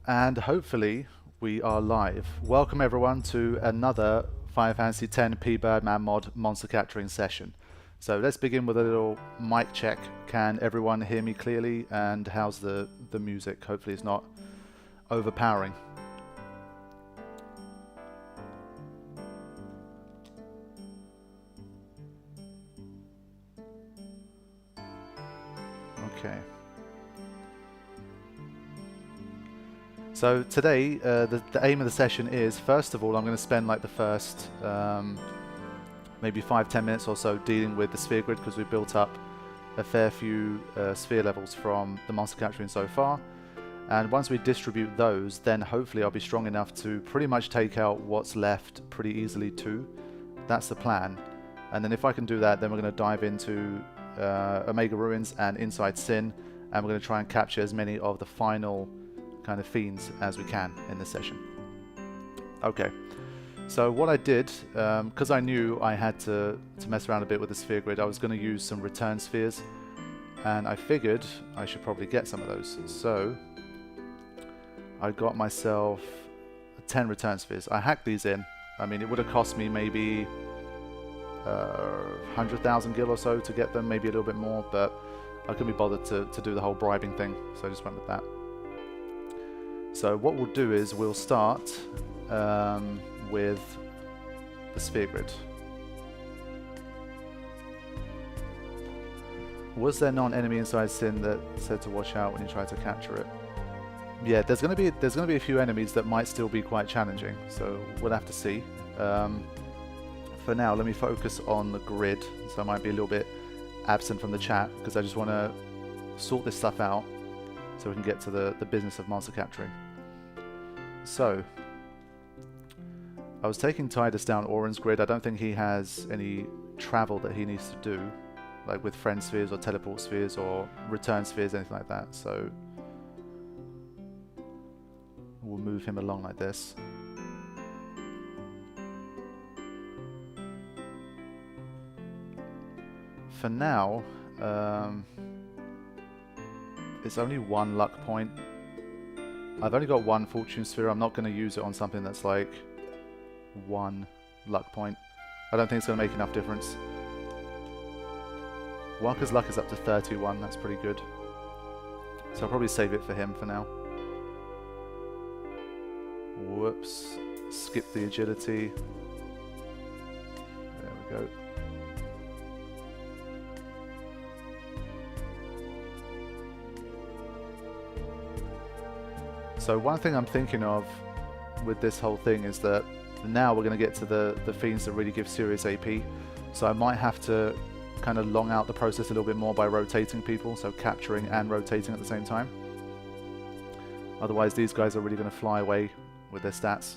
And hopefully we are live. Welcome everyone to another Final Fantasy X Pbirdman mod monster capturing session. So let's begin with a little mic check. Can everyone hear me clearly? And how's the music? Hopefully it's not overpowering. Okay. So today, the aim of the session is, first of all, I'm going to spend like the first maybe 5-10 minutes or so dealing with the sphere grid, because we've built up a fair few sphere levels from the monster capturing so far. And once we distribute those, then hopefully I'll be strong enough to pretty much take out what's left pretty easily too. That's the plan. And then if I can do that, then we're going to dive into Omega Ruins and Inside Sin, and we're going to try and capture as many of the final kind of fiends as we can in this session. Okay, so what I did, because I knew I had to mess around a bit with the sphere grid, I was going to use some return spheres, and I figured I should probably get some of those. So I got myself 10 return spheres. I hacked these in. I mean, it would have cost me maybe 100,000 gil or so to get them, maybe a little bit more, but I couldn't be bothered to do the whole bribing thing, so I just went with that. So what we'll do is we'll start with the sphere grid. Was there non-enemy inside Sin that said to watch out when you try to capture it? Yeah, there's gonna be a few enemies that might still be quite challenging, so we'll have to see. For now, let me focus on the grid, so I might be a little bit absent from the chat because I just want to sort this stuff out so we can get to the business of monster capturing. So I was taking Tidus down Orin's grid. I don't think he has any travel that he needs to do, like with friend spheres or teleport spheres or return spheres, anything like that. So we'll move him along like this. For now, it's only one luck point. I've only got one fortune sphere. I'm not going to use it on something that's like one luck point. I don't think it's going to make enough difference. Walker's luck is up to 31. That's pretty good. So I'll probably save it for him for now. Whoops. Skip the agility. There we go. So one thing I'm thinking of with this whole thing is that now we're going to get to the fiends that really give serious AP. So I might have to kind of long out the process a little bit more by rotating people, so capturing and rotating at the same time. Otherwise these guys are really going to fly away with their stats.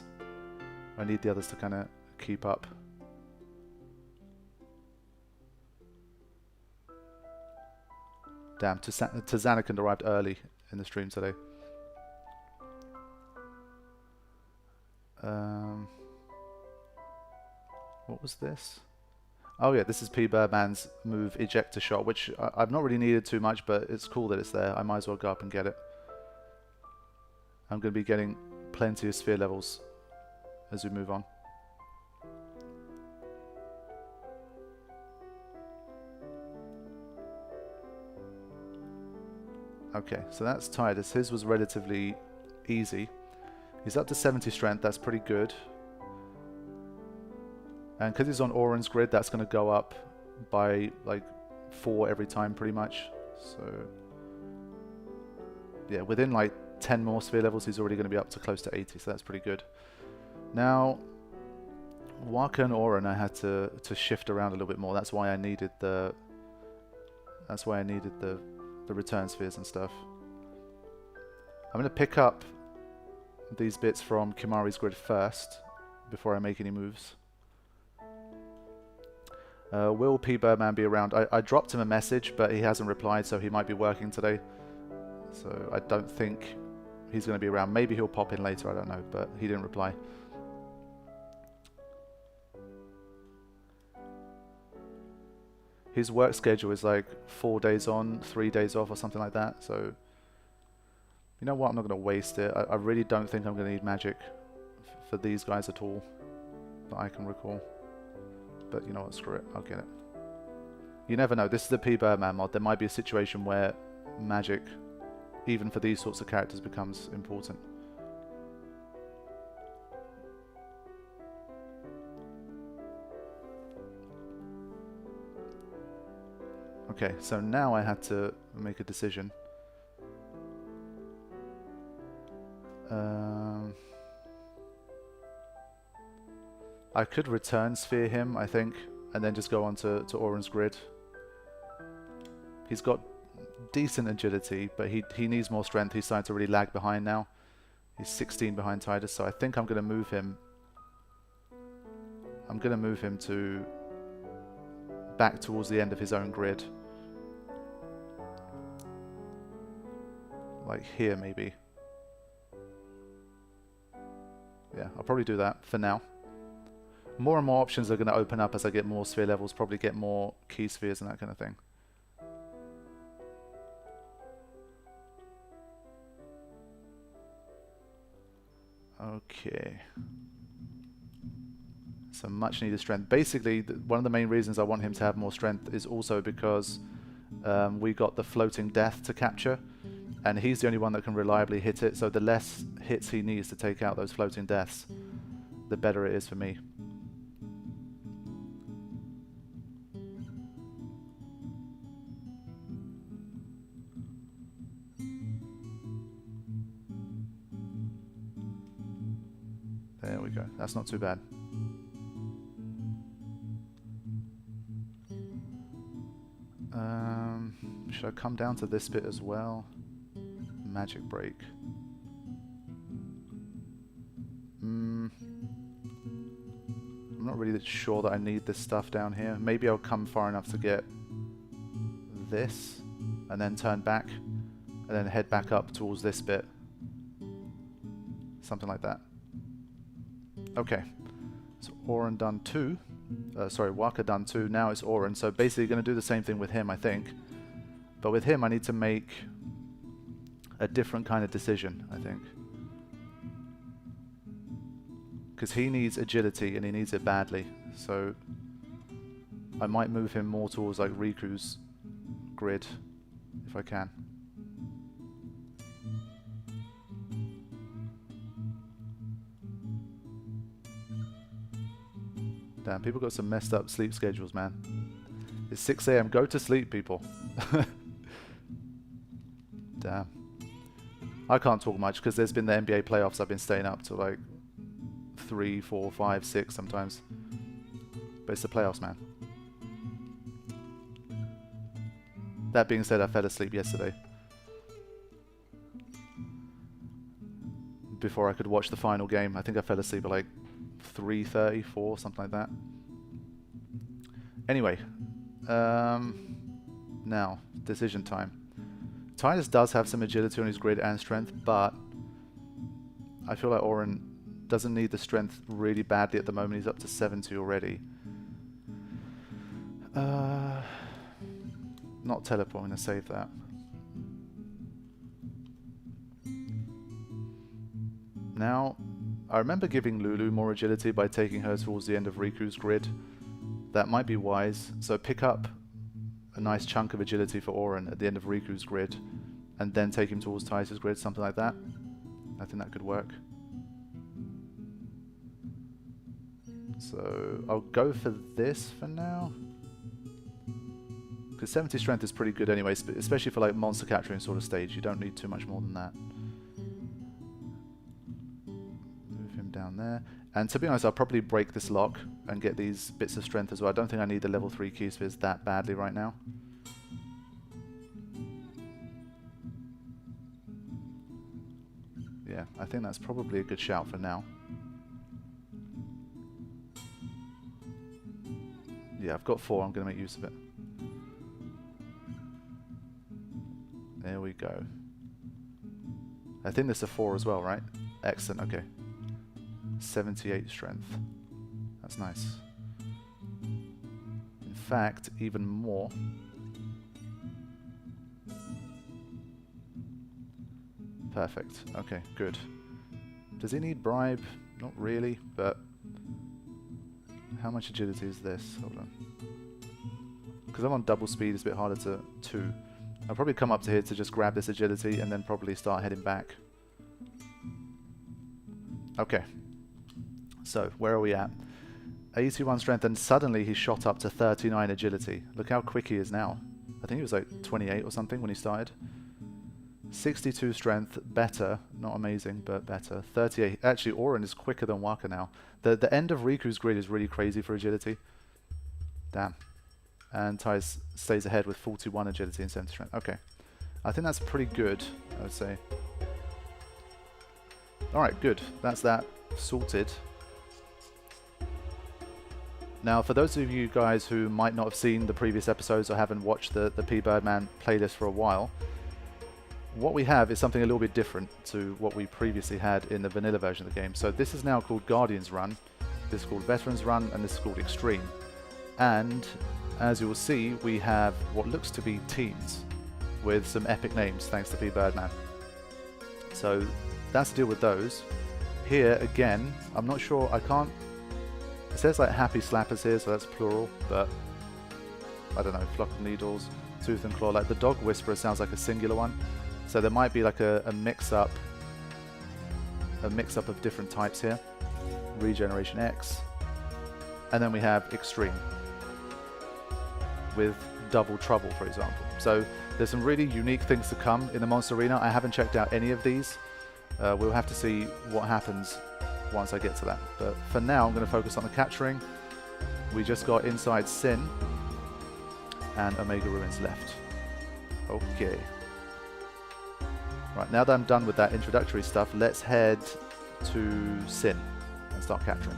I need the others to kind of keep up. Damn, Tazanakan arrived early in the stream today. What was this? Oh yeah, this is Pbirdman's move ejector shot, which I've not really needed too much, but it's cool that it's there. I might as well go up and get it. I'm going to be getting plenty of sphere levels as we move on. Okay, so that's Tidus. His was relatively easy. He's up to 70 strength, that's pretty good. And because he's on Orin's grid, that's going to go up by like 4 every time pretty much. So yeah, within like 10 more sphere levels, he's already going to be up to close to 80, so that's pretty good. Now, Waka and Orin I had to shift around a little bit more. That's why I needed the return spheres and stuff. I'm going to pick up these bits from Kimari's grid first before I make any moves. Will Pbirdman be around? I dropped him a message, but he hasn't replied, so he might be working today. So I don't think he's going to be around. Maybe he'll pop in later, I don't know, but he didn't reply. His work schedule is like 4 days on, 3 days off or something like that, so You know what? I'm not going to waste it. I really don't think I'm going to need magic for these guys at all that I can recall. But you know what? Screw it. I'll get it. You never know. This is the Pbirdman mod. There might be a situation where magic, even for these sorts of characters, becomes important. Okay, so now I had to make a decision. I could return sphere him, I think, and then just go on to Oren's grid. He's got decent agility, but he needs more strength. He's starting to really lag behind now. He's 16 behind Titus, so I think I'm going to move him. I'm going to move him to back towards the end of his own grid. Like here, maybe. Yeah, I'll probably do that for now. More and more options are going to open up as I get more sphere levels, probably get more key spheres and that kind of thing. Okay. Some much needed strength. Basically, one of the main reasons I want him to have more strength is also because we got the floating death to capture, and he's the only one that can reliably hit it, so the less hits he needs to take out those floating deaths, the better it is for me. There we go. That's not too bad. Should I come down to this bit as well? Magic break. I'm not really sure that I need this stuff down here. Maybe I'll come far enough to get this, and then turn back, and then head back up towards this bit. Something like that. Okay, so Oren done 2. Sorry, Waka done 2. Now it's Oren. So basically going to do the same thing with him, I think. But with him, I need to make a different kind of decision, I think. Because he needs agility, and he needs it badly. So I might move him more towards like Riku's grid, if I can. Damn, people got some messed up sleep schedules, man. It's 6 AM. Go to sleep, people. Damn. I can't talk much because there's been the NBA playoffs. I've been staying up to like 3, 4, 5, 6 sometimes. But it's the playoffs, man. That being said, I fell asleep yesterday. Before I could watch the final game. I think I fell asleep at like 3:30, 4, something like that. Anyway, now, decision time. Titus does have some agility on his grid and strength, but I feel like Oren doesn't need the strength really badly at the moment. He's up to 70 already. Not teleport, I'm going to save that. Now, I remember giving Lulu more agility by taking her towards the end of Riku's grid. That might be wise, so pick up a nice chunk of agility for Oren at the end of Riku's grid, and then take him towards Titus' grid, something like that. I think that could work. So I'll go for this for now. Because 70 strength is pretty good anyway, especially for like monster capturing sort of stage. You don't need too much more than that. Move him down there. And to be honest, I'll probably break this lock and get these bits of strength as well. I don't think I need the level 3 key spheres that badly right now. Yeah, I think that's probably a good shout for now. Yeah, I've got 4. I'm going to make use of it. There we go. I think there's a 4 as well, right? Excellent, okay. 78 strength. That's nice. In fact, even more. Perfect. Okay, good. Does he need bribe? Not really, but how much agility is this? Hold on. Because I'm on double speed, it's a bit harder to... I'll probably come up to here to just grab this agility and then probably start heading back. Okay. So, where are we at? 81 strength, and suddenly he shot up to 39 agility. Look how quick he is now. I think he was like 28 or something when he started. 62 strength, better. Not amazing, but better. 38. Actually, Oren is quicker than Waka now. The end of Riku's grid is really crazy for agility. Damn. And Tais stays ahead with 41 agility and 70 strength. Okay. I think that's pretty good, I would say. Alright, good. That's that sorted. Now, for those of you guys who might not have seen the previous episodes or haven't watched the Pbirdman playlist for a while, what we have is something a little bit different to what we previously had in the vanilla version of the game. So this is now called Guardian's Run, this is called Veterans Run, and this is called Extreme. And as you will see, we have what looks to be teams with some epic names, thanks to Pbirdman. So that's the deal with those. Here, again, I'm not sure, I can't... It says like Happy Slappers here, so that's plural, but I don't know, Flock of Needles, Tooth and Claw, like the Dog Whisperer sounds like a singular one. So there might be like a mix-up of different types here. Regeneration X. And then we have Extreme with Double Trouble, for example. So there's some really unique things to come in the Monster Arena. I haven't checked out any of these. We'll have to see what happens once I get to that. But for now, I'm going to focus on the capturing. We just got Inside Sin and Omega Ruins left. Okay. Right, now that I'm done with that introductory stuff, let's head to Sin and start capturing.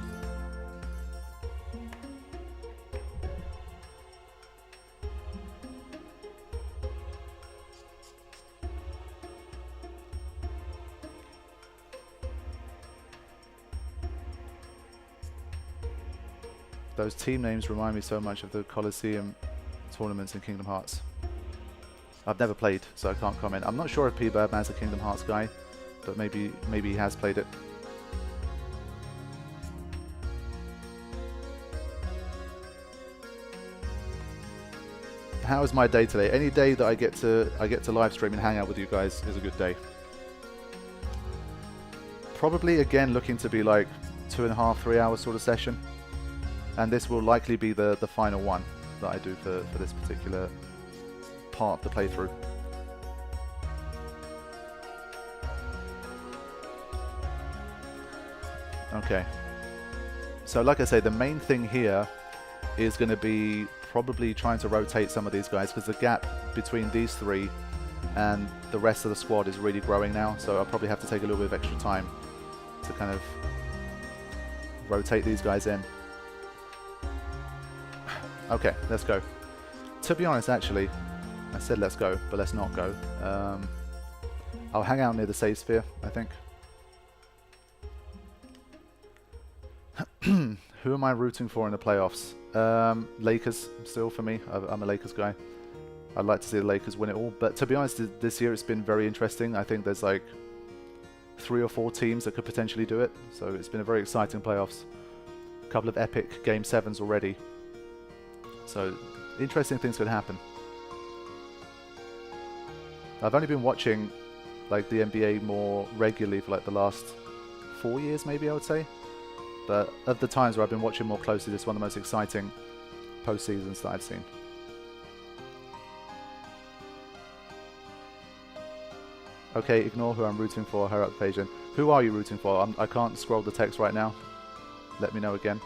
Those team names remind me so much of the Colosseum tournaments in Kingdom Hearts. I've never played, so I can't comment. I'm not sure if Pbirdman's a Kingdom Hearts guy, but maybe he has played it. How is my day today? Any day that I get to live stream and hang out with you guys is a good day. Probably again looking to be like 2.5, 3 hour sort of session. And this will likely be the final one that I do for this particular part of the playthrough. Okay. So like I say, the main thing here is going to be probably trying to rotate some of these guys, because the gap between these three and the rest of the squad is really growing now. So I'll probably have to take a little bit of extra time to kind of rotate these guys in. Okay, let's go. To be honest, actually, I said let's go, but let's not go. I'll hang out near the save sphere, I think. Who am I rooting for in the playoffs? Lakers, still for me. I'm a Lakers guy. I'd like to see the Lakers win it all. But to be honest, this year it's been very interesting. I think there's like 3 or 4 teams that could potentially do it. So it's been a very exciting playoffs. A couple of epic Game 7s already. So, interesting things could happen. I've only been watching like the NBA more regularly for like the last 4 years, maybe I would say. But of the times where I've been watching more closely, this is one of the most exciting postseasons that I've seen. Okay, ignore who I'm rooting for, her up page. Who are you rooting for? I can't scroll the text right now. Let me know again.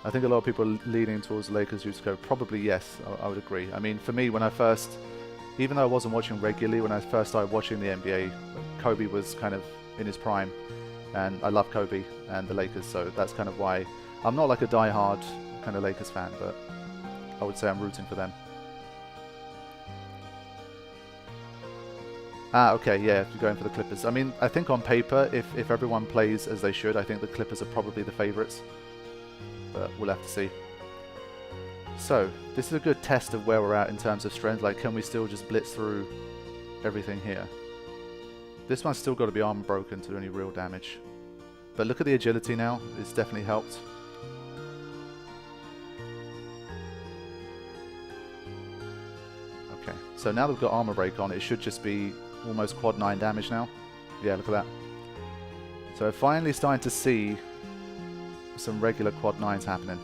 I think a lot of people are leaning towards the Lakers used to go. Probably yes, I would agree. I mean, for me, when I first, even though I wasn't watching regularly, when I first started watching the NBA, Kobe was kind of in his prime, and I love Kobe and the Lakers, so that's kind of why I'm not like a die-hard kind of Lakers fan, but I would say I'm rooting for them. Ah, okay, yeah, if you're going for the Clippers. I mean, I think on paper, if everyone plays as they should, I think the Clippers are probably the favourites. But we'll have to see. So, this is a good test of where we're at in terms of strength. Like, can we still just blitz through everything here. This one's still got to be armor broken to do any real damage. But look at the agility now, it's definitely helped. Okay, so now that we've got armor break on, it should just be almost quad 9 damage now. Yeah, look at that. So we're finally starting to see some regular quad 9s happening.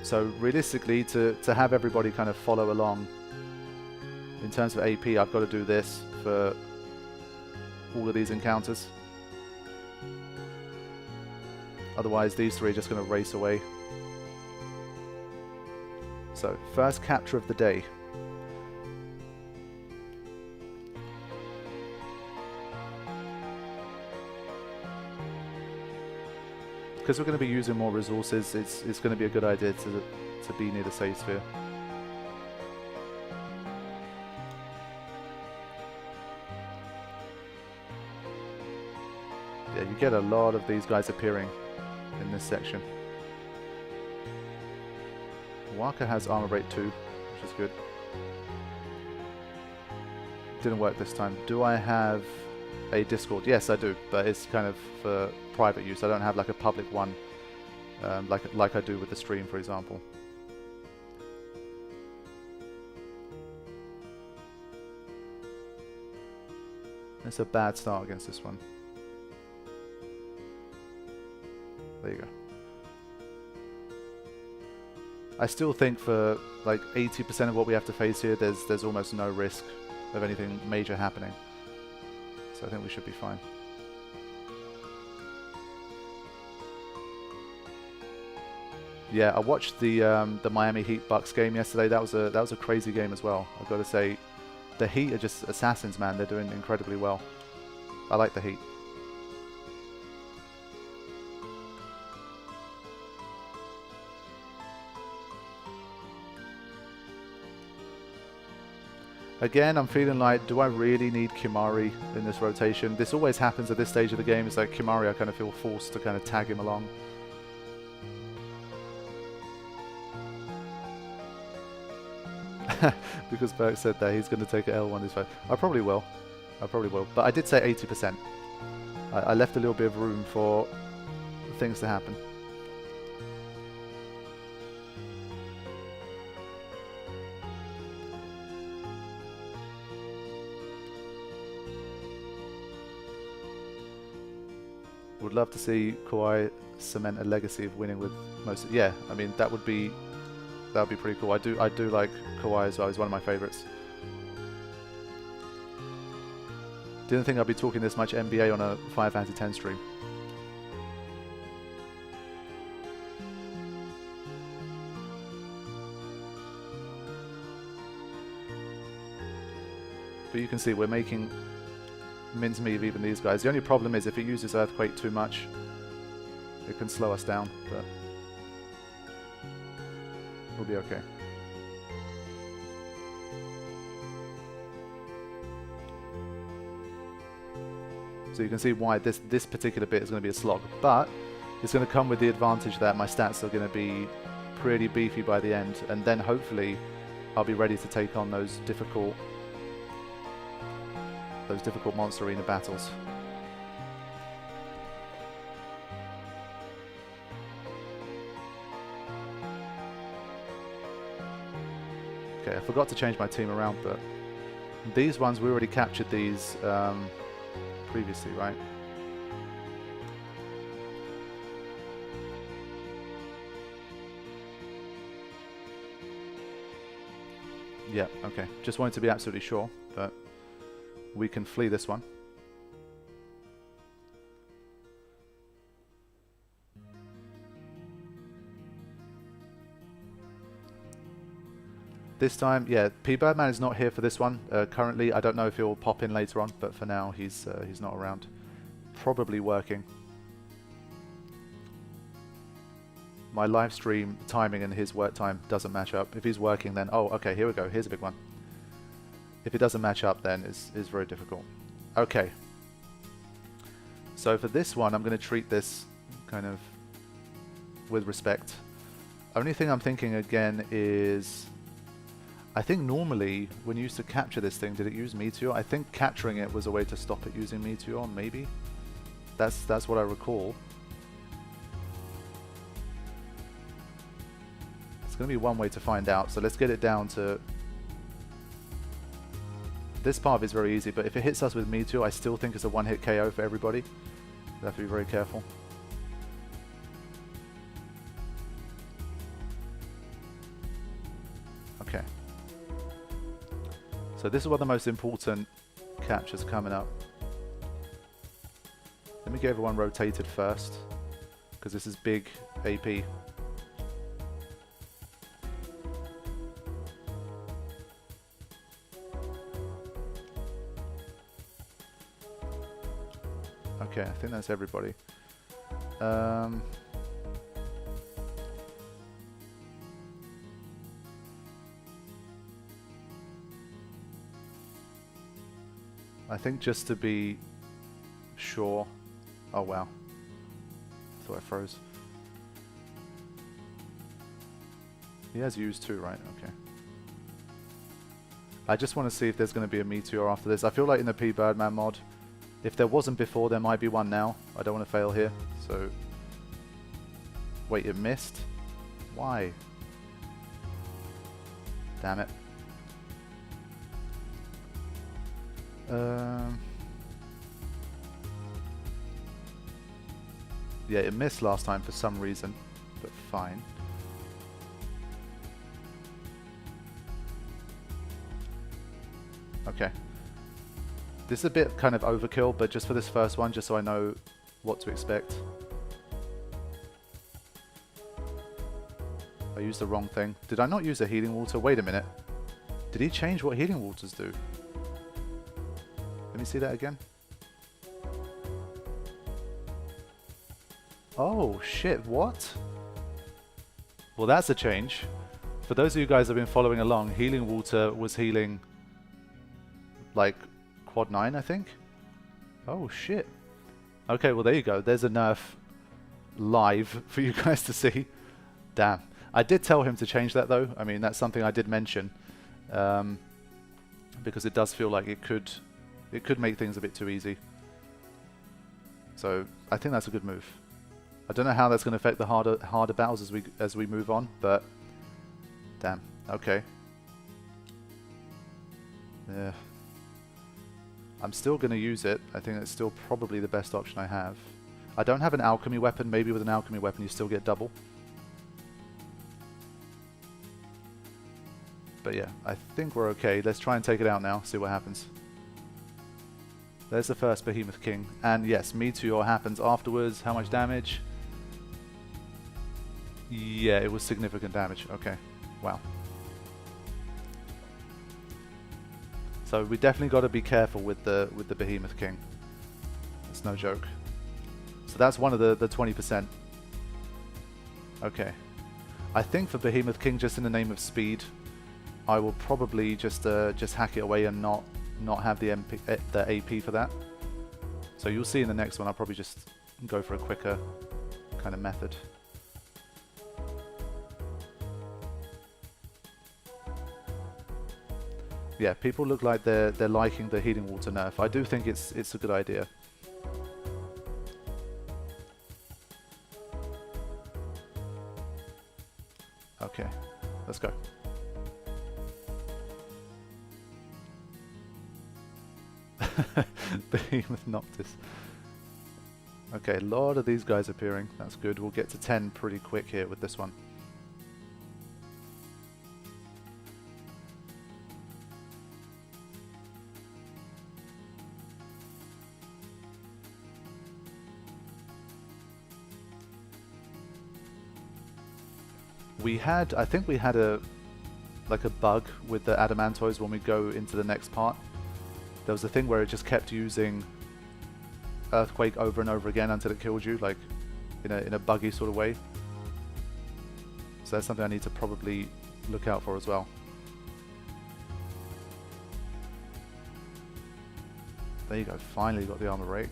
So realistically, to have everybody kind of follow along in terms of AP, I've got to do this for all of these encounters. Otherwise, these three are just going to race away. So, first capture of the day. Because we're going to be using more resources, it's going to be a good idea to be near the save sphere. Yeah, you get a lot of these guys appearing in this section. Waka has armor break 2, which is good. Didn't work this time. Do I have a Discord? Yes, I do, but it's kind of for private use. I don't have like a public one, like I do with the stream, for example. It's a bad start against this one. There you go. I still think for like 80% of what we have to face here, there's almost no risk of anything major happening. So I think we should be fine. Yeah, I watched the Miami Heat Bucks game yesterday. That was a crazy game as well. I've got to say, the Heat are just assassins, man. They're doing incredibly well. I like the Heat. Again, I'm feeling like, do I really need Kimari in this rotation? This always happens at this stage of the game. It's like Kimari, I kind of feel forced to kind of tag him along. Because Berg said that he's going to take an L on his phone. I probably will. I probably will. But I did say 80%. I left a little bit of room for things to happen. Would love to see Kawhi cement a legacy of winning with most. Yeah, I mean that would be pretty cool. I do like Kawhi as well. He's one of my favorites. Didn't think I'd be talking this much NBA on a 5 Fantasy 10 stream. But you can see we're making mincemeat of even these guys. The only problem is if it uses Earthquake too much, it can slow us down, but we'll be okay. So you can see why this particular bit is going to be a slog, but it's going to come with the advantage that my stats are going to be pretty beefy by the end, and then hopefully I'll be ready to take on those difficult monster arena battles. Okay, I forgot to change my team around, but these ones, we already captured these previously, right? Yeah, okay. Just wanted to be absolutely sure, but we can flee this one. This time, yeah, Pbirdman is not here for this one. Currently, I don't know if he'll pop in later on, but for now, he's not around. Probably working. My live stream timing and his work time doesn't match up. If he's working, then oh, okay, here we go. Here's a big one. If it doesn't match up, then it's very difficult. Okay. So for this one, I'm going to treat this kind of with respect. Only thing I'm thinking again is I think normally when you used to capture this thing, did it use meteor? I think capturing it was a way to stop it using meteor, maybe? That's what I recall. It's going to be one way to find out, so let's get it down to... This part is very easy, but if it hits us with meteor, I still think it's a one-hit KO for everybody. We have to be very careful. Okay. So this is one of the most important captures coming up. Let me get everyone rotated first, because this is big AP. Okay, I think that's everybody. I think just to be sure... Oh wow. Thought I froze. He has used 2, right? Okay. I just want to see if there's going to be a meteor after this. I feel like in the Pbirdman mod, if there wasn't before, there might be one now. I don't want to fail here, so... Wait, it missed? Why? Damn it. Yeah, it missed last time for some reason, but fine. Okay. This is a bit kind of overkill, but just for this first one, just so I know what to expect. I used the wrong thing. Did I not use a healing water? Wait a minute. Did he change what healing waters do? Let me see that again. Oh shit, what? Well, that's a change. For those of you guys that have been following along, healing water was healing like quad 9, I think. Oh shit. Okay, well there you go. There's a nerf live for you guys to see. Damn. I did tell him to change that though. I mean, that's something I did mention. Because it does feel like it could make things a bit too easy. So I think that's a good move. I don't know how that's going to affect the harder battles as we move on, but damn. Okay. Yeah. I'm still going to use it. I think it's still probably the best option I have. I don't have an alchemy weapon. Maybe with an alchemy weapon you still get double. But yeah, I think we're okay. Let's try and take it out now, see what happens. There's the first Behemoth King. And yes, meteor happens afterwards. How much damage? Yeah, it was significant damage. Okay. Wow. So we definitely got to be careful with the Behemoth King. It's no joke. So that's one of the 20%. Okay. I think for Behemoth King, just in the name of speed, I will probably just hack it away and not have the AP for that. So you'll see in the next one, I'll probably just go for a quicker kind of method. Yeah, people look like they're liking the healing water nerf. I do think it's a good idea. Okay, let's go. Behemoth Noctis. Okay, a lot of these guys appearing. That's good. We'll get to 10 pretty quick here with this one. I think we had a bug with the adamantoids when we go into the next part. There was a thing where it just kept using Earthquake over and over again until it killed you, like in a buggy sort of way. So that's something I need to probably look out for as well. There you go, finally got the armor rake.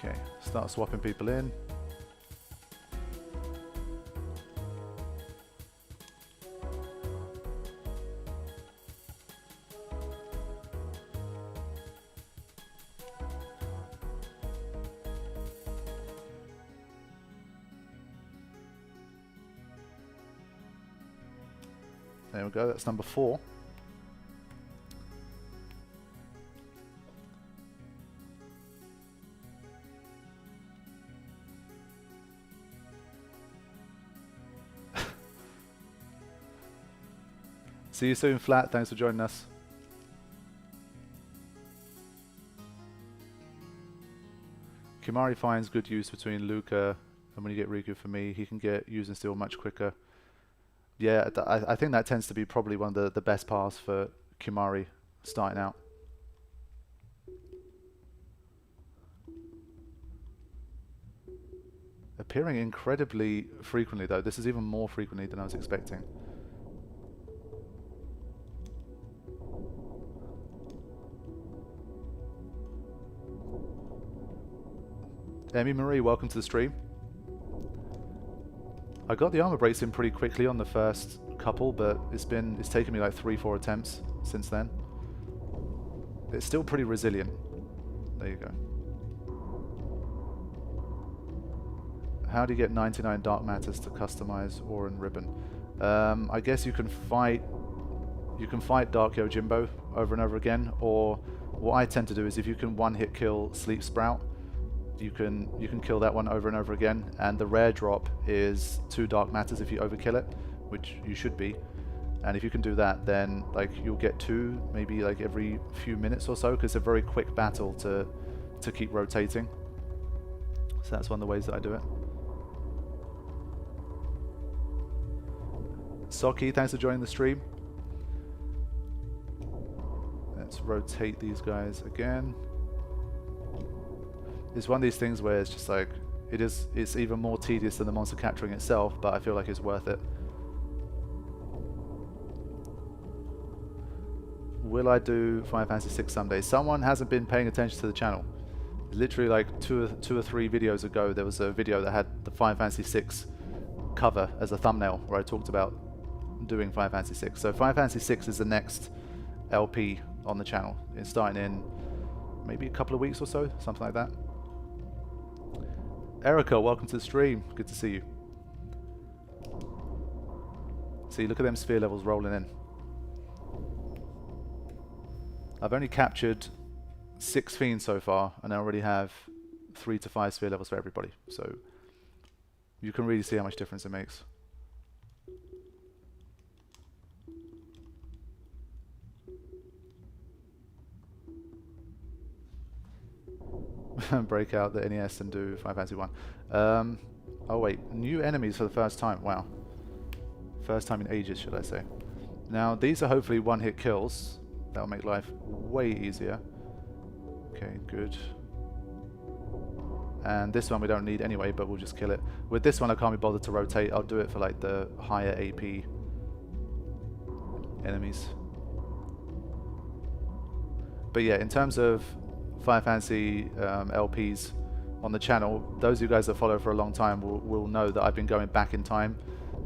Okay, start swapping people in. There we go, that's number 4. See you soon, Flat. Thanks for joining us. Kimari finds good use between Luka and when you get Riku for me, he can get use and steal much quicker. Yeah, I think that tends to be probably one of the best paths for Kimari starting out. Appearing incredibly frequently though. This is even more frequently than I was expecting. Emmy Marie, welcome to the stream. I got the armor breaks in pretty quickly on the first couple, but it's taken me like 3-4 attempts since then. It's still pretty resilient. There you go. How do you get 99 dark matters to customize Ore and Ribbon? I guess you can fight Dark Yojimbo over and over again, or what I tend to do is if you can one-hit kill Sleep Sprout, you can kill that one over and over again, and the rare drop is 2 dark matters if you overkill it, which you should be. And if you can do that, then like you'll get 2 maybe like every few minutes or so, because it's a very quick battle to keep rotating. So that's one of the ways that I do it. Socky, thanks for joining the stream. Let's rotate these guys again. It's one of these things where it's just like, it's even more tedious than the monster capturing itself, but I feel like it's worth it. Will I do Final Fantasy VI someday? Someone hasn't been paying attention to the channel. Literally like two or three videos ago, there was a video that had the Final Fantasy VI cover as a thumbnail where I talked about doing Final Fantasy VI. So Final Fantasy VI is the next LP on the channel. It's starting in maybe a couple of weeks or so, something like that. Erica, welcome to the stream. Good to see you. See, look at them sphere levels rolling in. I've only captured 6 fiends so far, and I already have 3 to 5 sphere levels for everybody. So you can really see how much difference it makes. Break out the NES and do Final Fantasy 1. Oh wait, new enemies for the first time. Wow. First time in ages, should I say. Now, these are hopefully one-hit kills. That'll make life way easier. Okay, good. And this one we don't need anyway, but we'll just kill it. With this one I can't be bothered to rotate. I'll do it for like the higher AP enemies. But yeah, in terms of Final Fantasy LPs on the channel, those of you guys that follow for a long time will know that I've been going back in time.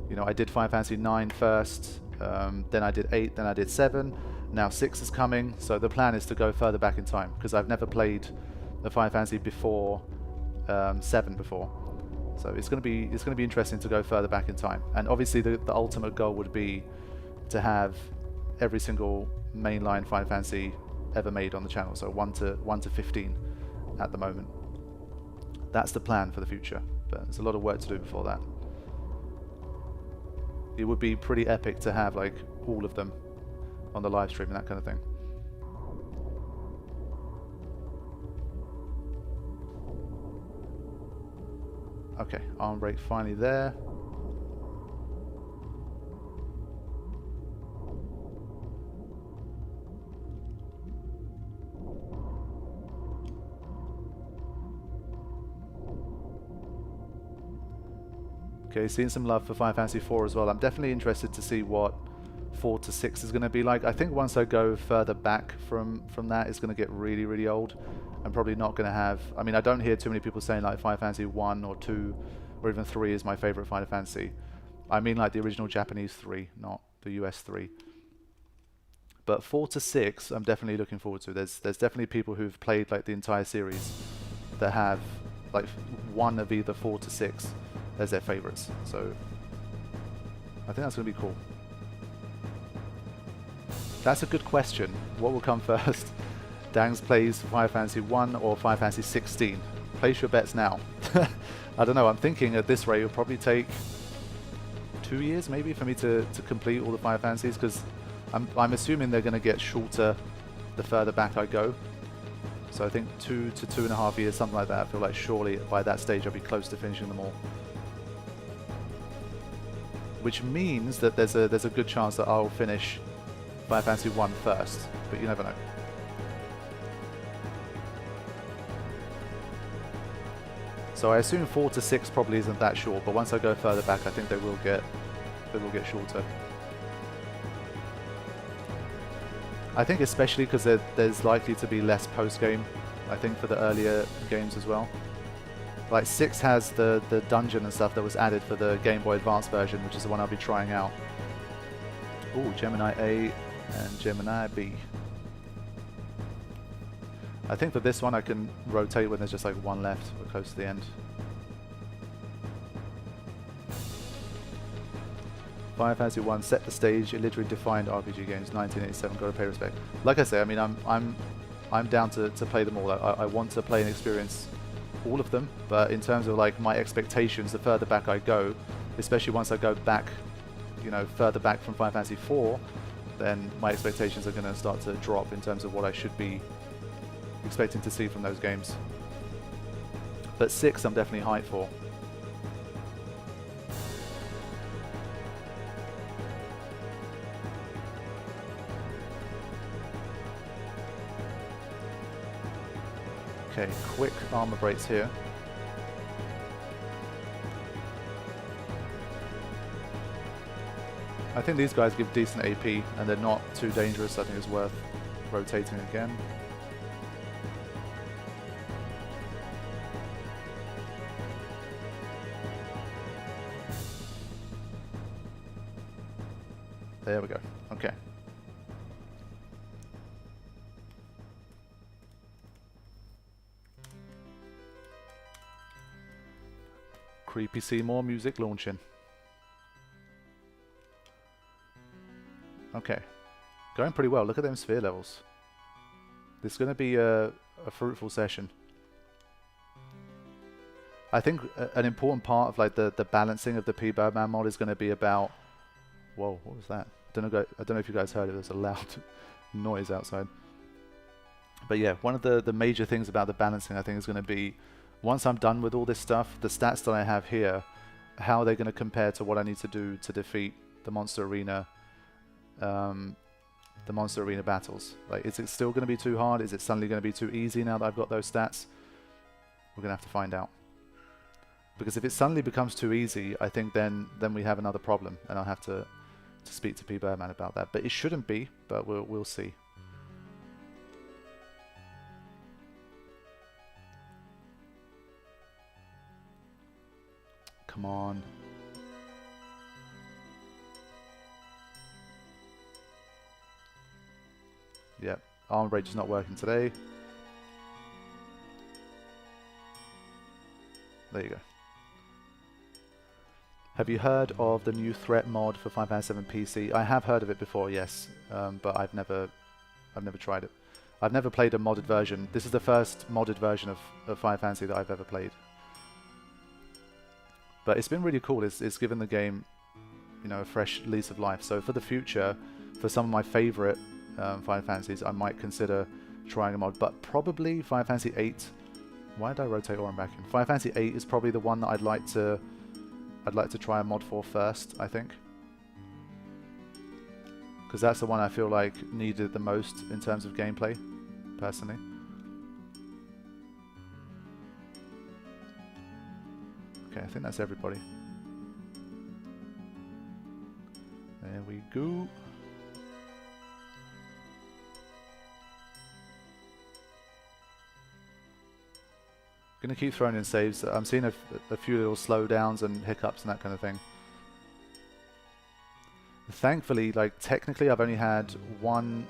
You know, I did Final Fantasy 9 first, then I did 8, then I did 7, now 6 is coming, so the plan is to go further back in time, because I've never played the Final Fantasy before 7 before. So it's going to be interesting to go further back in time. And obviously the ultimate goal would be to have every single mainline Final Fantasy ever made on the channel, so 1 to 15 at the moment. That's the plan for the future, but there's a lot of work to do before that. It would be pretty epic to have like all of them on the live stream and that kind of thing. Okay, arm break finally there. Okay, seeing some love for Final Fantasy 4 as well. I'm definitely interested to see what 4 to 6 is going to be like. I think once I go further back from that, it's going to get really, really old. I'm probably not going to have... I mean, I don't hear too many people saying like Final Fantasy 1 or 2 or even 3 is my favorite Final Fantasy. I mean like the original Japanese 3, not the US 3. But 4 to 6, I'm definitely looking forward to. There's definitely people who've played like the entire series that have like one of either 4 to 6 as their favorites. So I think that's going to be cool. That's a good question. What will come first? Dangs plays Final Fantasy 1 or Final Fantasy 16? Place your bets now. I don't know. I'm thinking at this rate it'll probably take 2 years maybe for me to complete all the Final Fantasies, because I'm assuming they're going to get shorter the further back I go. So I think 2 to 2.5 years, something like that. I feel like surely by that stage I'll be close to finishing them all. Which means that there's a good chance that I'll finish Final Fantasy 1 first, but you never know. So I assume 4 to 6 probably isn't that short, but once I go further back I think they will get shorter. I think especially because there's likely to be less post-game, I think, for the earlier games as well. Like 6 has the dungeon and stuff that was added for the Game Boy Advance version, which is the one I'll be trying out. Ooh, Gemini A and Gemini B. I think for this one I can rotate when there's just like one left or close to the end. Final Fantasy 1 set the stage. It literally defined RPG games. 1987. Gotta pay respect. Like I say, I mean, I'm down to play them all. I want to play and experience all of them. But in terms of like my expectations, the further back I go, especially once I go back, you know, further back from Final Fantasy 4, then my expectations are going to start to drop in terms of what I should be expecting to see from those games. But 6 I'm definitely hyped for. Okay, quick armor breaks here. I think these guys give decent AP and they're not too dangerous. I think it's worth rotating again. There we go. Okay. Creepy Seymour music launching. Okay. Going pretty well. Look at them sphere levels. This is going to be a fruitful session. I think an important part of like the balancing of the Pbirdman mod is going to be about... Whoa, what was that? I don't know if you guys heard it. There's a loud noise outside. But yeah, one of the major things about the balancing I think is going to be, once I'm done with all this stuff, the stats that I have here, how are they going to compare to what I need to do to defeat the monster arena battles? Like, is it still going to be too hard? Is it suddenly going to be too easy now that I've got those stats? We're going to have to find out. Because if it suddenly becomes too easy, I think then we have another problem, and I'll have to speak to Pbirdman about that. But it shouldn't be, but we'll see. Come on. Yep, armor break is not working today. There you go. Have you heard of the new threat mod for Final Fantasy VII PC? I have heard of it before, yes, but I've never tried it. I've never played a modded version. This is the first modded version of Final Fantasy that I've ever played. But it's been really cool. It's given the game, you know, a fresh lease of life. So for the future, for some of my favorite Final Fantasies, I might consider trying a mod. But probably Final Fantasy VIII. Why did I rotate Orin back in? Final Fantasy VIII is probably the one that I'd like to try a mod for first, I think. Because that's the one I feel like needed the most in terms of gameplay, personally. Okay, I think that's everybody. There we go. Gonna keep throwing in saves. I'm seeing a few little slowdowns and hiccups and that kind of thing. Thankfully, like technically, I've only had one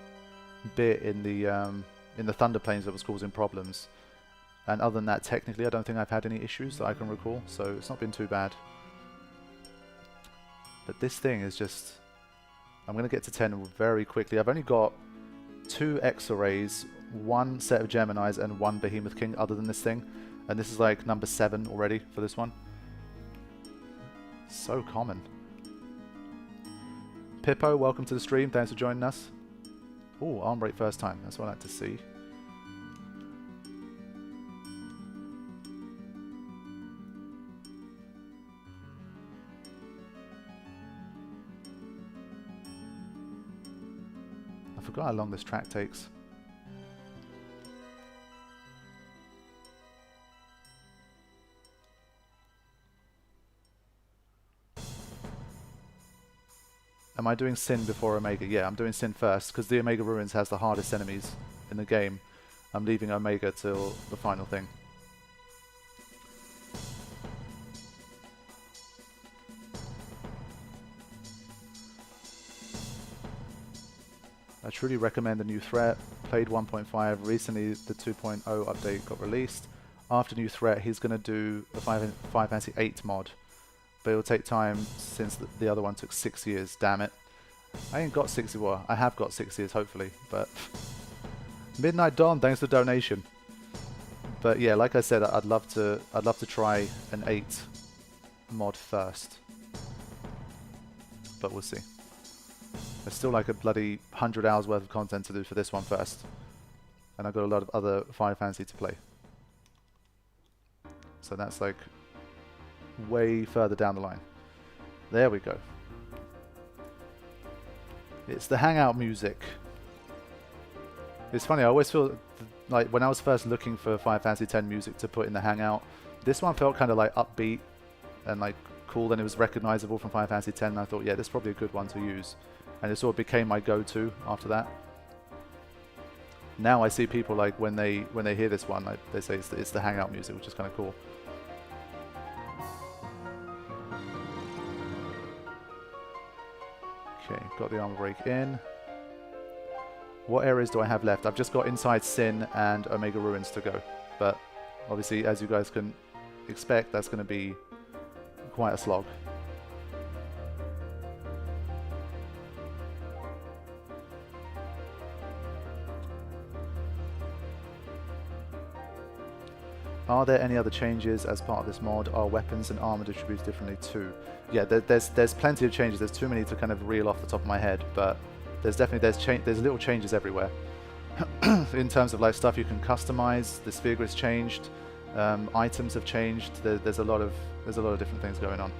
bit in the Thunder Plains that was causing problems, and other than that, technically, I don't think I've had any issues that I can recall. So it's not been too bad. But this thing is just... I'm gonna get to 10 very quickly. I've only got 2 X-Arrays, 1 set of Geminis, and 1 Behemoth King other than this thing. And this is like number 7 already for this one. So common. Pippo, welcome to the stream. Thanks for joining us. Oh, arm break first time. That's what I like to see. I forgot how long this track takes. Am I doing Sin before Omega? Yeah, I'm doing Sin first, because the Omega Ruins has the hardest enemies in the game. I'm leaving Omega till the final thing. I truly recommend the new threat. Played 1.5. Recently, the 2.0 update got released. After new threat, he's going to do a Final Fantasy 8 mod. But it'll take time since the other one took 6 years. Damn it. I ain't got 6 years. Well, I have got 6 years, hopefully. But Midnight Dawn, thanks for the donation. But yeah, like I said, I'd love to try an 8 mod first. But we'll see. There's still like a bloody 100 hours worth of content to do for this one first. And I've got a lot of other Final Fantasy to play. So that's like way further down the line. There we go. It's the hangout music. It's funny, I always feel like when I was first looking for Final Fantasy X music to put in the hangout, this one felt kind of like upbeat and like cool, and it was recognizable from Final Fantasy X, and I thought, yeah, this is probably a good one to use. And it sort of became my go-to after that. Now I see people like when they hear this one, like they say it's the hangout music, which is kind of cool. Okay, got the armor break in. What areas do I have left? I've just got inside Sin and Omega Ruins to go. But obviously, as you guys can expect, that's going to be quite a slog. Are there any other changes as part of this mod? Are weapons and armor distributed differently too? Yeah, there's plenty of changes. There's too many to kind of reel off the top of my head, but there's definitely there's little changes everywhere. In terms of like stuff you can customize, the sphere grid's changed, items have changed. There's a lot of different things going on.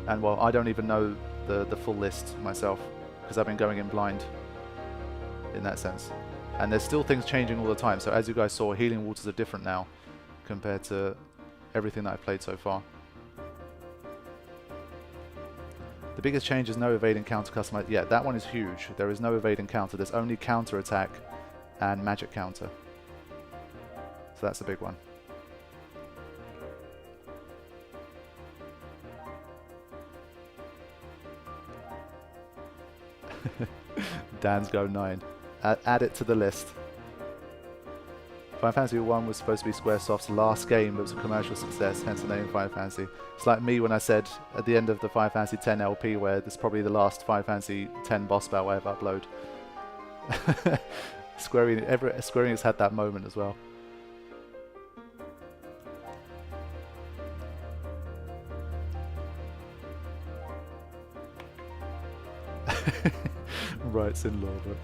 And well, I don't even know the full list myself because I've been going in blind in that sense. And there's still things changing all the time. So as you guys saw, healing waters are different now compared to everything that I've played so far. The biggest change is no evade and counter customization. Yeah, that one is huge. There is no evade and counter. There's only counter attack and magic counter. So that's a big one. Dan's Go 9. Add it to the list. Final Fantasy 1 was supposed to be Squaresoft's last game, but it was a commercial success, hence the name Final Fantasy. It's like me when I said at the end of the Final Fantasy X LP, where this is probably the last Final Fantasy X boss battle I ever upload. Square Enix had that moment as well. Right, Sin Law book.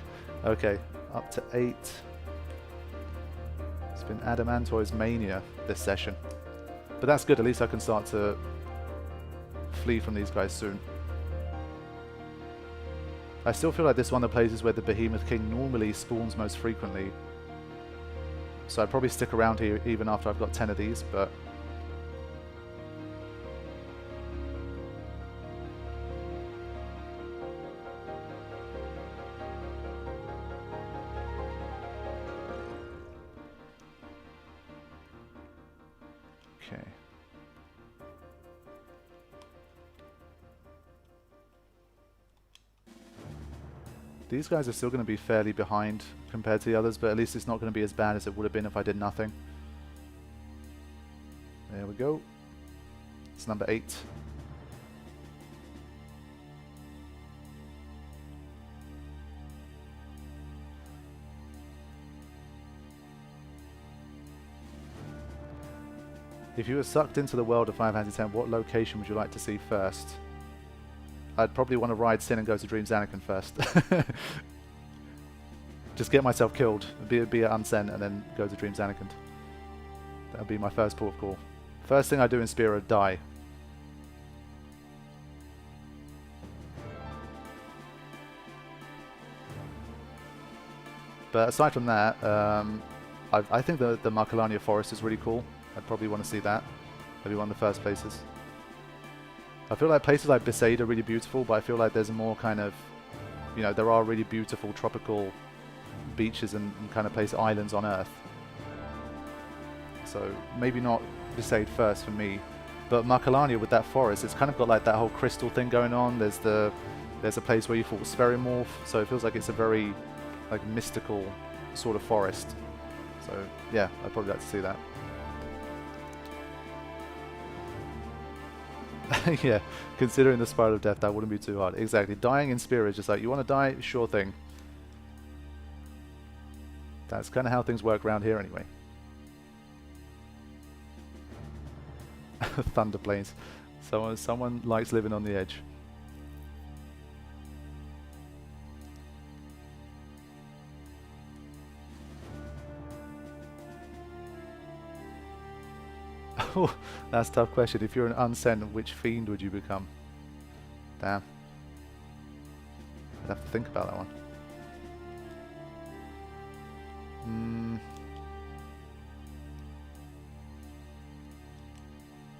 Okay, up to 8. It's been Adamantoy's mania this session. But that's good, at least I can start to flee from these guys soon. I still feel like this is one of the places where the Behemoth King normally spawns most frequently. So I'd probably stick around here even after I've got 10 of these, but... Okay. These guys are still going to be fairly behind compared to the others, but at least it's not going to be as bad as it would have been if I did nothing. There we go. It's number 8. If you were sucked into the world of Final Fantasy X, what location would you like to see first? I'd probably want to ride Sin and go to Dream Zanakin first. Just get myself killed, be at Unsent, and then go to Dream Zanakin. That would be my first port of call. First thing I do in Spira, die. But aside from that, I think the Marcolania Forest is really cool. I'd probably want to see that. Maybe one of the first places. I feel like places like Besaid are really beautiful, but I feel like there's more kind of, you know, there are really beautiful tropical beaches and kind of place islands on Earth. So maybe not Besaid first for me, but Marcolania with that forest, it's kind of got like that whole crystal thing going on. There's a place where you fought Spherimorph, so it feels like it's a very like mystical sort of forest. So yeah, I'd probably like to see that. Yeah, considering the spiral of death, that wouldn't be too hard. Exactly. Dying in Spira is just like, you want to die? Sure thing. That's kind of how things work around here anyway. Thunder plains. Someone likes living on the edge. Oh, that's a tough question. If you're an unsent, which fiend would you become? Damn. I'd have to think about that one.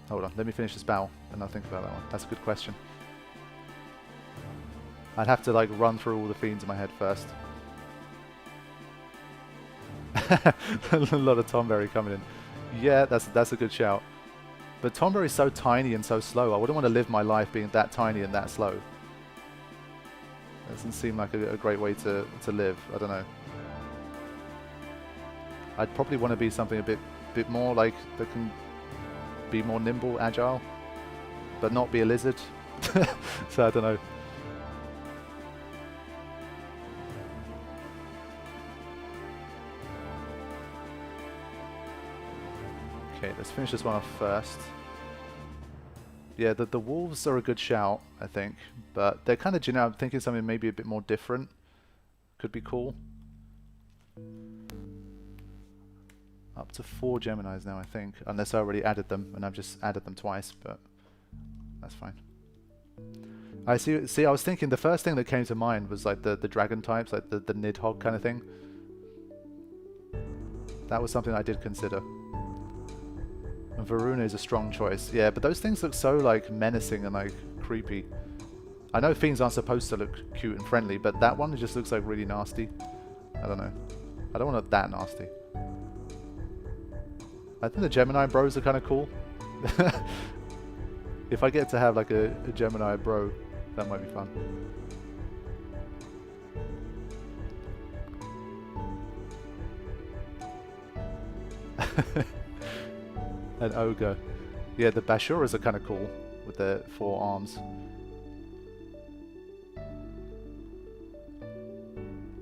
Hold on, let me finish this battle and I'll think about that one. That's a good question. I'd have to like run through all the fiends in my head first. A lot of Tomberry coming in. Yeah, that's a good shout. But Tomberry's so tiny and so slow. I wouldn't want to live my life being that tiny and that slow. Doesn't seem like a great way to live. I don't know. I'd probably want to be something a bit more like that can be more nimble, agile, but not be a lizard. So I don't know. Okay, let's finish this one off first. Yeah, the wolves are a good shout, I think, but they're kind of generic. I'm thinking something maybe a bit more different. Could be cool. Up to 4 Geminis now, I think, unless I already added them, and I've just added them twice, but that's fine. I see. I was thinking the first thing that came to mind was like the dragon types, like the Nidhogg kind of thing. That was something I did consider. And Varuna is a strong choice. Yeah, but those things look so like menacing and like creepy. I know fiends aren't supposed to look cute and friendly, but that one just looks like really nasty. I don't know. I don't want it that nasty. I think the Gemini bros are kind of cool. If I get to have like a Gemini bro, that might be fun. An ogre. Yeah, the Bashuras are kind of cool with their 4 arms.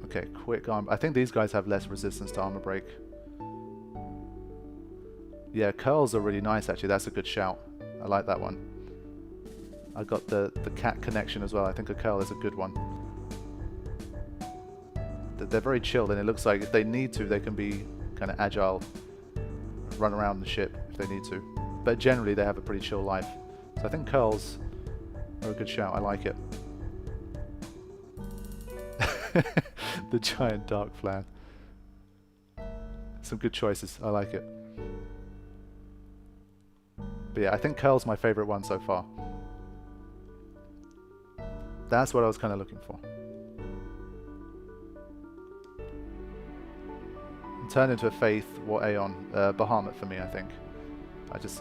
Okay, quick arm. I think these guys have less resistance to armor break. Yeah, curls are really nice actually. That's a good shout. I like that one. I got the cat connection as well. I think a curl is a good one. They're very chilled, and it looks like if they need to, they can be kind of agile, run around the ship if they need to. But generally, they have a pretty chill life. So I think curls are a good shout. I like it. The giant dark flan. Some good choices. I like it. But yeah, I think curl's my favorite one so far. That's what I was kind of looking for. Turn into a Faith or Aeon. Behemoth for me, I think.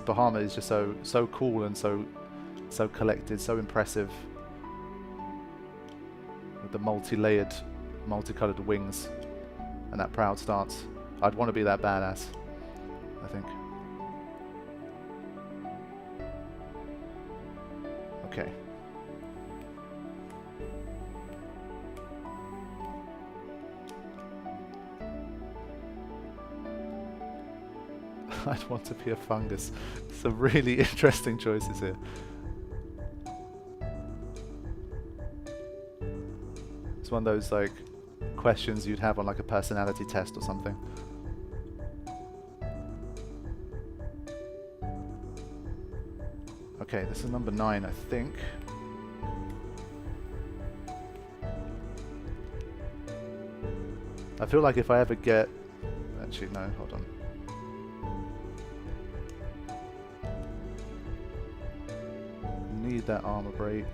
Behemoth is just so cool and so collected, so impressive. With the multi-layered, multicolored wings and that proud stance. I'd want to be that badass, I think. Okay. I'd want to be a fungus. Some really interesting choices here. It's one of those like questions you'd have on like a personality test or something. Okay, this is number 9, I think. I feel like if I ever get... Actually, no, hold on. Need that armor break.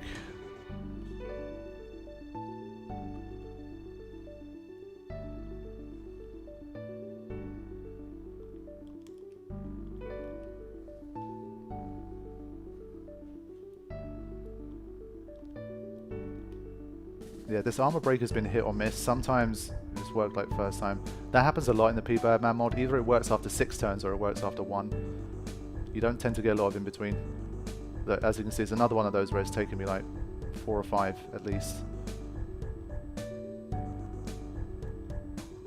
Yeah, this armor break has been hit or miss. Sometimes it's worked like first time. That happens a lot in the Pbirdman mod. Either it works after 6 turns or it works after 1. You don't tend to get a lot of in between. But as you can see, it's another one of those where it's taken me like 4 or 5 at least.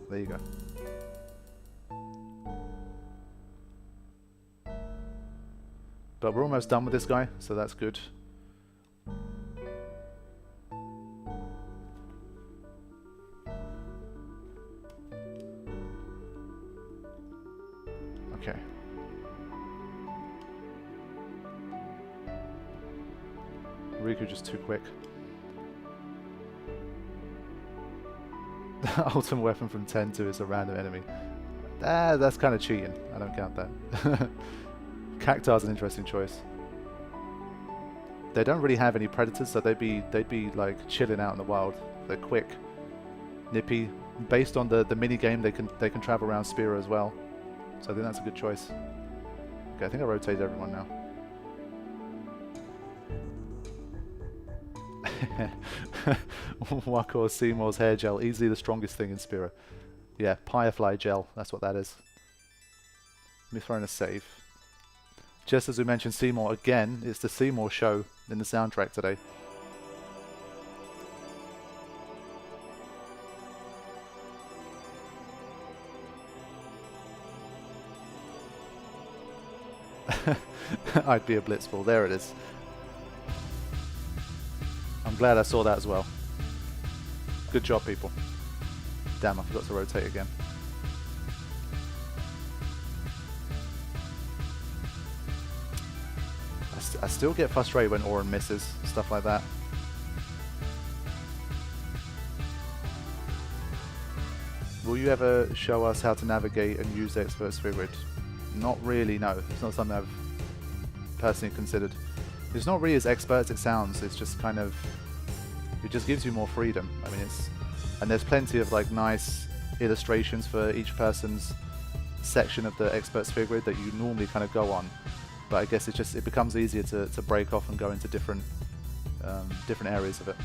There you go. But we're almost done with this guy, so that's good. Okay. Riku just too quick. Ultimate Weapon from 10-2 is a random enemy. That's kind of cheating. I don't count that. Cactar's an interesting choice. They don't really have any predators, so they'd be like chilling out in the wild. They're quick, nippy. Based on the mini game, they can travel around Spira as well. So I think that's a good choice. Okay, I think I rotated everyone now. Wakor Seymour's hair gel, easily the strongest thing in Spira. Yeah, Firefly gel, that's what that is. Let me throw in a save. Just as we mentioned Seymour again, it's the Seymour show in the soundtrack today. I'd be a blitzball. There it is. I'm glad I saw that as well. Good job, people. Damn, I forgot to rotate again. I still get frustrated when Orin misses, stuff like that. Will you ever show us how to navigate and use the expert sphere grid? Not really, no. It's not something I've personally considered. It's not really as expert as it sounds. It's just kind of, it just gives you more freedom. I mean, and there's plenty of like nice illustrations for each person's section of the expert sphere grid that you normally kind of go on. But I guess it becomes easier to break off and go into different areas of it.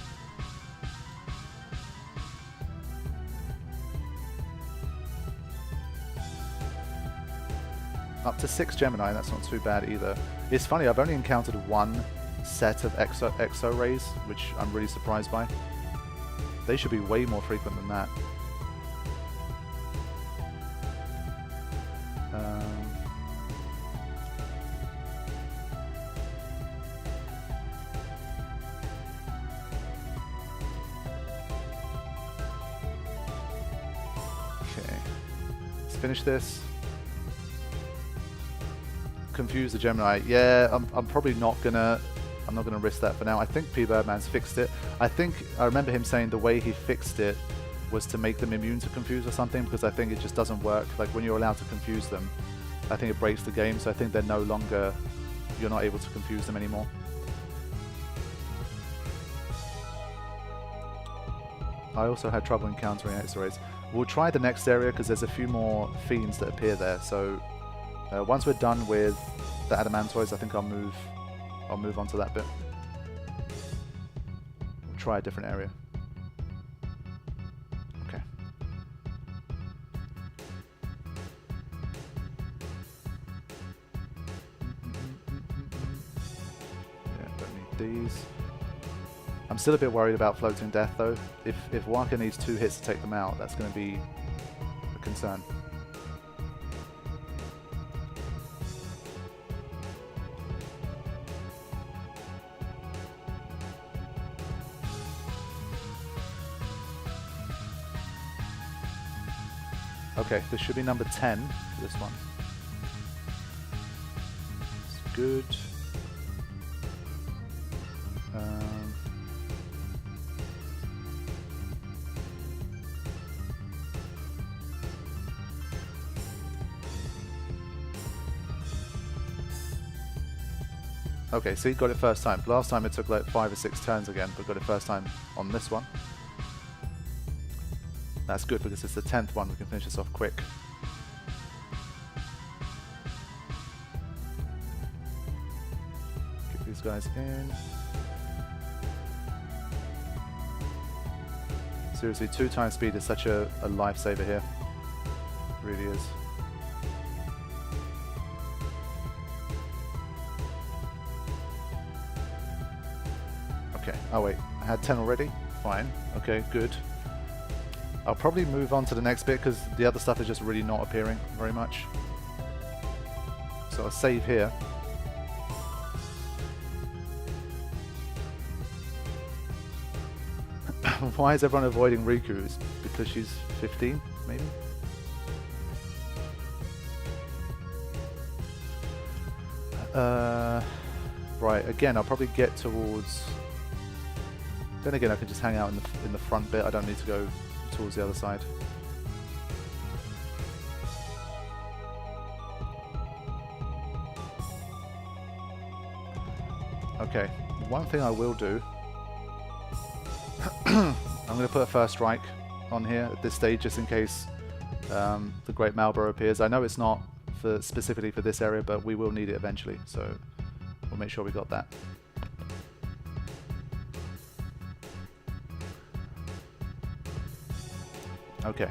Up to 6 Gemini, that's not too bad either. It's funny, I've only encountered 1 set of exo rays, which I'm really surprised by. They should be way more frequent than that. Okay, let's finish this. Confuse the Gemini. Yeah, I'm probably not gonna risk that for now. I think Pbirdman's fixed it. I remember him saying the way he fixed it was to make them immune to confuse or something, because I think it just doesn't work. Like when you're allowed to confuse them, I think it breaks the game, so I think they're no longer, you're not able to confuse them anymore. I also had trouble encountering X-rays. We'll try the next area because there's a few more fiends that appear there, so once we're done with the adamantoids, I think I'll move on to that bit. We'll try a different area. Okay. Yeah, don't need these. I'm still a bit worried about floating death though. If Waka needs 2 hits to take them out, that's going to be a concern. Okay, this should be number 10 for this one. It's good. Okay, so he got it first time. Last time it took like 5 or 6 turns again, but got it first time on this one. That's good because it's the 10th one. We can finish this off quick. Get these guys in. Seriously, 2 times speed is such a lifesaver here. It really is. Okay. Oh wait, I had 10 already? Fine. Okay, good. I'll probably move on to the next bit because the other stuff is just really not appearing very much. So I'll save here. Why is everyone avoiding Riku? Because she's 15, maybe? Right, again, I'll probably get towards... Then again, I can just hang out in the front bit. I don't need to go towards the other side. Okay, one thing I will do, I'm going to put a first strike on here at this stage just in case the Great Malboro appears. I know it's not specifically for this area, but we will need it eventually, so we'll make sure we got that. Okay.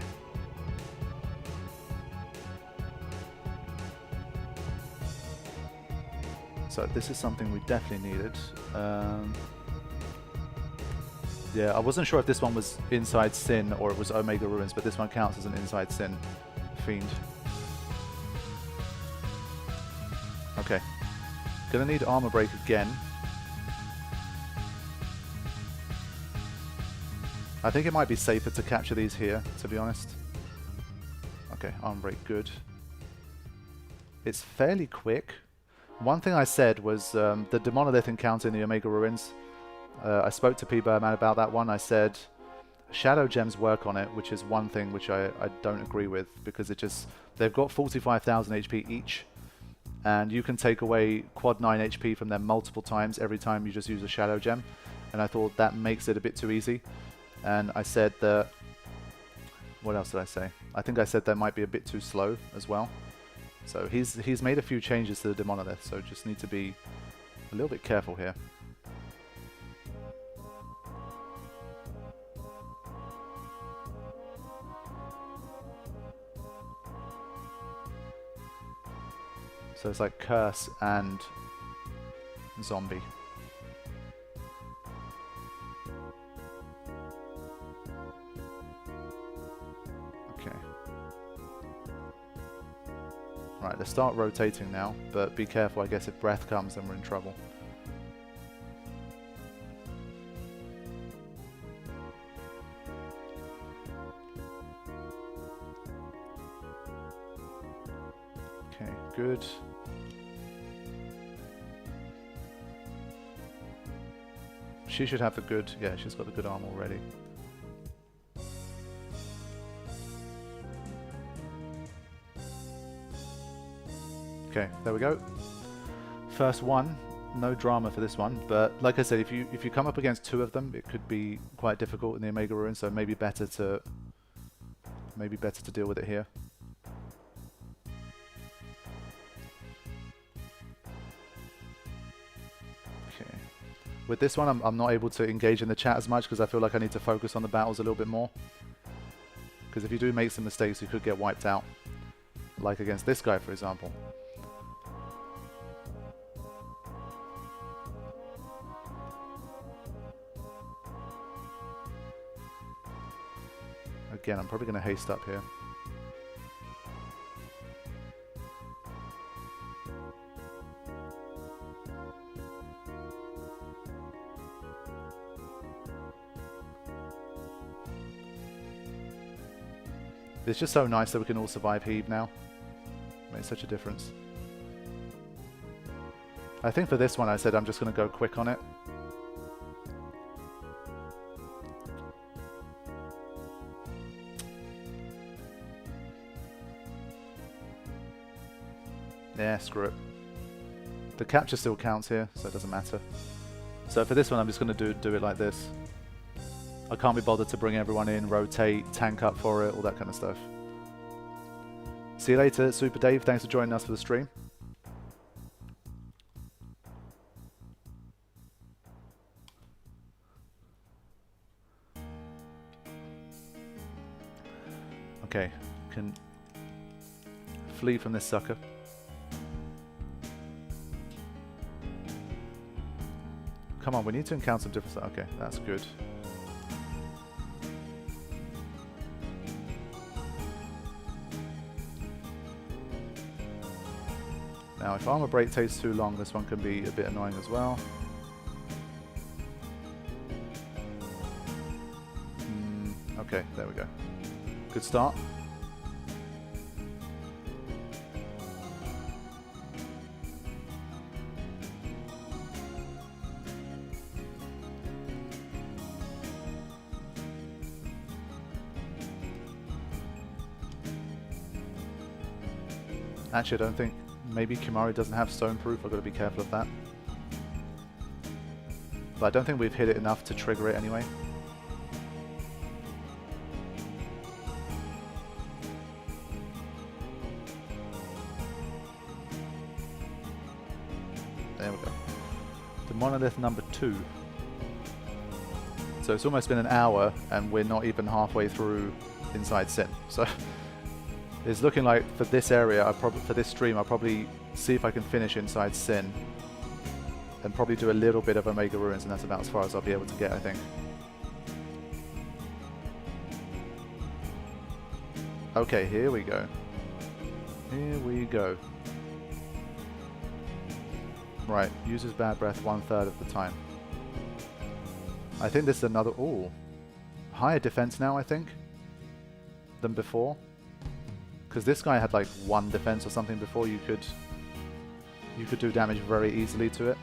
So this is something we definitely needed. Yeah, I wasn't sure if this one was Inside Sin or it was Omega Ruins, but this one counts as an Inside Sin fiend. Okay. Gonna need armor break again. I think it might be safer to capture these here, to be honest. Okay, arm break, good. It's fairly quick. One thing I said was the Monolith encounter in the Omega Ruins. I spoke to Pbirdman about that one. I said Shadow Gems work on it, which is one thing which I don't agree with, because they've got 45,000 HP each, and you can take away quad 9 HP from them multiple times every time you just use a Shadow Gem, and I thought that makes it a bit too easy. And I said that... What else did I say? I think I said that might be a bit too slow as well. So he's made a few changes to the Monolith, so just need to be a little bit careful here. So it's like Curse and Zombie. Right, let's start rotating now, but be careful, I guess if breath comes then we're in trouble. Okay, good. She should have the good, yeah, she's got the good arm already. Okay, there we go. First one, no drama for this one, but like I said, if you come up against 2 of them, it could be quite difficult in the Omega Ruin, so maybe better to deal with it here. With this one, I'm not able to engage in the chat as much because I feel like I need to focus on the battles a little bit more. Because if you do make some mistakes, you could get wiped out. Like against this guy, for example. Again, I'm probably going to haste up here. It's just so nice that we can all survive heave now. It makes such a difference. I think for this one I said I'm just going to go quick on it. Yeah, screw it. The capture still counts here, so it doesn't matter. So for this one I'm just going to do it like this. I can't be bothered to bring everyone in, rotate, tank up for it, all that kind of stuff. See you later, Super Dave. Thanks for joining us for the stream. Okay, can flee from this sucker. Come on, we need to encounter some different stuff. Okay, that's good. Now, if armor break takes too long, this one can be a bit annoying as well. Okay, there we go. Good start. Actually, I don't think... Maybe Kimari doesn't have stone proof. I've got to be careful of that. But I don't think we've hit it enough to trigger it anyway. There we go. The Monolith number 2. So it's almost been an hour and we're not even halfway through Inside Sin. So it's looking like for this area, for this stream, I'll probably see if I can finish Inside Sin and probably do a little bit of Omega Ruins, and that's about as far as I'll be able to get, I think. Okay, here we go. Here we go. Right, uses bad breath 1/3 of the time. I think this is another... Ooh. Higher defense now, I think, than before. Because this guy had like 1 defense or something before. You could do damage very easily to it.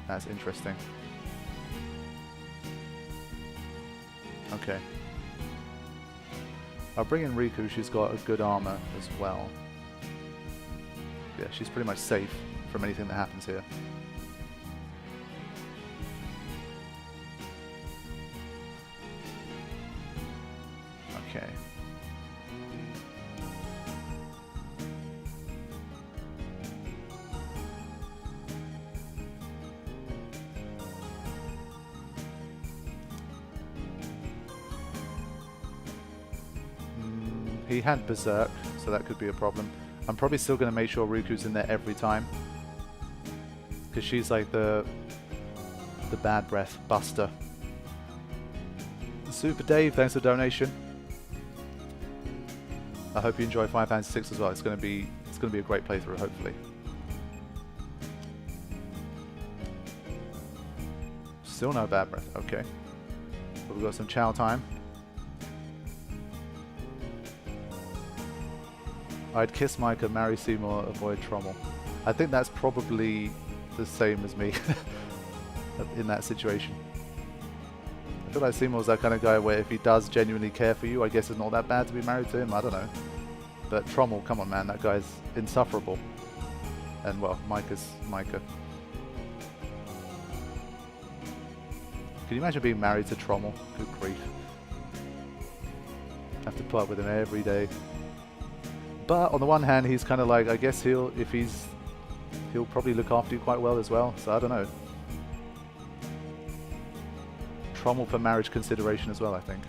That's interesting. Okay. I'll bring in Riku. She's got a good armor as well. Yeah, she's pretty much safe from anything that happens here. Okay. He had Berserk, so that could be a problem. I'm probably still going to make sure Riku's in there every time, because she's like the bad breath buster. Super Dave, thanks for the donation. I hope you enjoy Final Fantasy 6 as well. It's going to be a great playthrough, hopefully. Still no bad breath. Okay, but we've got some chow time. I'd kiss Micah, marry Seymour, avoid Trommel. I think that's probably the same as me in that situation. I feel like Seymour's that kind of guy where if he does genuinely care for you, I guess it's not that bad to be married to him. I don't know. But Trommel, come on man, that guy's insufferable. And well, Micah's Micah. Can you imagine being married to Trommel? Good grief. Have to put up with him every day. But on the one hand, he's kind of like, I guess he'll probably look after you quite well as well. So I don't know. Trommel for marriage consideration as well, I think.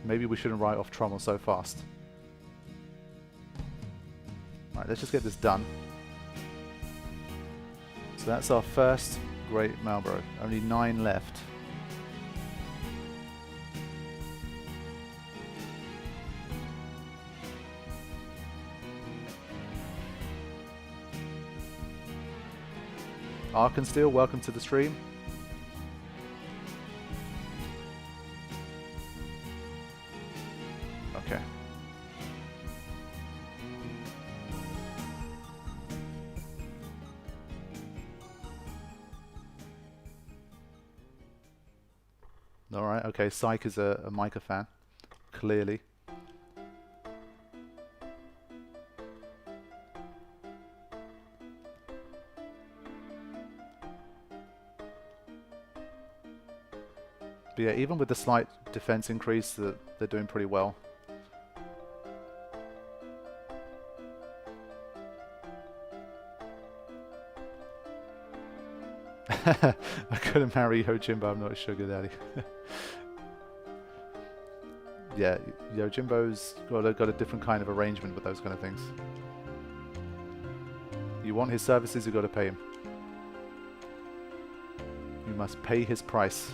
Maybe we shouldn't write off Trommel so fast. Alright, let's just get this done. So that's our first Great Marlborough. Only 9 left. Arkensteel, welcome to the stream. Okay. Alright, okay, Psyche is a Micah fan, clearly. But yeah, even with the slight defense increase, they're doing pretty well. I couldn't marry Yojimbo, I'm not a sugar daddy. Yeah, Yojimbo's got a different kind of arrangement with those kind of things. You want his services, you've got to pay him. You must pay his price.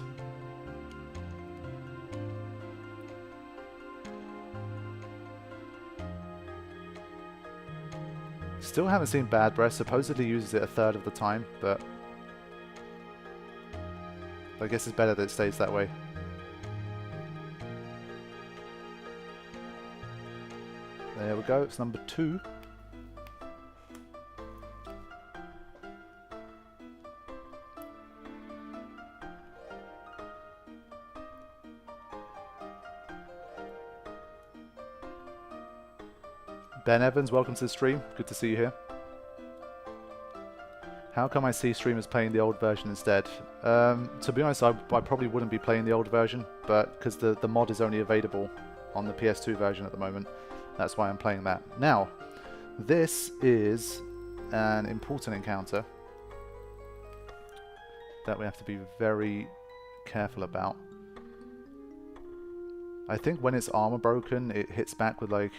Still haven't seen Bad Breath. Supposedly uses it a third of the time, but I guess it's better that it stays that way. There we go, it's number 2. Ben Evans, welcome to the stream. Good to see you here. How come I see streamers playing the old version instead? To be honest, I probably wouldn't be playing the old version, but because the mod is only available on the PS2 version at the moment, that's why I'm playing that. Now, this is an important encounter that we have to be very careful about. I think when its armor broken, it hits back with like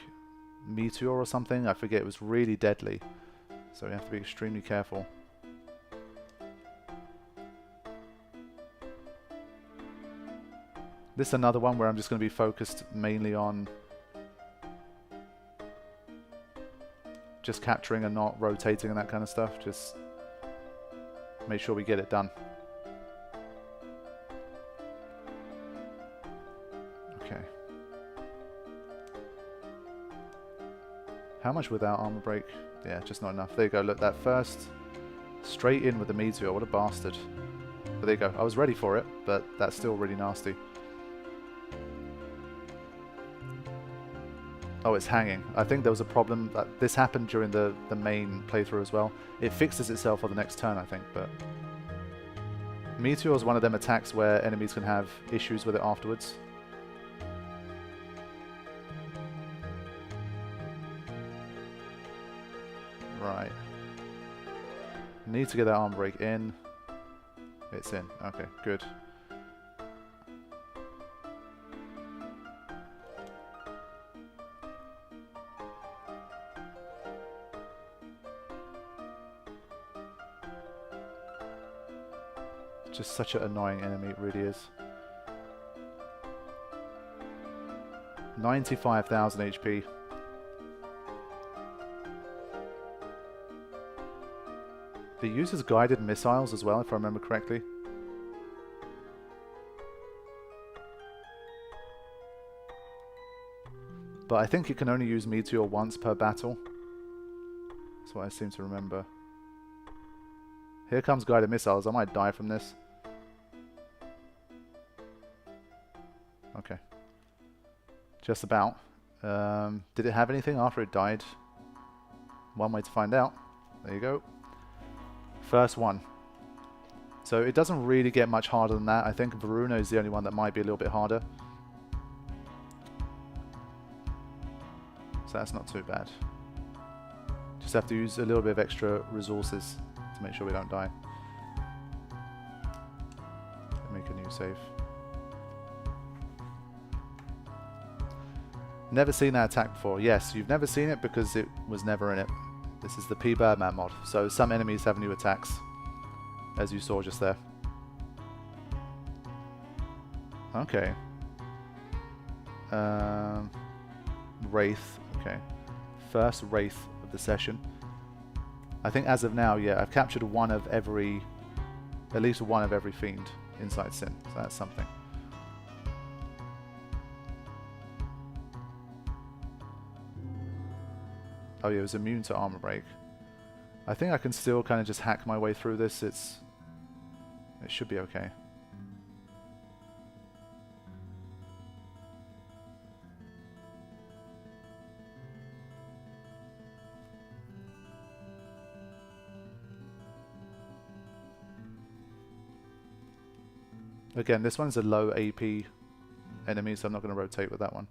meteor or something. I forget, it was really deadly. So we have to be extremely careful. This is another one where I'm just going to be focused mainly on just capturing and not rotating and that kind of stuff. Just make sure we get it done. Okay. How much without armor break? Yeah, just not enough. There you go. Look, that first straight in with the meteor. What a bastard. But there you go. I was ready for it, but that's still really nasty. Oh, it's hanging. I think there was a problem. This happened during the main playthrough as well. It fixes itself on the next turn, I think, but Meteor is one of them attacks where enemies can have issues with it afterwards. Right. Need to get that arm break in. It's in. Okay, good. Just such an annoying enemy, it really is. 95,000 HP. It uses guided missiles as well, if I remember correctly. But I think it can only use Meteor once per battle. That's what I seem to remember. Here comes guided missiles. I might die from this. Okay. Just about. Did it have anything after it died? One way to find out. There you go. First one. So it doesn't really get much harder than that. I think Varuna is the only one that might be a little bit harder. So that's not too bad. Just have to use a little bit of extra resources to make sure we don't die. safe. Never seen that attack before. Yes, you've never seen it because it was never in it. This is the Pbirdman mod. So some enemies have new attacks, as you saw just there. Okay. Wraith. Okay. First Wraith of the session. I think as of now, yeah, I've captured one of every, at least one of every fiend inside Sin. So that's something. Oh yeah, it was immune to armor break. I think I can still kind of just hack my way through this. It should be okay. Again, this one's a low AP enemy, so I'm not going to rotate with that one.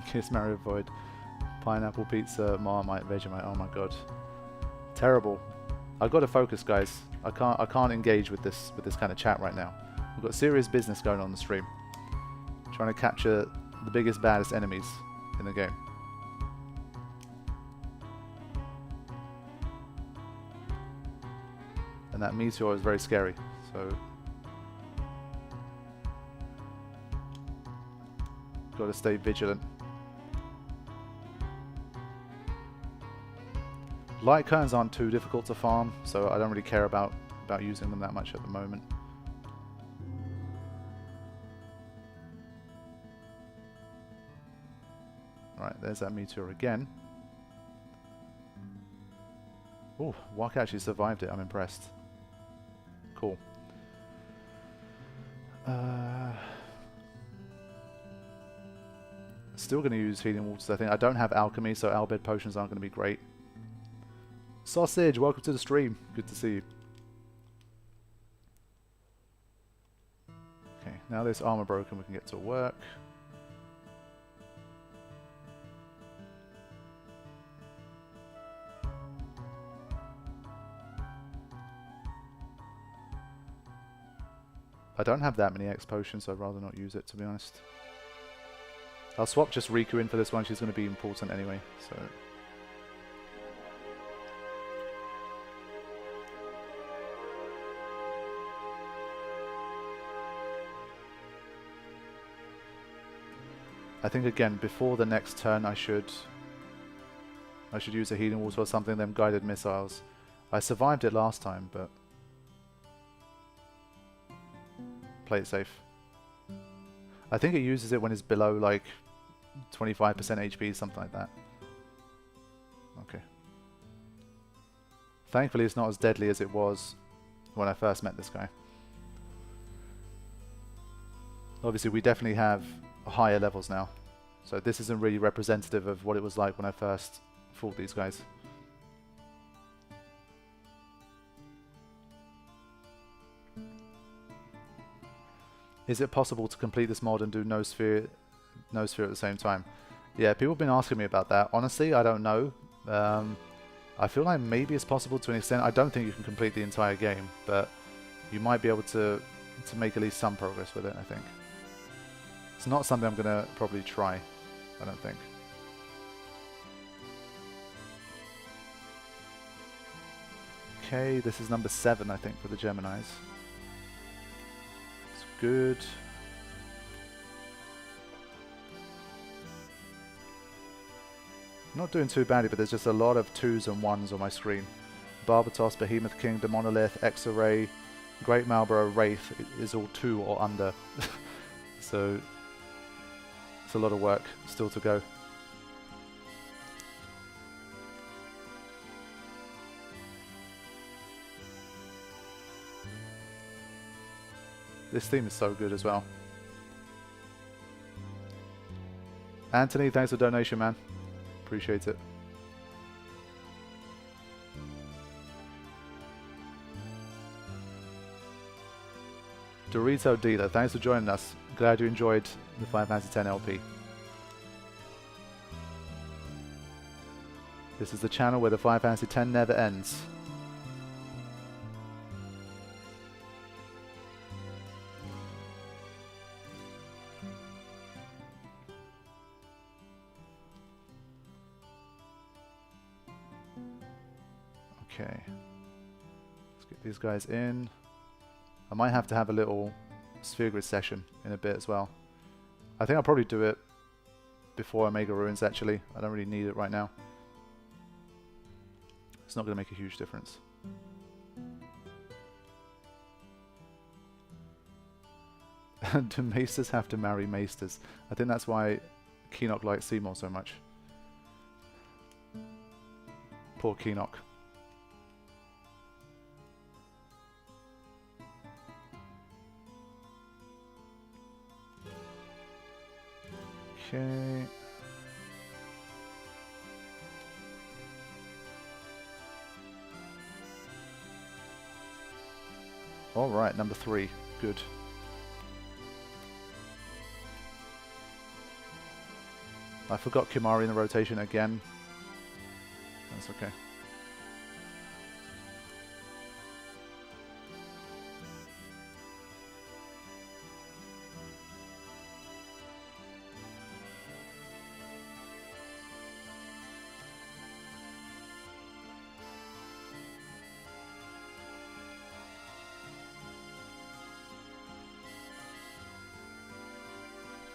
Kiss, Mario, Void, Pineapple Pizza, Marmite, Vegemite. Oh my god, terrible! I've got to focus, guys. I can't engage with this kind of chat right now. We've got serious business going on the stream. Trying to capture the biggest, baddest enemies in the game. And that meteor is very scary, so got to stay vigilant. Light curtains aren't too difficult to farm, so I don't really care about using them that much at the moment. Right, there's that meteor again. Oh, Walk actually survived it. I'm impressed. Cool. Still going to use healing waters, I think. I don't have alchemy, so Albed potions aren't going to be great. Sausage, welcome to the stream. Good to see you. Okay, now this armor broken, we can get to work. I don't have that many X potions, so I'd rather not use it, to be honest. I'll swap just Riku in for this one. She's going to be important anyway, so... I think again, before the next turn I should use a healing water or something, then guided missiles. I survived it last time, but play it safe. I think it uses it when it's below like 25% HP, something like that. Okay. Thankfully it's not as deadly as it was when I first met this guy. Obviously we definitely have higher levels now, so this isn't really representative of what it was like when I first fought these guys. Is it possible to complete this mod and do no sphere at the same time? Yeah, people have been asking me about that. Honestly, I don't know. I feel like maybe it's possible to an extent. I don't think you can complete the entire game, but you might be able to make at least some progress with it, I think. It's not something I'm going to probably try, I don't think. Okay, this is number 7, I think, for the Geminis. It's good. Not doing too badly, but there's just a lot of 2s and 1s on my screen. Barbatos, Behemoth Kingdom, Monolith, X-Array, Great Marlborough, Wraith is all 2 or under. So it's a lot of work still to go. This theme is so good as well. Anthony, thanks for the donation, man. Appreciate it. Dorito Dealer, thanks for joining us. Glad you enjoyed the Final Fantasy X LP. This is the channel where the Final Fantasy X never ends. Okay. Let's get these guys in. I might have to have a little sphere grid session in a bit as well. I think I'll probably do it before Omega Ruins actually. I don't really need it right now. It's not going to make a huge difference. Do Maesters have to marry Maesters? I think that's why Keenock likes Seymour so much. Poor Keenock. Okay. Alright, number 3. Good. I forgot Kimari in the rotation again. That's okay.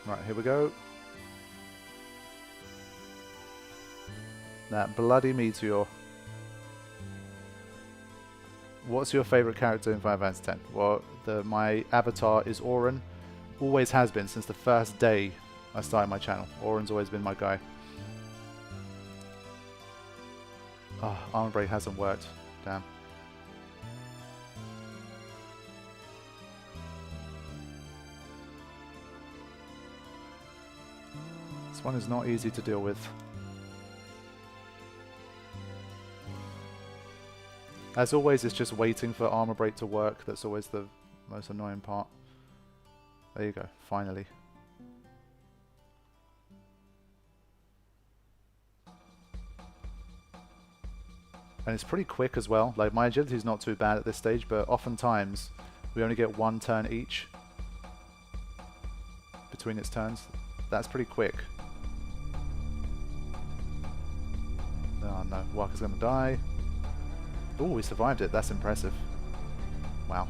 Right, here we go. That bloody meteor. What's your favourite character in Final Fantasy X? Well, my avatar is Auron. Always has been since the first day I started my channel. Auron's always been my guy. Oh, Armor Break hasn't worked. Damn. This one is not easy to deal with. As always, it's just waiting for Armor Break to work. That's always the most annoying part. There you go, finally. And it's pretty quick as well. Like, my agility is not too bad at this stage, but oftentimes we only get one turn each between its turns. That's pretty quick. Oh no, Walker's gonna die. Oh, we survived it. That's impressive. Wow.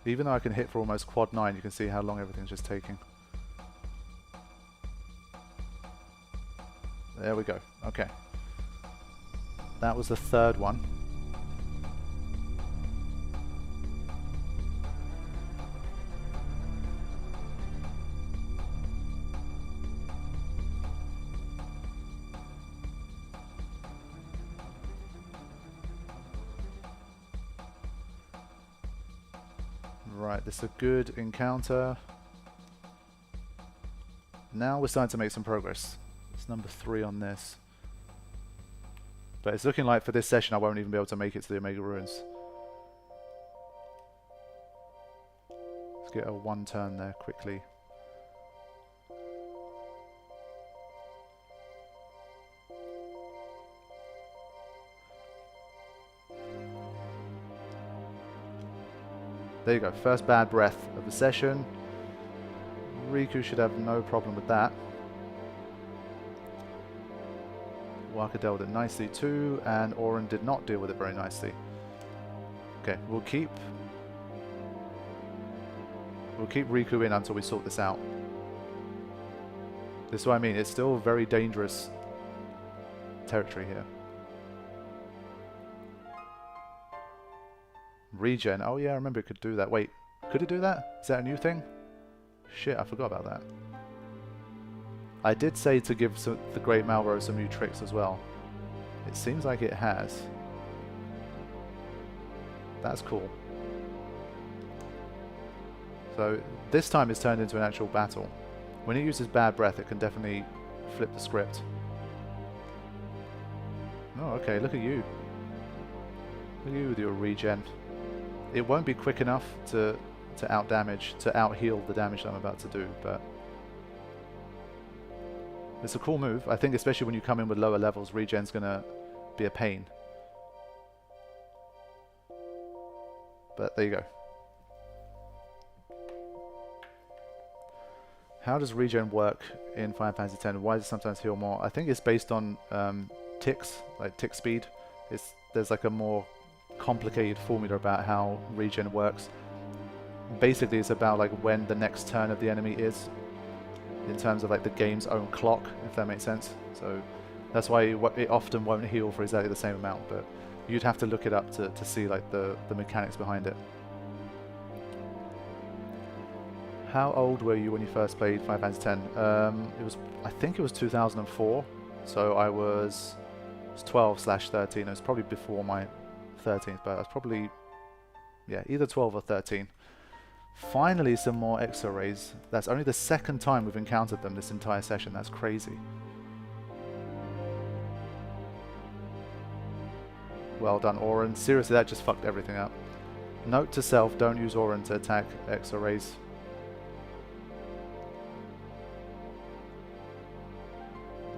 Even though I can hit for almost quad 9, you can see how long everything's just taking. There we go. Okay. That was the third one. Right, this is a good encounter. Now we're starting to make some progress. It's number 3 on this. But it's looking like for this session I won't even be able to make it to the Omega Ruins. Let's get a 1 turn there quickly. There you go, first bad breath of the session. Riku should have no problem with that. Waka dealt with it nicely too, and Auron did not deal with it very nicely. Okay, we'll keep Riku in until we sort this out. This is what I mean, it's still very dangerous territory here. Regen, oh yeah, I remember it could do that. Wait, could it do that? Is that a new thing? Shit, I forgot about that. I did say to give the Great Malraux some new tricks as well. It seems like it has. That's cool. So this time it's turned into an actual battle. When it uses bad breath, it can definitely flip the script. Oh, okay, look at you. Look at you with your regen. It won't be quick enough to out-damage, to out-heal the damage that I'm about to do, but it's a cool move. I think especially when you come in with lower levels, regen's gonna be a pain. But there you go. How does regen work in Final Fantasy X? Why does it sometimes heal more? I think it's based on ticks, like tick speed. There's like a more complicated formula about how regen works. Basically, it's about like when the next turn of the enemy is, in terms of like the game's own clock, if that makes sense. So that's why it often won't heal for exactly the same amount, but you'd have to look it up to see like the mechanics behind it. How old were you when you first played Final Fantasy X? I think it was 2004, so I was 12/13. It was probably before my 13th, but I was probably, yeah, either 12 or 13. Finally, some more Exo-Rays. That's only the second time we've encountered them this entire session. That's crazy. Well done, Auron. Seriously, that just fucked everything up. Note to self, don't use Auron to attack Exo-Rays.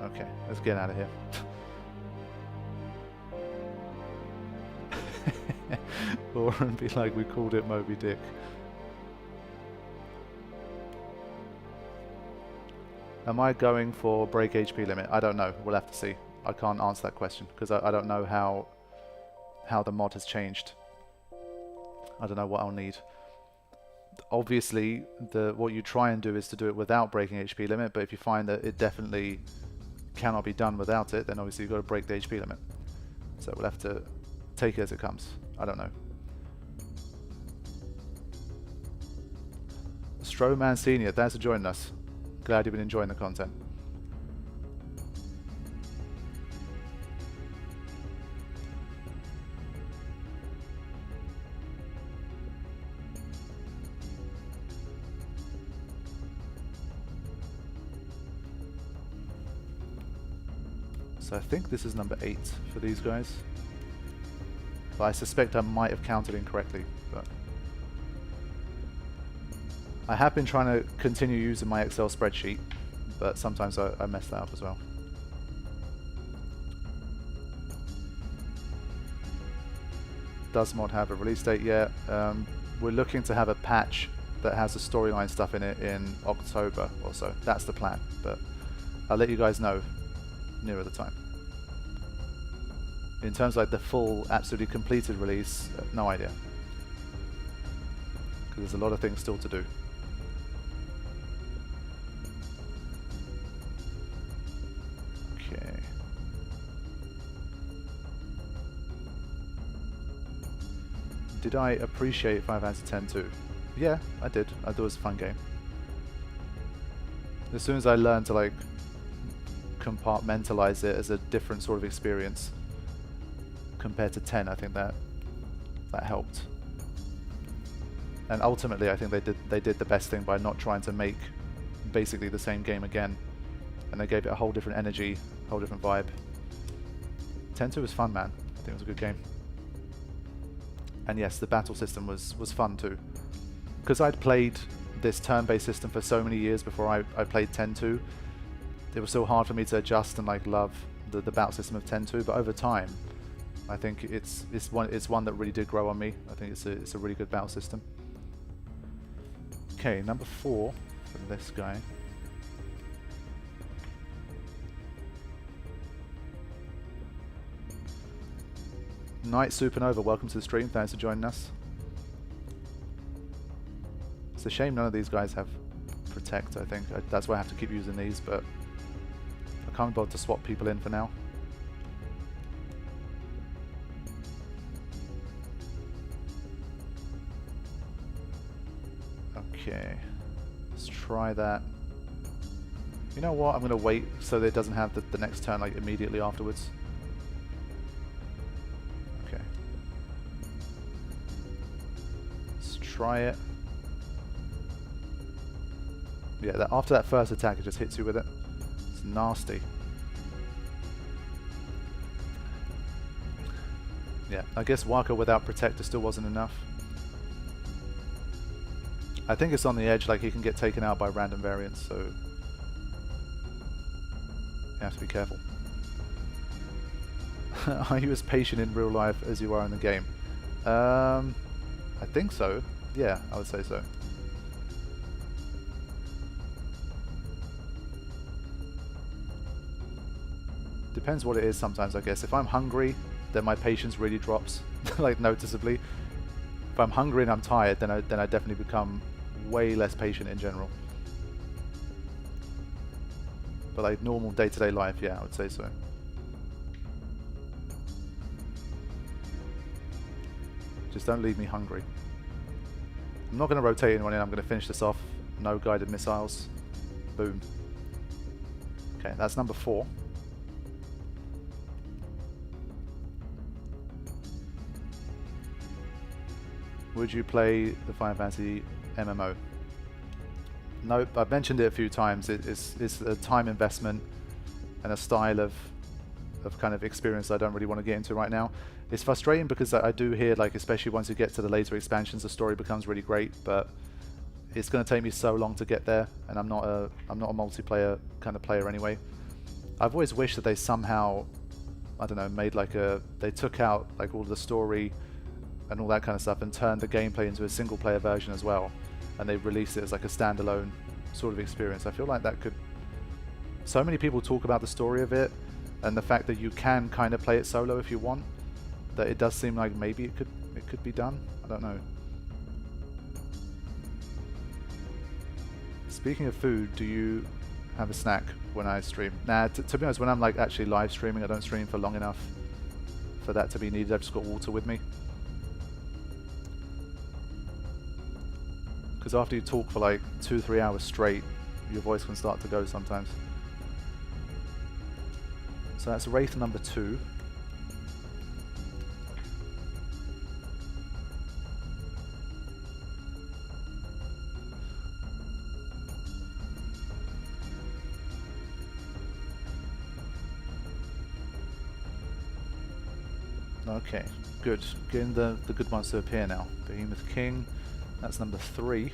Okay, let's get out of here. Auron be like, we called it Moby Dick. Am I going for break HP limit? I don't know. We'll have to see. I can't answer that question because I don't know how the mod has changed. I don't know what I'll need. Obviously, what you try and do is to do it without breaking HP limit, but if you find that it definitely cannot be done without it, then obviously you've got to break the HP limit. So we'll have to take it as it comes. I don't know. Stroman Senior, thanks for joining us. Glad you've been enjoying the content. So I think this is number 8 for these guys. But I suspect I might have counted incorrectly. But I have been trying to continue using my Excel spreadsheet, but sometimes I mess that up as well. Does mod have a release date yet? We're looking to have a patch that has the storyline stuff in it in October or so. That's the plan, but I'll let you guys know nearer the time. In terms of like the full, absolutely completed release, no idea. Because there's a lot of things still to do. Okay. Did I appreciate Final Fantasy X too? Yeah, I did. I thought it was a fun game. As soon as I learned to like compartmentalize it as a different sort of experience compared to 10, I think that helped. And ultimately, I think they did the best thing by not trying to make basically the same game again, and they gave it a whole different energy, whole different vibe. 10-2 was fun, man. I think it was a good game. And yes, the battle system was fun too, because I'd played this turn-based system for so many years before I played 10-2. It was so hard for me to adjust and like love the battle system of 10-2, but over time, I think it's one that really did grow on me. I think it's a really good battle system. Okay, number 4 for this guy. Night Supernova, welcome to the stream. Thanks for joining us. It's a shame none of these guys have Protect, I think. That's why I have to keep using these, but I can't bother to swap people in for now. Okay, let's try that. You know what, I'm going to wait so that it doesn't have the next turn like immediately afterwards. Okay. Let's try it. Yeah, after that first attack, it just hits you with it. It's nasty. Yeah, I guess Waka without Protector still wasn't enough. I think it's on the edge, like he can get taken out by random variants, so you have to be careful. Are you as patient in real life as you are in the game? I think so. Yeah, I would say so. Depends what it is sometimes, I guess. If I'm hungry, then my patience really drops, like noticeably. If I'm hungry and I'm tired, then I definitely become way less patient in general. But like normal day-to-day life, yeah, I would say so. Just don't leave me hungry. I'm not going to rotate anyone in, I'm going to finish this off. No guided missiles. Boom. Okay, that's number 4. Would you play the Final Fantasy MMO? Nope, I've mentioned it a few times. It's a time investment and a style of kind of experience I don't really want to get into right now. It's frustrating because I do hear, like, especially once you get to the later expansions, the story becomes really great, but it's going to take me so long to get there, and I'm not a multiplayer kind of player anyway. I've always wished that they somehow, I don't know, made like they took out like all the story and all that kind of stuff and turned the gameplay into a single player version as well, and they released it as like a standalone sort of experience. I feel like that could... So many people talk about the story of it and the fact that you can kind of play it solo if you want, that it does seem like maybe it could be done. I don't know. Speaking of food, do you have a snack when I stream? Nah, to be honest, when I'm like actually live streaming, I don't stream for long enough for that to be needed. I've just got water with me. Because after you talk for like 2-3 hours straight, your voice can start to go sometimes. So that's Wraith number 2. Okay, good. Getting the good ones to appear now. Behemoth King, that's number 3.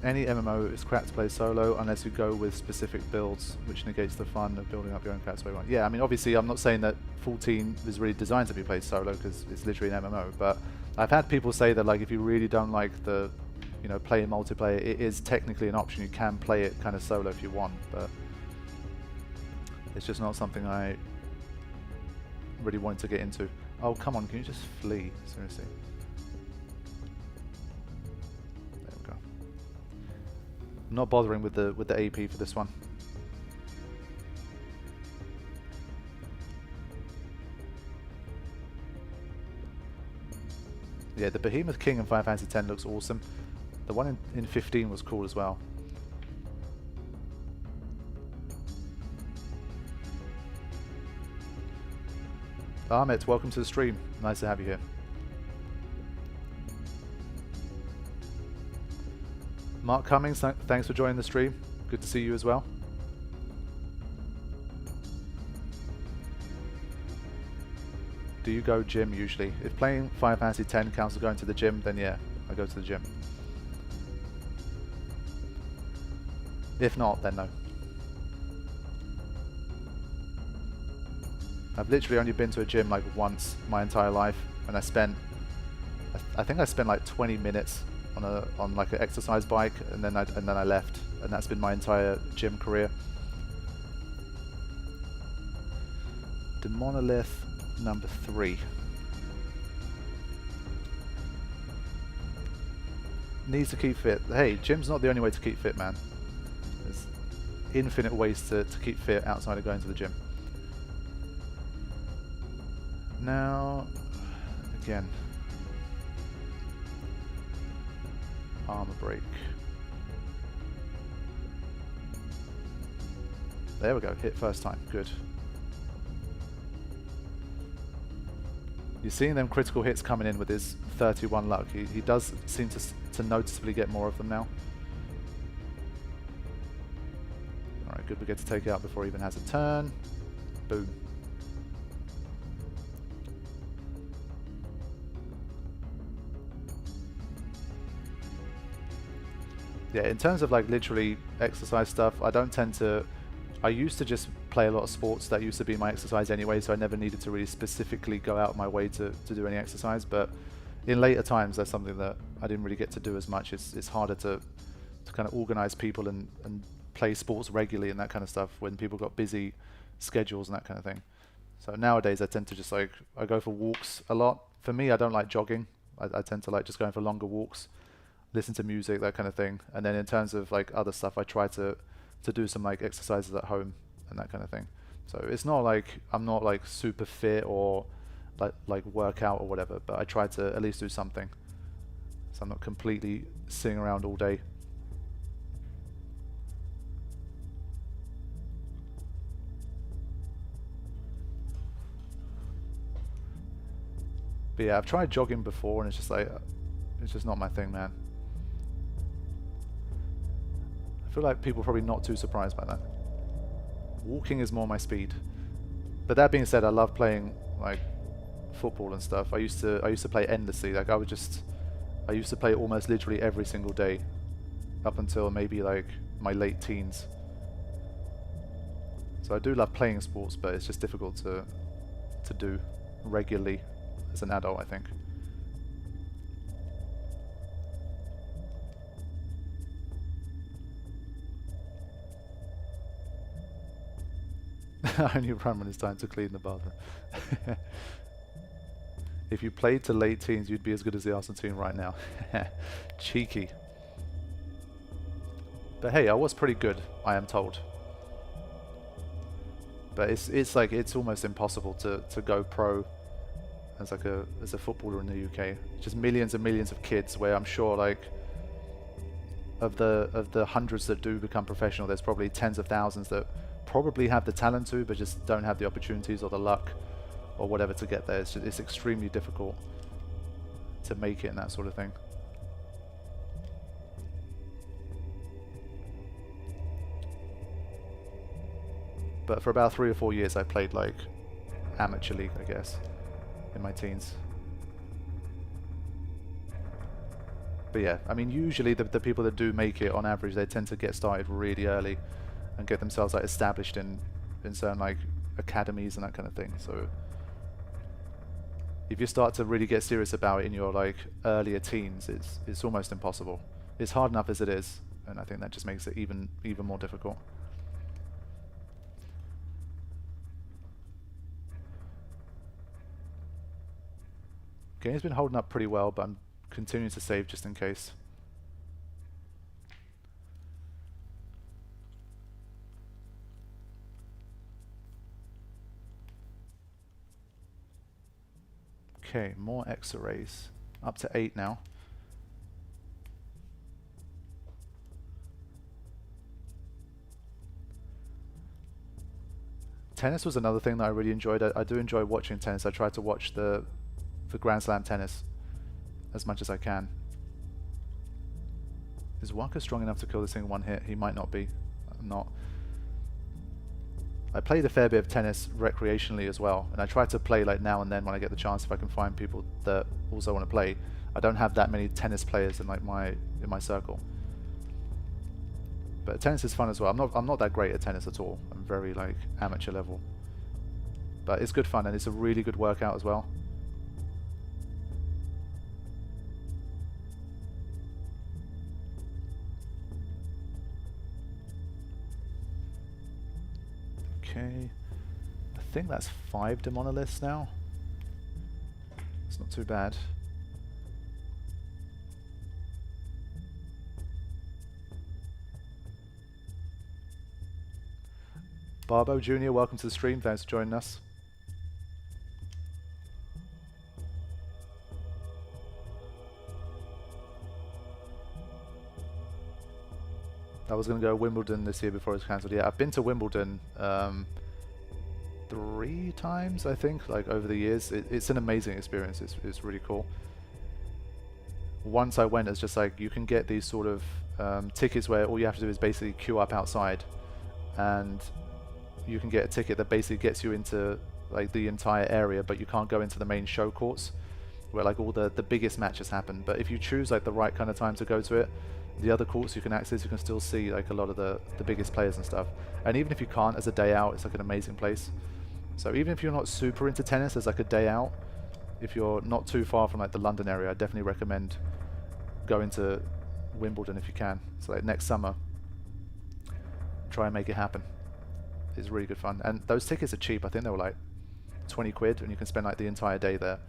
Any MMO is crap to play solo unless you go with specific builds, which negates the fun of building up your own character the way you want. Yeah, I mean, obviously I'm not saying that 14 is really designed to be played solo, because it's literally an MMO, but I've had people say that, like, if you really don't like the, you know, playing multiplayer, it is technically an option. You can play it kind of solo if you want, but it's just not something I really wanted to get into. Oh, come on, can you just flee? Seriously. I'm not bothering with the AP for this one. Yeah, the Behemoth King in Final Fantasy X looks awesome. The one in 15 was cool as well. Ahmet, welcome to the stream. Nice to have you here. Mark Cummings, thanks for joining the stream. Good to see you as well. Do you go gym usually? If playing Final Fantasy X counts as going to the gym, then yeah, I go to the gym. If not, then no. I've literally only been to a gym like once my entire life, and I think I spent like 20 minutes on like an exercise bike, and then I left, and that's been my entire gym career. The Monolith number 3 needs to keep fit. Hey, gym's not the only way to keep fit, man. There's infinite ways to keep fit outside of going to the gym. Now, again, Armor break. There we go, hit first time, good. You're seeing them critical hits coming in with his 31 luck. He does seem to noticeably get more of them now. Alright, good, we get to take it out before he even has a turn. Boom. Yeah, in terms of like literally exercise stuff, I don't tend to... I used to just play a lot of sports. That used to be my exercise anyway, so I never needed to really specifically go out of my way to do any exercise. But in later times, that's something that I didn't really get to do as much. It's harder to kind of organize people and play sports regularly and that kind of stuff when people got busy schedules and that kind of thing. So nowadays, I tend to just like, I go for walks a lot. For me, I don't like jogging. I tend to like just going for longer walks, listen to music, that kind of thing. And then in terms of like other stuff, I try to do some like exercises at home and that kind of thing. So it's not like I'm not like super fit or like work out or whatever, but I try to at least do something, so I'm not completely sitting around all day. But yeah, I've tried jogging before and it's just like, it's just not my thing, man. I feel like people are probably not too surprised by that. Walking is more my speed. But that being said, I love playing like football and stuff. I used to play endlessly. Like I used to play almost literally every single day up until maybe like my late teens. So I do love playing sports, but it's just difficult to do regularly as an adult, I think. I only run when it's time to clean the bathroom. If you played to late teens, you'd be as good as the Arsenal team right now. Cheeky. But hey, I was pretty good, I am told. But it's like it's almost impossible to go pro as like as a footballer in the UK. Just millions and millions of kids, where I'm sure like of the hundreds that do become professional, there's probably tens of thousands that probably have the talent to, but just don't have the opportunities or the luck or whatever to get there. It's extremely difficult to make it and that sort of thing. But for about 3 or 4 years I played like amateur league, I guess, in my teens. But yeah, I mean usually the people that do make it on average, they tend to get started really early and get themselves like established in certain like academies and that kind of thing. So if you start to really get serious about it in your like earlier teens, it's almost impossible. It's hard enough as it is, and I think that just makes it even more difficult. Game's been holding up pretty well, but I'm continuing to save just in case. Okay, more X-rays. Up to 8 now. Tennis was another thing that I really enjoyed. I do enjoy watching tennis. I try to watch the Grand Slam tennis as much as I can. Is Walker strong enough to kill this thing in one hit? He might not be. I'm not. I played a fair bit of tennis recreationally as well, and I try to play like now and then when I get the chance, if I can find people that also want to play. I don't have that many tennis players in like in my circle, but tennis is fun as well. I'm not that great at tennis at all. I'm very like amateur level, but it's good fun and it's a really good workout as well. Okay, I think that's 5 Monoliths now. It's not too bad. Barbo Jr., welcome to the stream. Thanks for joining us. I was going to go Wimbledon this year before it was cancelled. Yeah, I've been to Wimbledon 3 times, I think, like over the years. It's an amazing experience. It's really cool. Once I went, it's just like you can get these sort of tickets where all you have to do is basically queue up outside, and you can get a ticket that basically gets you into like the entire area, but you can't go into the main show courts where like all the biggest matches happen. But if you choose like the right kind of time to go to it, the other courts you can access, you can still see like a lot of the biggest players and stuff. And even if you can't, as a day out, it's like an amazing place. So even if you're not super into tennis, as like a day out, if you're not too far from like the London area, I definitely recommend going to Wimbledon if you can. So like next summer, try and make it happen. It's really good fun. And those tickets are cheap. I think they were like 20 quid and you can spend like the entire day there.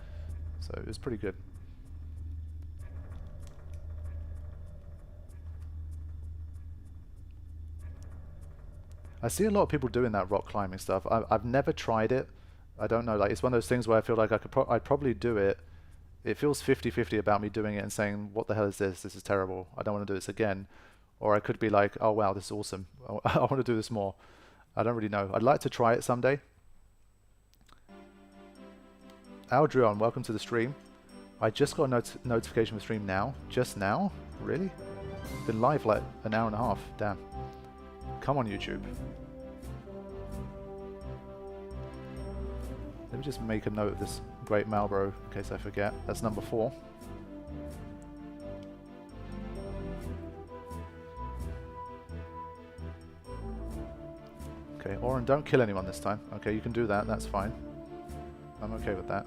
So it was pretty good. I see a lot of people doing that rock climbing stuff. I've never tried it. I don't know, like it's one of those things where I feel like I'd probably do it. It feels 50-50 about me doing it and saying, what the hell is this? This is terrible. I don't want to do this again. Or I could be like, oh wow, this is awesome. I want to do this more. I don't really know. I'd like to try it someday. Aldrion, welcome to the stream. I just got a notification for stream now. Just now? Really? Been live like an hour and a half. Damn. Come on, YouTube. Let me just make a note of this Great Marlborough in case I forget. That's number 4. Okay, Oren, don't kill anyone this time. Okay, you can do that. That's fine. I'm okay with that.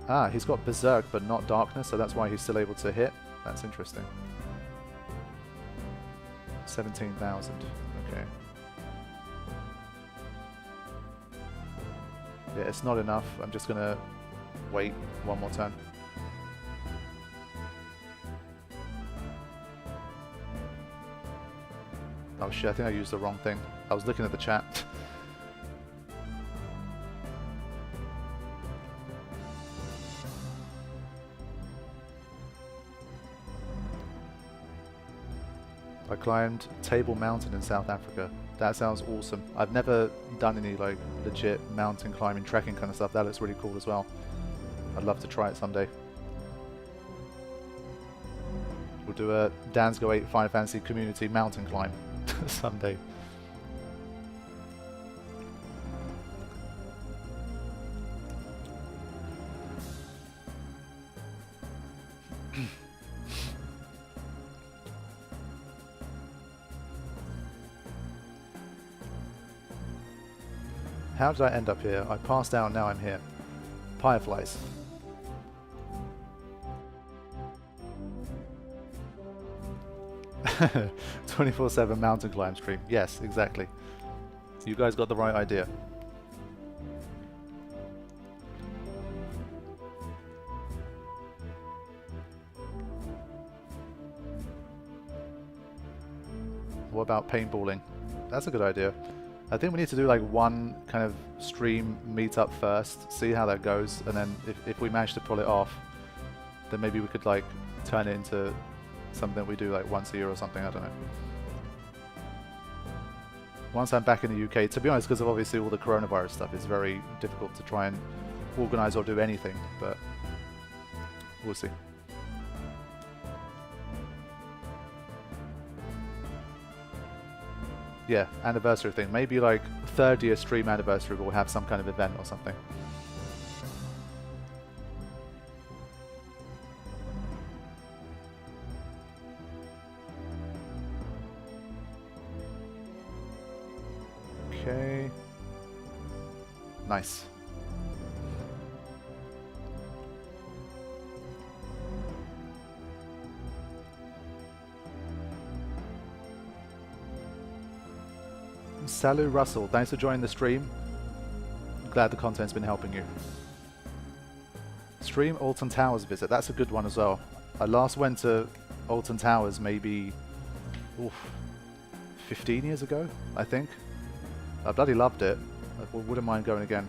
Ah, he's got Berserk but not Darkness, so that's why he's still able to hit. That's interesting. 17,000. Okay. Yeah, it's not enough. I'm just gonna wait one more turn. Oh shit, I think I used the wrong thing. I was looking at the chat. I climbed Table Mountain in South Africa. That sounds awesome. I've never done any like legit mountain climbing, trekking kind of stuff. That looks really cool as well. I'd love to try it someday. We'll do a Dansgo 8 Final Fantasy community mountain climb someday. How did I end up here? I passed out, now I'm here. Fireflies. "24/7 mountain climb stream." Yes, exactly. You guys got the right idea. What about paintballing? That's a good idea. I think we need to do like one kind of stream meetup first, see how that goes, and then if we manage to pull it off, then maybe we could like turn it into something we do like once a year or something, I don't know. Once I'm back in the UK, to be honest, because of obviously all the coronavirus stuff, it's very difficult to try and organise or do anything, but we'll see. Yeah, anniversary thing. Maybe like 3rd year stream anniversary, we'll have some kind of event or something. Okay. Nice. Salut Russell, thanks for joining the stream. Glad the content's been helping you. Stream Alton Towers visit, that's a good one as well. I last went to Alton Towers maybe 15 years ago, I think. I bloody loved it. I wouldn't mind going again.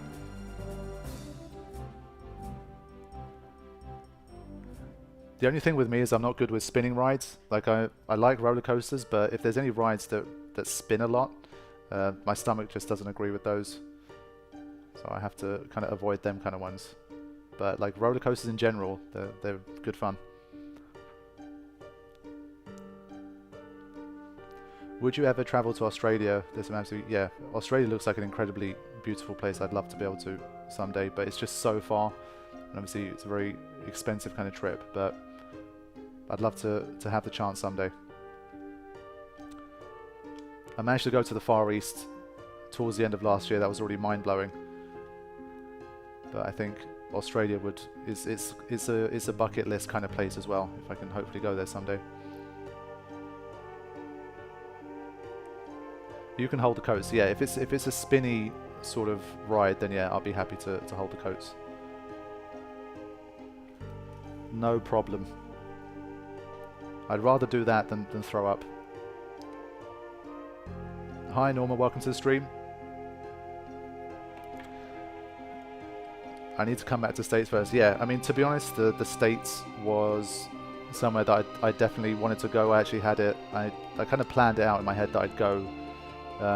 The only thing with me is I'm not good with spinning rides. Like I like roller coasters, but if there's any rides that spin a lot, my stomach just doesn't agree with those. So I have to kind of avoid them kind of ones. But like roller coasters in general, they're good fun. Would you ever travel to Australia? There's some absolute, yeah. Australia looks like an incredibly beautiful place. I'd love to be able to someday, but it's just so far. And obviously it's a very expensive kind of trip, but I'd love to have the chance someday. I managed to go to the Far East towards the end of last year. That was already mind-blowing. But I think Australia it's a bucket list kind of place as well, if I can hopefully go there someday. You can hold the coats, yeah. If it's a spinny sort of ride, then yeah, I'll be happy to hold the coats. No problem. I'd rather do that than throw up. Hi Norma, welcome to the stream. I need to come back to States first. Yeah, I mean, to be honest, the States was somewhere that I definitely wanted to go. I actually had it, I kind of planned it out in my head that I'd go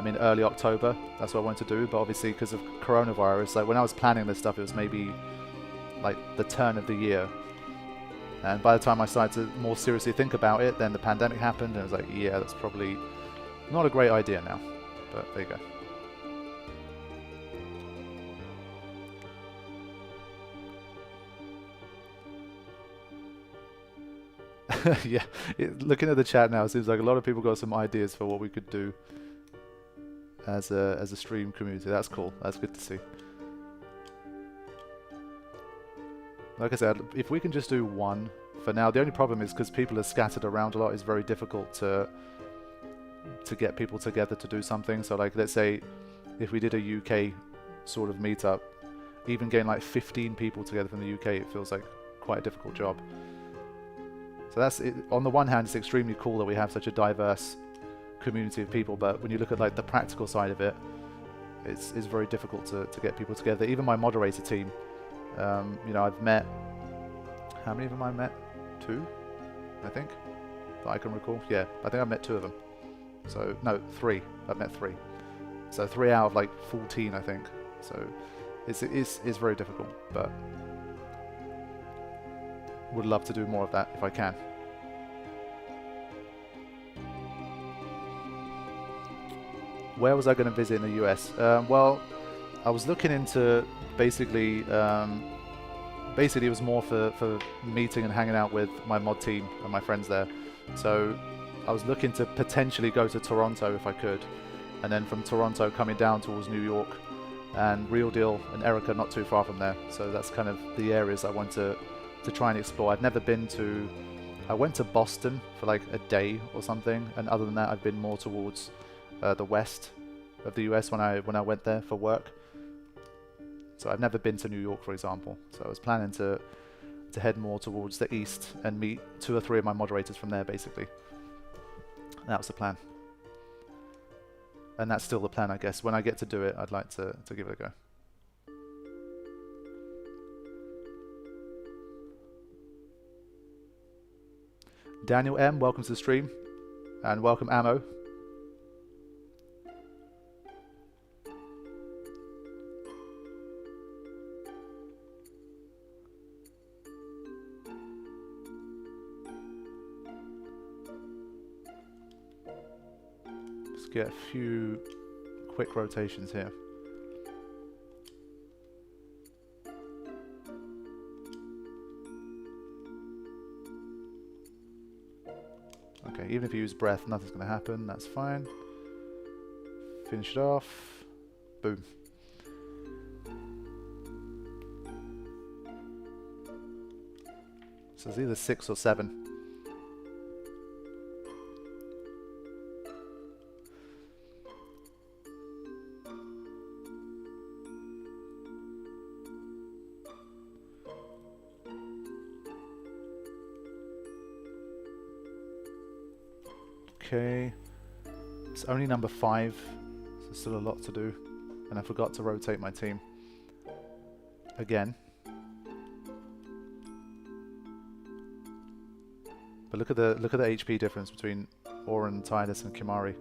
in early October. That's what I wanted to do, but obviously because of coronavirus, like when I was planning this stuff, it was maybe like the turn of the year. And by the time I started to more seriously think about it, then the pandemic happened, and I was like, yeah, that's probably not a great idea now. But there you go. Yeah, looking at the chat now, it seems like a lot of people got some ideas for what we could do as a stream community. That's cool. That's good to see. Like I said, if we can just do one for now. The only problem is because people are scattered around a lot, it's very difficult to get people together to do something. So like, let's say if we did a UK sort of meetup, even getting like 15 people together from the UK, it feels like quite a difficult job. So that's it. On the one hand, it's extremely cool that we have such a diverse community of people, but when you look at like the practical side of it, it's very difficult to get people together. Even my moderator team, you know, I've met, how many of them I met? 2, I think, that I can recall. Yeah, I think I've met 2 of them. So, no, 3. I've met 3. So 3 out of like 14, I think. So it's very difficult, but would love to do more of that if I can. Where was I going to visit in the US? Well, I was looking into basically it was more for meeting and hanging out with my mod team and my friends there. So I was looking to potentially go to Toronto if I could, and then from Toronto coming down towards New York, and Real Deal and Erica not too far from there. So that's kind of the areas I want to try and explore. I've never been to, I went to Boston for like a day or something, and other than that I've been more towards the west of the US when I went there for work. So I've never been to New York, for example. So I was planning to head more towards the east and meet 2 or 3 of my moderators from there, basically. That was the plan. And that's still the plan, I guess. When I get to do it, I'd like to give it a go. Daniel M, welcome to the stream. And welcome Ammo. Get a few quick rotations here. Okay, even if you use breath, nothing's going to happen. That's fine. Finish it off. Boom. So it's either 6 or 7. Okay, it's only number 5, so still a lot to do, and I forgot to rotate my team again. But look at the HP difference between Oren, Tidus, and Kimari.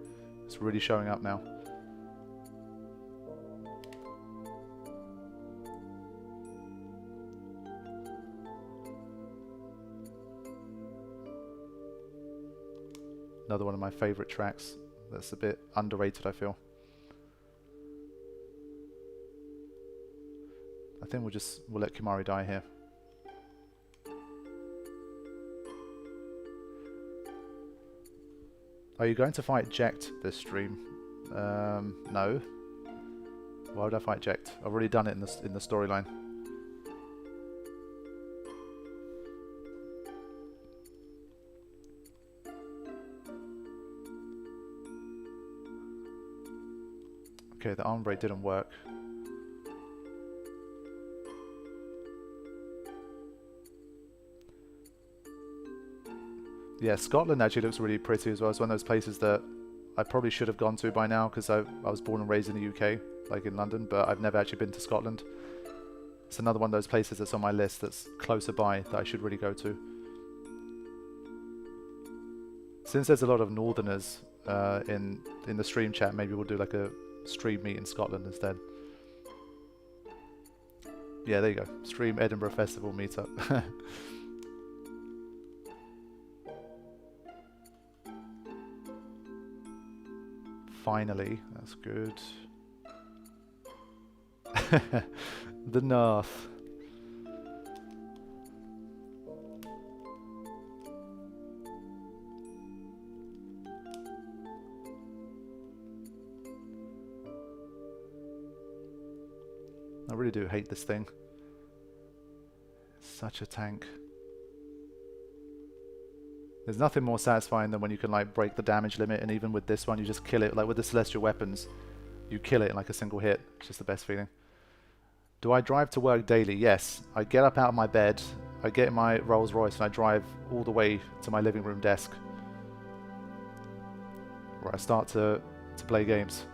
It's really showing up now. Another one of my favorite tracks that's a bit underrated, I feel. I think we'll let Kimari die here. Are you going to fight Jekt this stream? No. Why would I fight Jekt? I've already done it in the storyline. Okay, the arm break didn't work. Yeah, Scotland actually looks really pretty as well. It's one of those places that I probably should have gone to by now because I was born and raised in the UK, like in London, but I've never actually been to Scotland. It's another one of those places that's on my list that's closer by that I should really go to. Since there's a lot of Northerners in the stream chat, maybe we'll do like a stream meet in Scotland instead. Yeah, there you go. Stream Edinburgh Festival meetup. Finally, that's good. The North. I really do hate this thing. It's such a tank. There's nothing more satisfying than when you can like break the damage limit, and even with this one you just kill it. Like with the celestial weapons, you kill it in like a single hit. It's just the best feeling. Do I drive to work daily? Yes. I get up out of my bed, I get in my Rolls Royce and I drive all the way to my living room desk where I start to play games.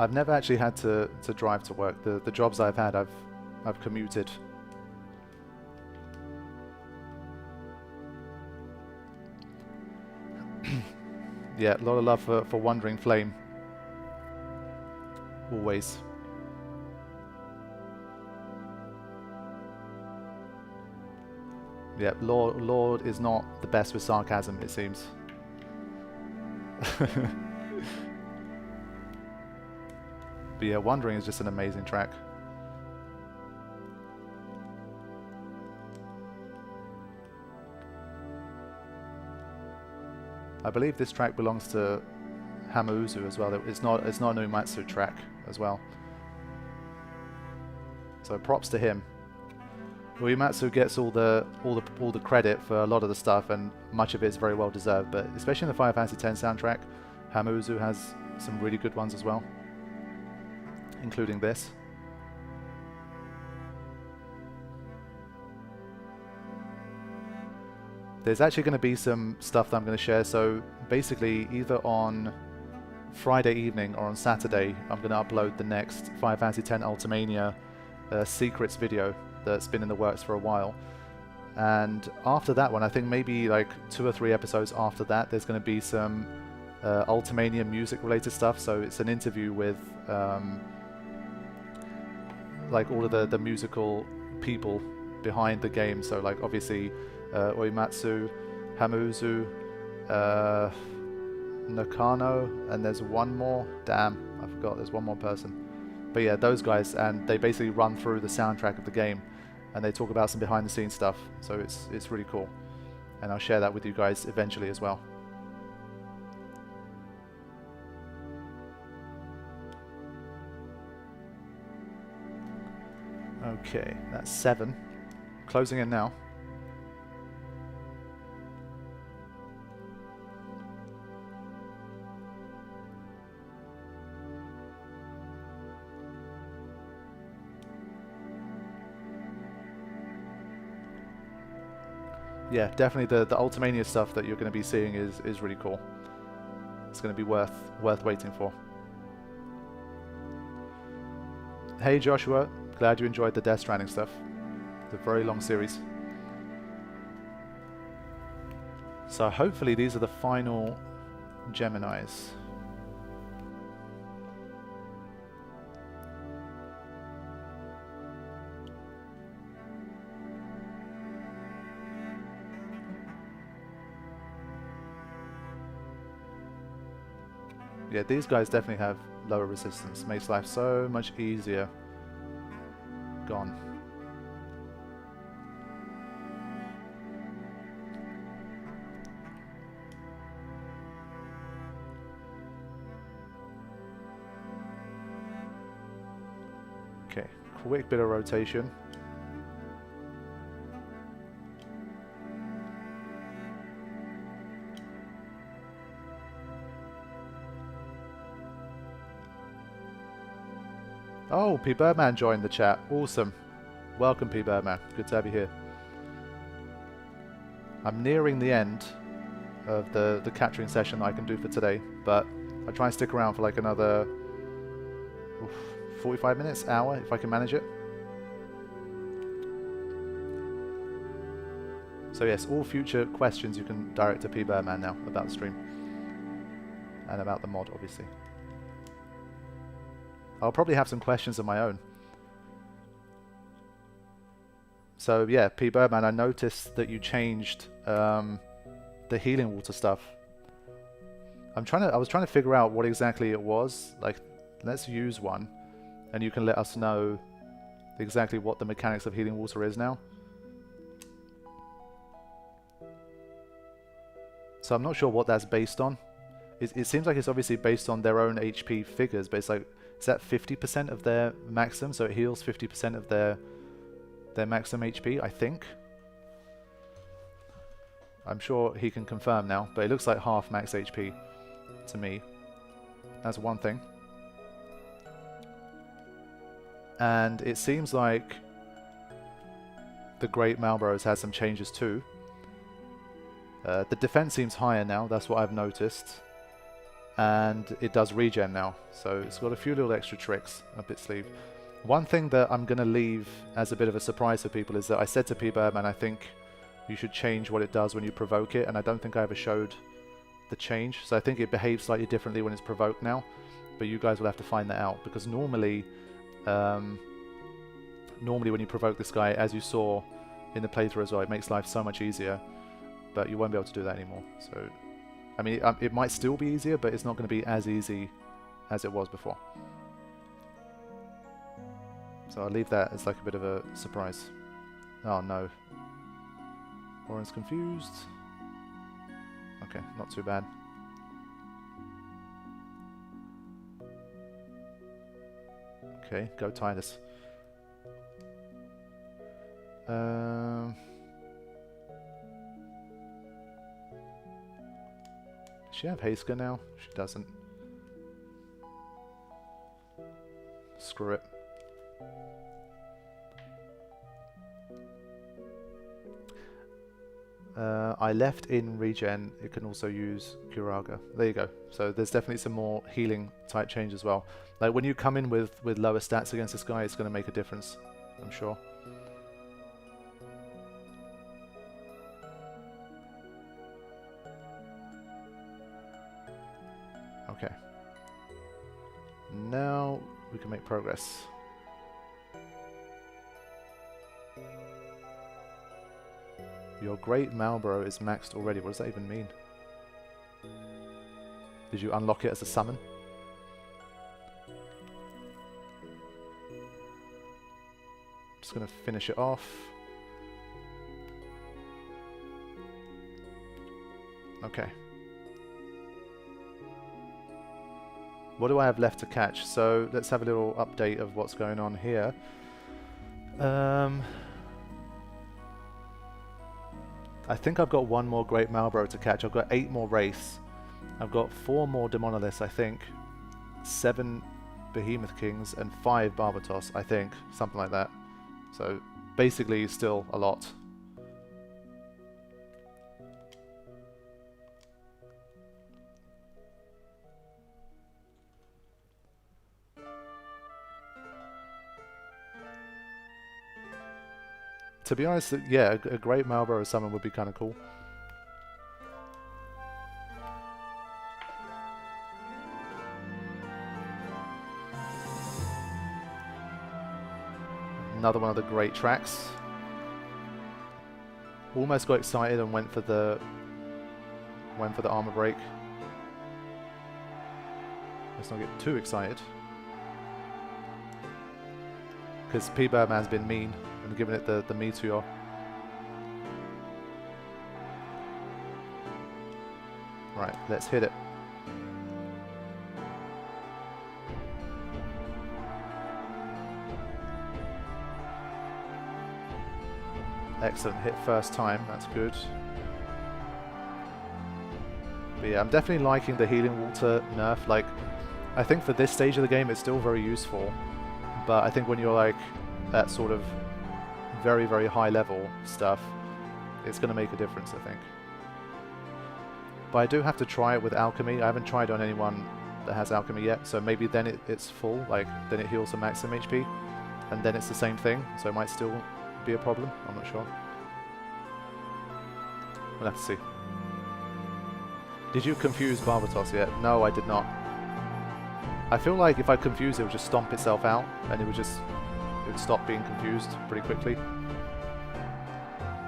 I've never actually had to drive to work. The jobs I've had, I've commuted. Yeah, a lot of love for Wandering Flame. Always. Yeah, Lord is not the best with sarcasm, it seems. But yeah, Wandering is just an amazing track. I believe this track belongs to Hamauzu as well. It's not an Uematsu track as well. So props to him. Uematsu gets all the credit for a lot of the stuff, and much of it is very well deserved. But especially in the Final Fantasy X soundtrack, Hamauzu has some really good ones as well, including this. There's actually going to be some stuff that I'm going to share. So basically, either on Friday evening or on Saturday, I'm going to upload the next Final Fantasy X Ultimania secrets video that's been in the works for a while. And after that one, I think maybe like 2 or 3 episodes after that, there's going to be some Ultimania music related stuff. So it's an interview with like all of the musical people behind the game. So like obviously Uematsu, Hamauzu, Nakano, and there's one more. Damn, I forgot. There's one more person. But yeah, those guys, and they basically run through the soundtrack of the game, and they talk about some behind-the-scenes stuff. So it's really cool, and I'll share that with you guys eventually as well. Okay, that's 7. Closing in now. Yeah, definitely the Ultimania stuff that you're going to be seeing is really cool. It's going to be worth waiting for. Hey Joshua, glad you enjoyed the Death Stranding stuff. It's a very long series. So hopefully these are the final Geminis. Yeah, these guys definitely have lower resistance. Makes life so much easier. Gone. Okay, quick bit of rotation. Oh, Pbirdman joined the chat. Awesome. Welcome, Pbirdman. Good to have you here. I'm nearing the end of the capturing session that I can do for today, but I'll try and stick around for like another 45 minutes, hour, if I can manage it. So yes, all future questions you can direct to Pbirdman now about the stream. And about the mod, obviously. I'll probably have some questions of my own. So yeah, Pbirdman, I noticed that you changed the healing water stuff. I was trying to figure out what exactly it was. Like, let's use one, and you can let us know exactly what the mechanics of healing water is now. So I'm not sure what that's based on. It seems like it's obviously based on their own HP figures, but it's like, is that 50% of their maximum? So it heals 50% of their maximum HP, I think. I'm sure he can confirm now, but it looks like half max HP to me. That's one thing. And it seems like the Great Malboros has some changes too. The defense seems higher now, that's what I've noticed. And it does regen now, so it's got a few little extra tricks up its sleeve. One thing that I'm going to leave as a bit of a surprise for people is that I said to Pbirdman, I think you should change what it does when you provoke it, and I don't think I ever showed the change. So I think it behaves slightly differently when it's provoked now, but you guys will have to find that out, because normally when you provoke this guy, as you saw in the playthrough as well, it makes life so much easier, but you won't be able to do that anymore. So I mean, it might still be easier, but it's not going to be as easy as it was before. So I'll leave that as like a bit of a surprise. Oh no. Oren's confused. Okay, not too bad. Okay, go Titus. Does she have Hasker now? She doesn't. Screw it. I left in regen. It can also use Curaga. There you go. So there's definitely some more healing type change as well. Like when you come in with lower stats against this guy, it's going to make a difference, I'm sure. Okay. Now we can make progress. Your Great Malboro is maxed already. What does that even mean? Did you unlock it as a summon? Just going to finish it off. Okay. What do I have left to catch? So let's have a little update of what's going on here. I think I've got one more Great Malboro to catch. I've got 8 more Wraiths. I've got 4 more Monoliths, I think. 7 Behemoth Kings and 5 Barbatos, I think. Something like that. So basically still a lot. To be honest, yeah, a great Marlborough summon would be kind of cool. Another one of the great tracks. Almost got excited and went for the armor break. Let's not get too excited, because Pbirdman's been mean and given it the meteor. Right, let's hit it. Excellent, hit first time, that's good. But yeah, I'm definitely liking the healing water nerf. Like, I think for this stage of the game it's still very useful, but I think when you're like at sort of very, very high level stuff, it's going to make a difference, I think. But I do have to try it with alchemy. I haven't tried on anyone that has alchemy yet, so maybe then it's full, like then it heals to maximum HP, and then it's the same thing, so it might still be a problem. I'm not sure. We'll have to see. Did you confuse Barbatos yet? No, I did not. I feel like if I confuse it, it would just stomp itself out, and it would stop being confused pretty quickly.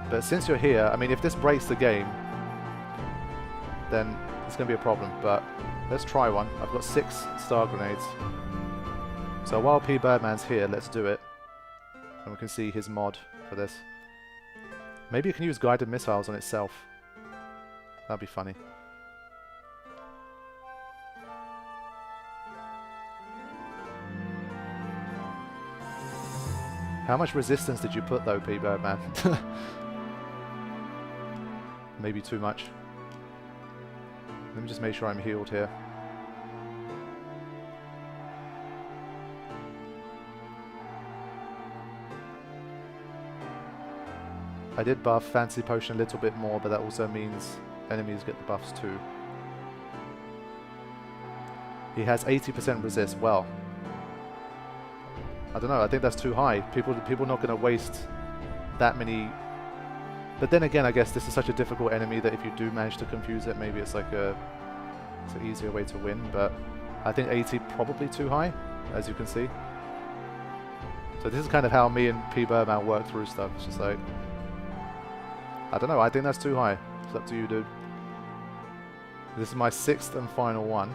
But since you're here, I mean, if this breaks the game, then it's going to be a problem. But let's try one. I've got 6 star grenades. So while Pbirdman's here, let's do it. And we can see his mod for this. Maybe it can use guided missiles on itself. That'd be funny. How much resistance did you put though, Pbirdman? Maybe too much. Let me just make sure I'm healed here. I did buff Fancy Potion a little bit more, but that also means enemies get the buffs too. He has 80% resist. Well, I don't know, I think that's too high. People are not going to waste that many. But then again, I guess this is such a difficult enemy that if you do manage to confuse it, maybe it's like it's an easier way to win. But I think 80 probably too high, as you can see. So this is kind of how me and Pbirdman work through stuff. It's just like, I don't know, I think that's too high. It's up to you, dude. This is my 6th and final one.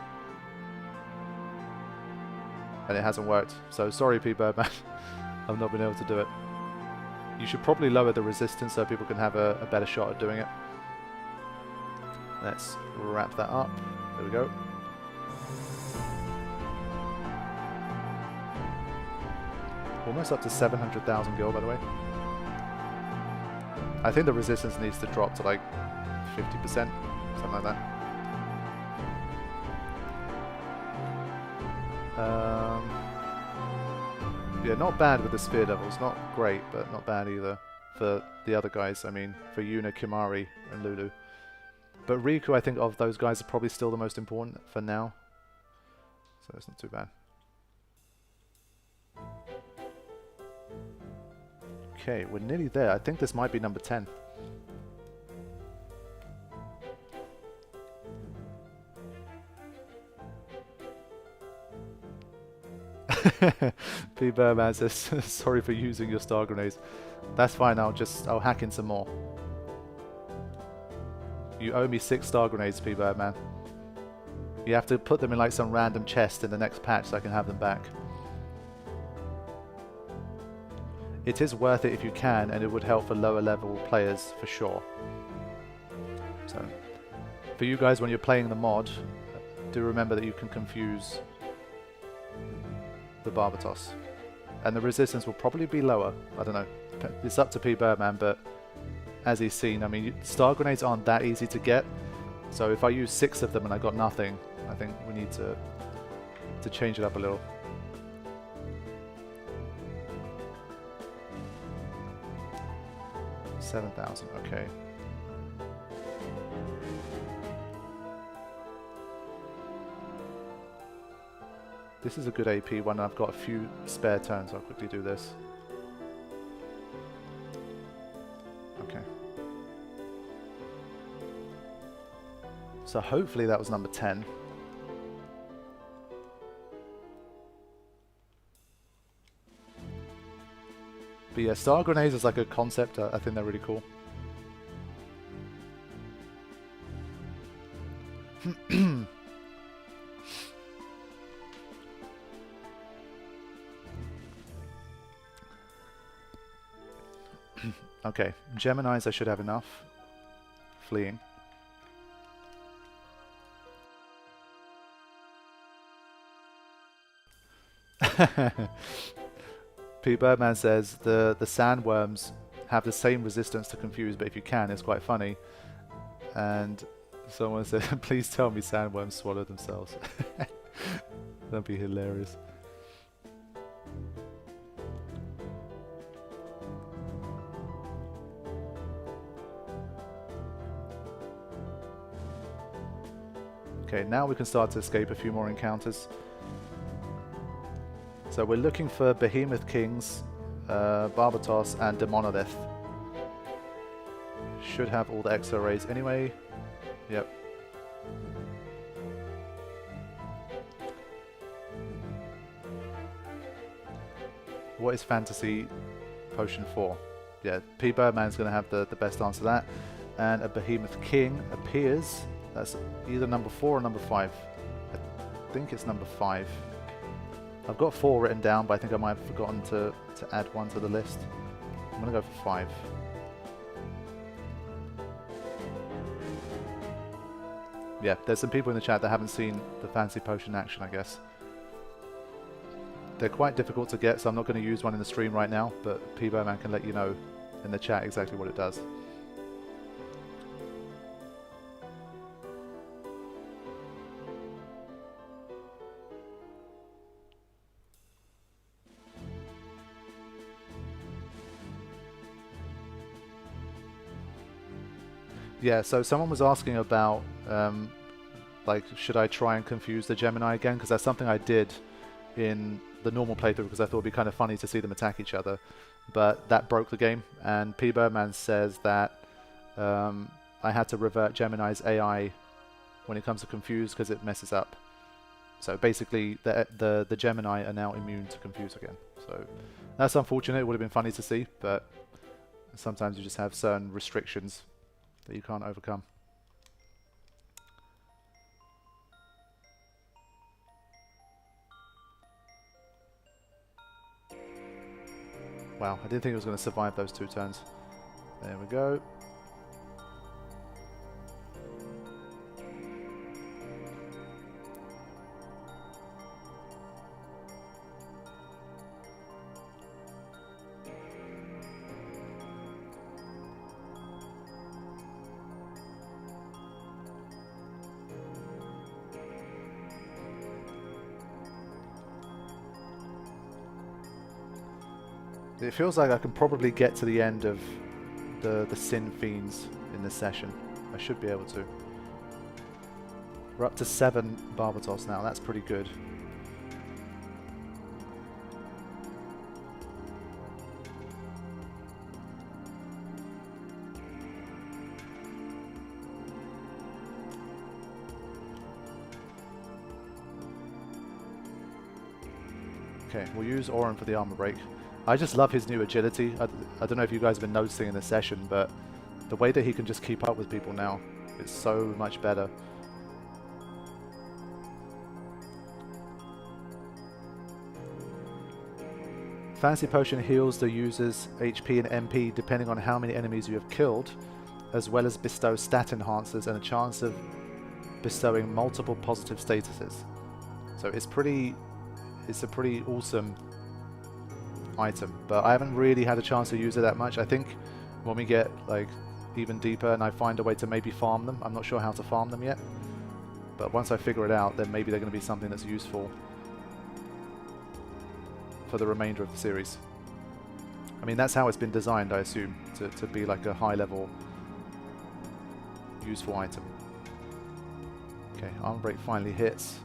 And it hasn't worked. So sorry, Pbirdman. I've not been able to do it. You should probably lower the resistance so people can have a better shot at doing it. Let's wrap that up. There we go. Almost up to 700,000 gil, by the way. I think the resistance needs to drop to like 50%, something like that. Yeah, not bad with the sphere levels. Not great, but not bad either for the other guys. I mean, for Yuna, Kimari, and Lulu. But Riku, I think of those guys, are probably still the most important for now. So it's not too bad. Okay, we're nearly there. I think this might be number 10. Pbirdman says, sorry for using your star grenades. That's fine, I'll hack in some more. You owe me 6 star grenades, Pbirdman. You have to put them in like some random chest in the next patch so I can have them back. It is worth it if you can, and it would help for lower level players for sure. So, for you guys when you're playing the mod, do remember that you can confuse the Barbatos. And the resistance will probably be lower. I don't know. It's up to Pbirdman, but as he's seen, I mean, star grenades aren't that easy to get. So if I use 6 of them and I got nothing, I think we need to change it up a little. $7,000, okay. This is a good AP one. I've got a few spare turns. I'll quickly do this. So hopefully that was number 10. But yeah, star grenades is like a concept. I think they're really cool. Okay, Geminis I should have enough. Fleeing. Pbirdman says the sandworms have the same resistance to confuse, but if you can, it's quite funny. And someone said, please tell me sandworms swallow themselves. That'd be hilarious. Okay, now we can start to escape a few more encounters. So we're looking for Behemoth Kings, Barbatos, and the Monolith. Should have all the exo rays anyway. Yep. What is fantasy potion for? Yeah, Pbirdman's going to have the best answer to that. And a Behemoth King appears. That's either number 4 or number 5. I think it's number 5. I've got 4 written down, but I think I might have forgotten to add 1 to the list. I'm going to go for 5. Yeah, there's some people in the chat that haven't seen the fancy potion in action, I guess. They're quite difficult to get, so I'm not going to use one in the stream right now, but Pbirdman can let you know in the chat exactly what it does. Yeah, so someone was asking about, like, should I try and confuse the Gemini again? Because that's something I did in the normal playthrough because I thought it'd be kind of funny to see them attack each other. But that broke the game, and Pbirdman says that I had to revert Gemini's AI when it comes to confuse because it messes up. So basically, the Gemini are now immune to confuse again. So that's unfortunate. It would have been funny to see, but sometimes you just have certain restrictions that you can't overcome. Wow, I didn't think it was going to survive those 2 turns. There we go. It feels like I can probably get to the end of the Sin Fiends in this session. I should be able to. We're up to 7 Barbatos now, that's pretty good. Okay, we'll use Orin for the armor break. I just love his new agility. I don't know if you guys have been noticing in this session, but the way that he can just keep up with people now is so much better. Fancy Potion heals the user's HP and MP depending on how many enemies you have killed, as well as bestow stat enhancers and a chance of bestowing multiple positive statuses. So it's a pretty awesome item, but I haven't really had a chance to use it that much. I think when we get like even deeper and I find a way to maybe farm them, I'm not sure how to farm them yet, but once I figure it out, then maybe they're going to be something that's useful for the remainder of the series. I mean, that's how it's been designed, I assume, to be like a high level useful item. Okay, armor break finally hits.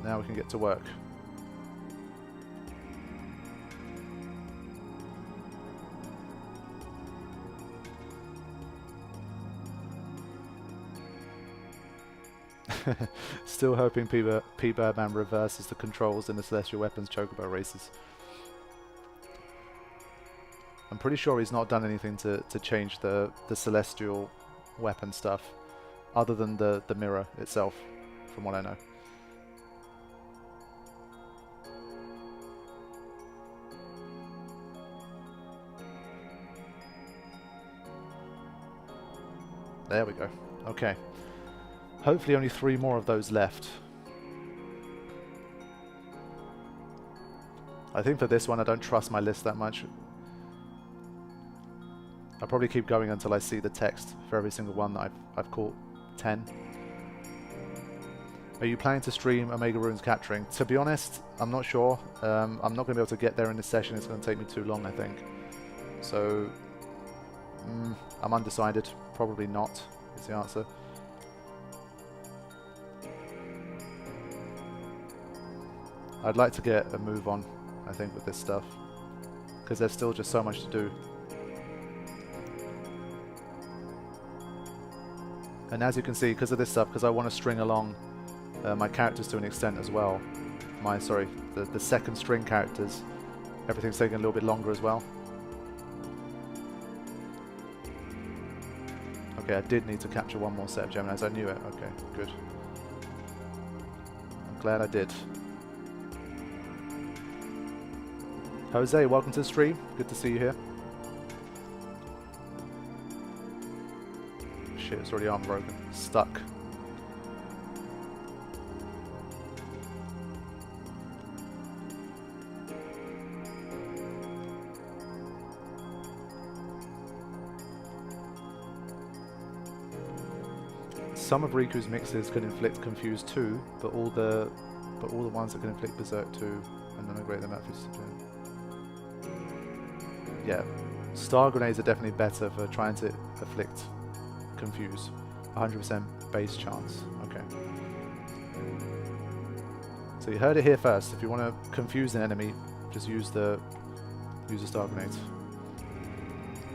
Now we can get to work. Still hoping Pbirdman reverses the controls in the Celestial Weapons Chocobo races. I'm pretty sure he's not done anything to change the Celestial Weapon stuff, other than the mirror itself, from what I know. There we go. Okay. Hopefully only 3 more of those left. I think for this one I don't trust my list that much. I'll probably keep going until I see the text for every single one that I've caught 10. Are you planning to stream Omega Runes capturing? To be honest, I'm not sure. I'm not going to be able to get there in this session. It's going to take me too long, I think. So, I'm undecided. Probably not, is the answer. I'd like to get a move on, I think, with this stuff, because there's still just so much to do. And as you can see, because of this stuff, because I want to string along my characters to an extent as well, the second string characters, everything's taking a little bit longer as well. Okay, I did need to capture one more set of Geminis. I knew it. Okay, good. I'm glad I did. Jose, welcome to the stream. Good to see you here. Shit, it's already arm broken. Stuck. Some of Riku's mixes can inflict Confuse too, but all the ones that can inflict Berserk too, and then upgrade them out for discipline. Yeah, Star Grenades are definitely better for trying to afflict Confuse. 100% base chance. Okay. So you heard it here first. If you want to confuse an enemy, just use the Star Grenades.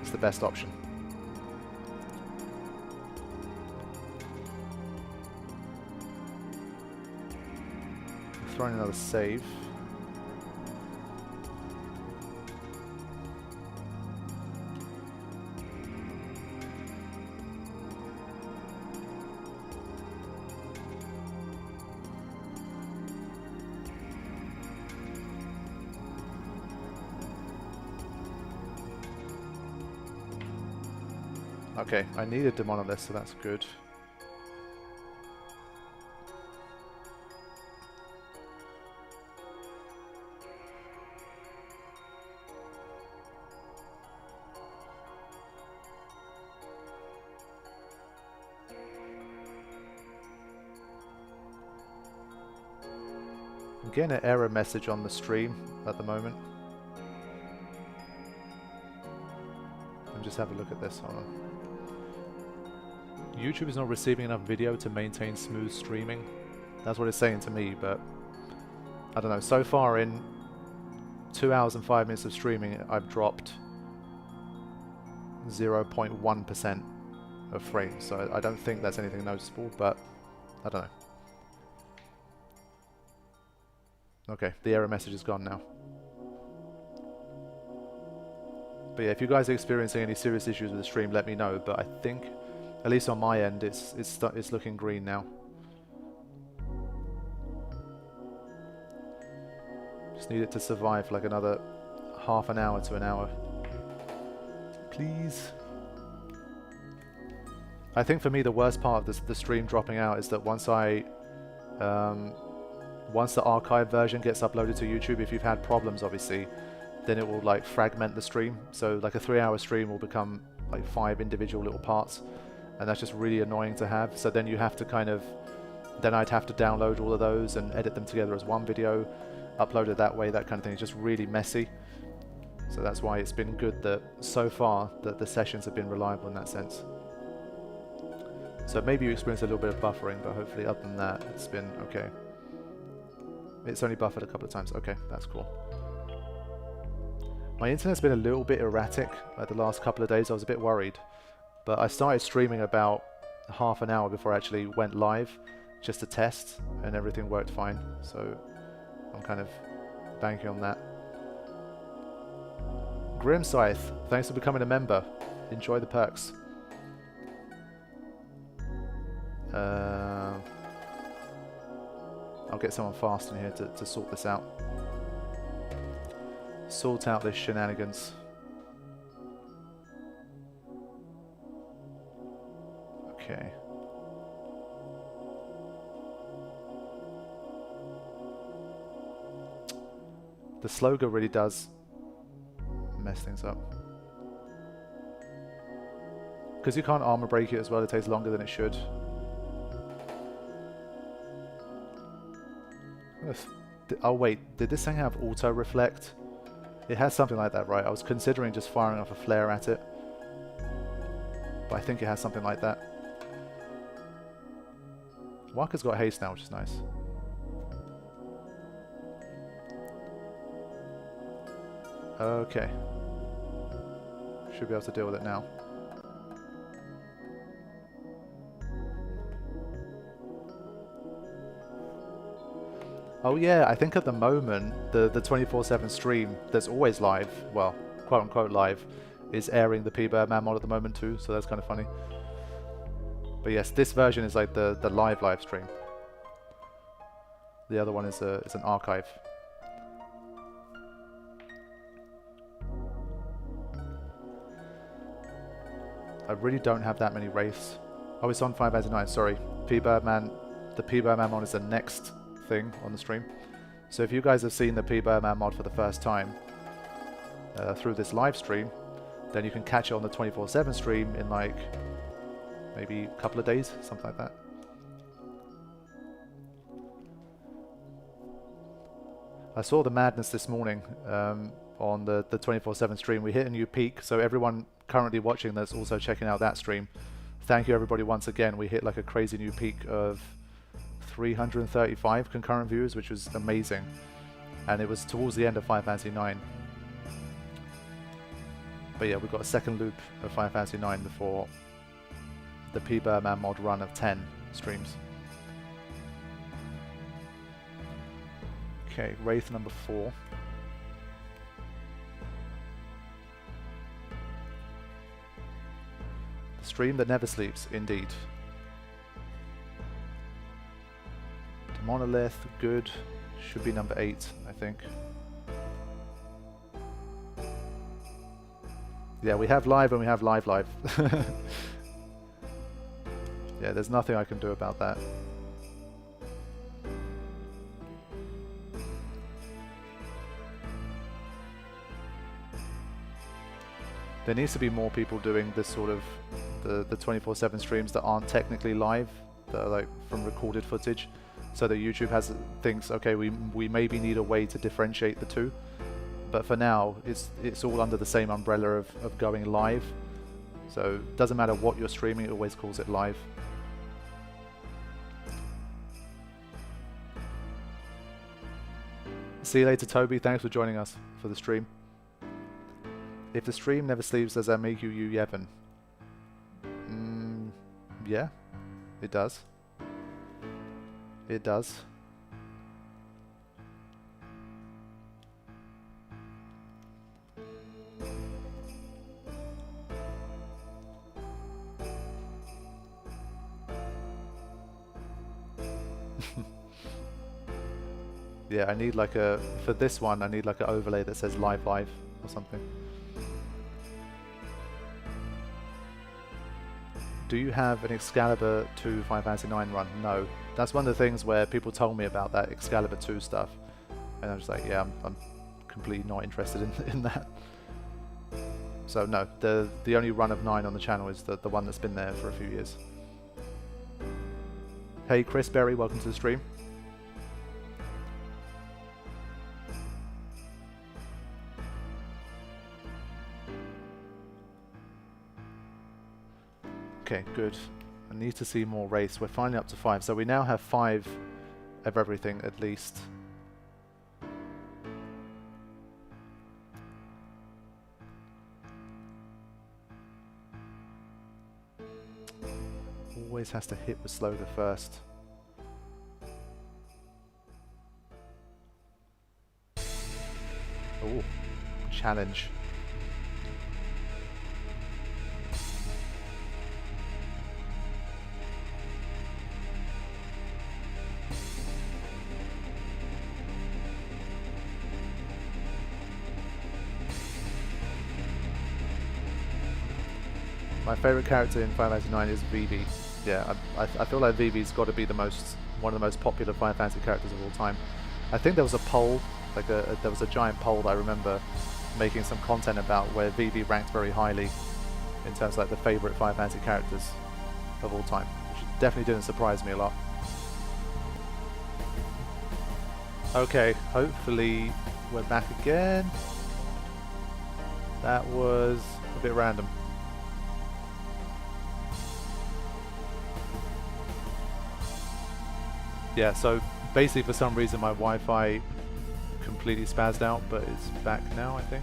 It's the best option. Throwing another save. Okay, I needed the Monolith, so that's good. I'm getting an error message on the stream at the moment. Let me just have a look at this. Hold on. YouTube is not receiving enough video to maintain smooth streaming. That's what it's saying to me, but I don't know. So far in 2 hours and 5 minutes of streaming, I've dropped 0.1% of frames. So I don't think that's anything noticeable, but I don't know. Okay, the error message is gone now. But yeah, if you guys are experiencing any serious issues with the stream, let me know. But I think, at least on my end, it's looking green now. Just need it to survive like another half an hour to an hour. Please. I think for me the worst part of the stream dropping out is that once the archive version gets uploaded to YouTube, if you've had problems obviously, then it will like fragment the stream. So like a 3-hour stream will become like 5 individual little parts, and that's just really annoying to have. So then you have to then I'd have to download all of those and edit them together as one video, upload it that way, that kind of thing. It's just really messy. So that's why it's been good that so far that the sessions have been reliable in that sense. So maybe you experience a little bit of buffering, but hopefully other than that it's been okay. It's only buffered a couple of times. Okay, that's cool. My internet's been a little bit erratic like the last couple of days. I was a bit worried, but I started streaming about half an hour before I actually went live, just a test, and everything worked fine. So I'm kind of banking on that. Grim Scythe, thanks for becoming a member. Enjoy the perks. I'll get someone fast in here to sort this out. Sort out this shenanigans. Okay. The Sloga really does mess things up. Because you can't armor break it as well, it takes longer than it should. Oh wait, did this thing have auto reflect? It has something like that, right? I was considering just firing off a flare at it, but I think it has something like that. Waka's got haste now, which is nice. Okay. Should be able to deal with it now. Oh yeah, I think at the moment, the 24/7 stream that's always live, well, quote-unquote live, is airing the Pbirdman mod at the moment too, so that's kind of funny. But yes, this version is like the live stream. The other one is an archive. I really don't have that many wraiths. Oh, it's on 589, sorry. Pbirdman, the Pbirdman mod is the next thing on the stream. So if you guys have seen the Pbirdman mod for the first time through this live stream, then you can catch it on the 24/7 stream in like maybe a couple of days, something like that. I saw the madness this morning on the 24/7 stream. We hit a new peak, so everyone currently watching that's also checking out that stream, thank you everybody once again. We hit like a crazy new peak of 335 concurrent viewers, which was amazing, and it was towards the end of Final Fantasy 9. But yeah, we've got a second loop of Final Fantasy 9 before the Pbirdman mod run of 10 streams. Okay, Wraith number 4. The stream that never sleeps, indeed. Monolith, good. Should be number 8, I think. Yeah, we have live and we have live. Yeah, there's nothing I can do about that. There needs to be more people doing this sort of the 24/7 streams that aren't technically live, that are like from recorded footage, so that YouTube thinks, okay, we maybe need a way to differentiate the two. But for now, it's all under the same umbrella of going live. So it doesn't matter what you're streaming, it always calls it live. See you later, Toby. Thanks for joining us for the stream. If the stream never sleeps, does that make you Yevon? Yeah, it does. It does. Yeah, I need like a, for this one, I need like an overlay that says live or something. Do you have an Excalibur 2 Final Fantasy 9 run? No. That's one of the things where people told me about that Excalibur 2 stuff, and I'm just like, yeah, I'm completely not interested in that. So no, the only run of 9 on the channel is the one that's been there for a few years. Hey Chris Berry, welcome to the stream. Okay, good. I need to see more race. We're finally up to 5, so we now have 5 of everything at least. Always has to hit with Sloga first. Ooh, challenge. My favorite character in Final Fantasy 9 is Vivi. Yeah, I feel like Vivi's got to be one of the most popular Final Fantasy characters of all time. I think there was a poll, like there was a giant poll that I remember making some content about where Vivi ranked very highly in terms of like the favorite Final Fantasy characters of all time, which definitely didn't surprise me a lot. Okay, hopefully we're back again. That was a bit random. Yeah, so basically for some reason my Wi-Fi completely spazzed out, but it's back now, I think.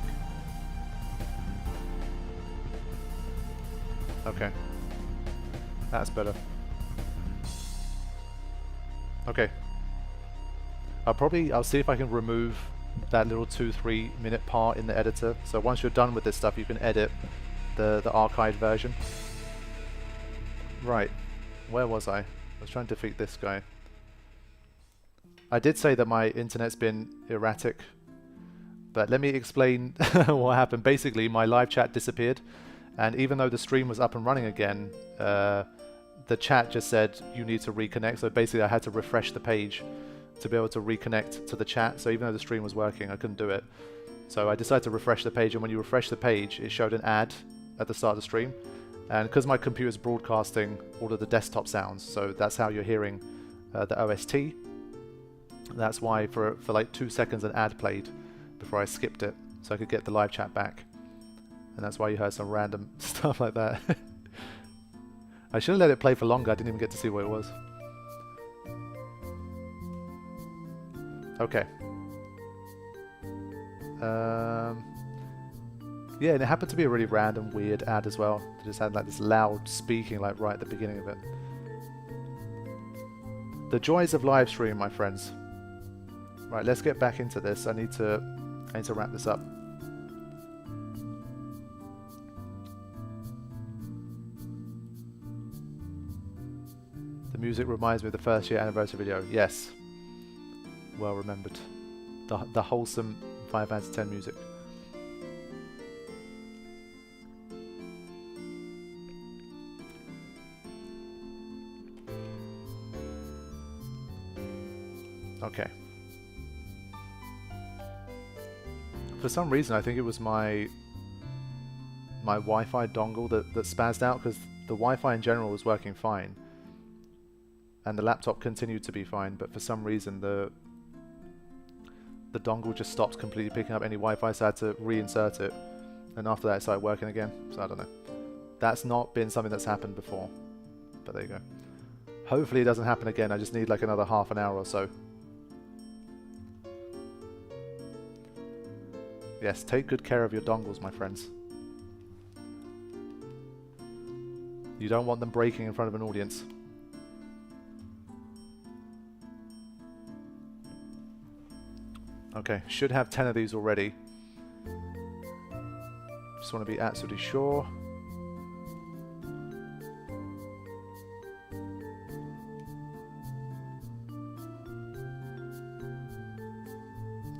Okay. That's better. Okay. I'll see if I can remove that little 2-3 minute part in the editor. So once you're done with this stuff, you can edit the archived version. Right. Where was I? I was trying to defeat this guy. I did say that my internet's been erratic, but let me explain what happened. Basically, my live chat disappeared, and even though the stream was up and running again, the chat just said you need to reconnect. So basically I had to refresh the page to be able to reconnect to the chat. So even though the stream was working, I couldn't do it. So I decided to refresh the page, and when you refresh the page, it showed an ad at the start of the stream. And because my computer's broadcasting all of the desktop sounds, so that's how you're hearing the OST. That's why for like 2 seconds an ad played before I skipped it, so I could get the live chat back. And that's why you heard some random stuff like that. I should have let it play for longer. I didn't even get to see what it was. Okay. Yeah, and it happened to be a really random, weird ad as well. It just had like this loud speaking like right at the beginning of it. The joys of live stream, my friends. Right, let's get back into this. I need to wrap this up. The music reminds me of the first year anniversary video. Yes. Well remembered. The wholesome Final Fantasy X music. Okay. For some reason, I think it was my Wi-Fi dongle that spazzed out, because the Wi-Fi in general was working fine, and the laptop continued to be fine. But for some reason, the dongle just stopped completely picking up any Wi-Fi, so I had to reinsert it, and after that, it started working again. So I don't know. That's not been something that's happened before, but there you go. Hopefully, it doesn't happen again. I just need like another half an hour or so. Yes, take good care of your dongles, my friends. You don't want them breaking in front of an audience. Okay, should have 10 of these already. Just want to be absolutely sure.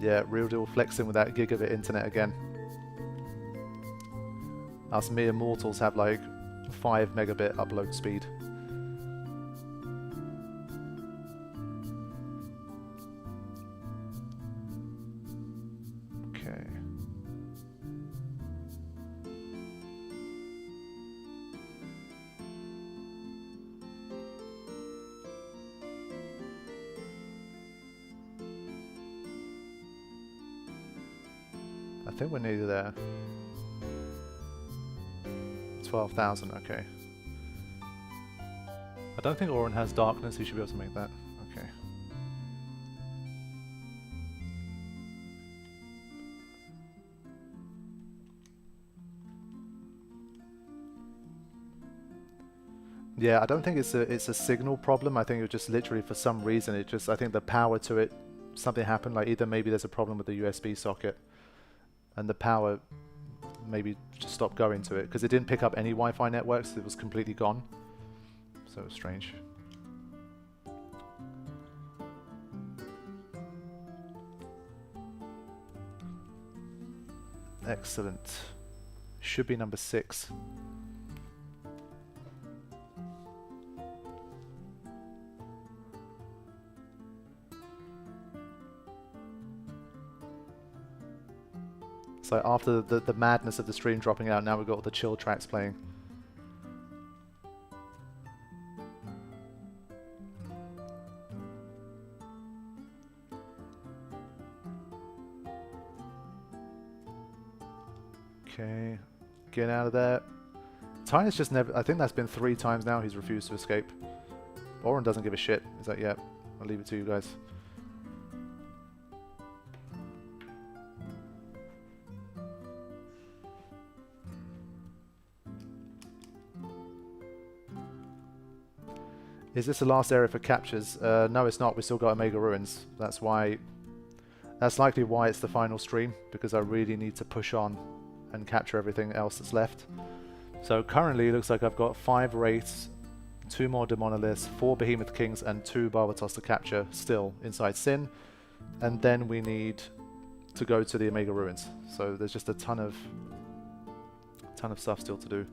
Yeah, real deal flexing with that gigabit internet again. Us mere mortals have like 5 megabit upload speed. Okay. I think we're nearly there. 12,000, okay. I don't think Oren has darkness, he should be able to make that. Okay. Yeah, I don't think it's a signal problem. I think it was just literally for some reason I think the power to it, something happened, like either maybe there's a problem with the USB socket, and the power maybe just stopped going to it, because it didn't pick up any Wi-Fi networks. It was completely gone. So it was strange. Excellent. Should be number 6. So after the madness of the stream dropping out, now we've got all the chill tracks playing. Okay, get out of there. Tyner's just never... I think that's been 3 times now he's refused to escape. Oren doesn't give a shit. He's like, yeah, I'll leave it to you guys. Is this the last area for captures? No, it's not. We still got Omega Ruins. That's why... That's likely why it's the final stream, because I really need to push on and capture everything else that's left. So currently it looks like I've got 5 Wraiths, 2 more Monoliths, 4 Behemoth Kings, and 2 Barbatos to capture still inside Sin. And then we need to go to the Omega Ruins. So there's just a ton of stuff still to do.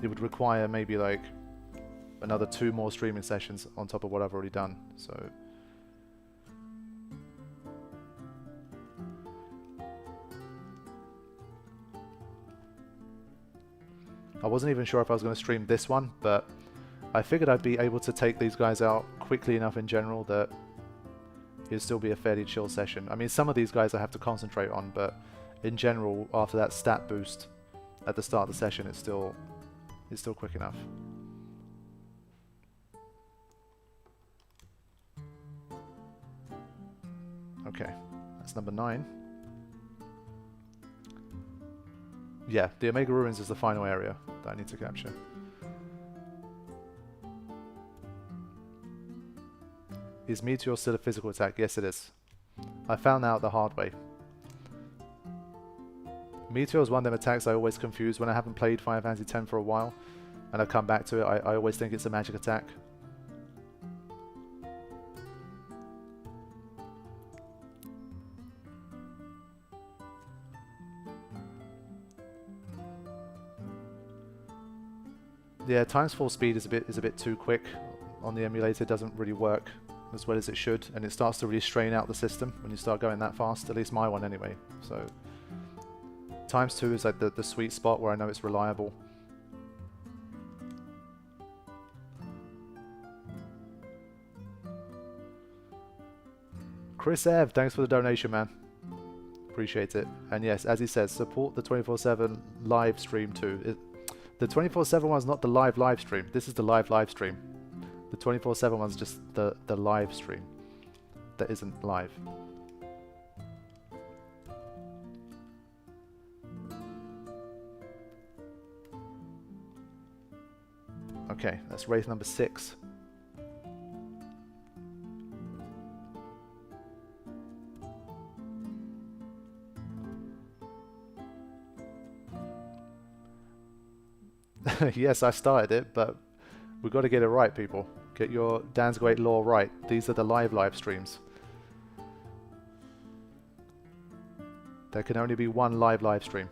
It would require maybe like another 2 more streaming sessions on top of what I've already done. So I wasn't even sure if I was going to stream this one, but I figured I'd be able to take these guys out quickly enough in general that it'd still be a fairly chill session. I mean, some of these guys I have to concentrate on, but in general, after that stat boost at the start of the session, it's still quick enough. Okay, that's number 9. Yeah, the Omega Ruins is the final area that I need to capture. Is Meteor still a physical attack? Yes, it is. I found out the hard way. Meteor is one of them attacks I always confuse when I haven't played Final Fantasy X for a while, and I come back to it. I always think it's a magic attack. Yeah, times 4 speed is a bit too quick on the emulator. It doesn't really work as well as it should, and it starts to really strain out the system when you start going that fast, at least my one anyway. So times 2 is like the sweet spot where I know it's reliable. Chris Ev, thanks for the donation, man. Appreciate it. And yes, as he says, support the 24/7 live stream too. The 24/7 one's not the live stream. This is the live stream. The 24/7 one's just the live stream that isn't live. Okay, that's Wraith number 6. Yes, I started it, but we've got to get it right, people. Get your Dan's Great Lore right. These are the live streams. There can only be one live stream.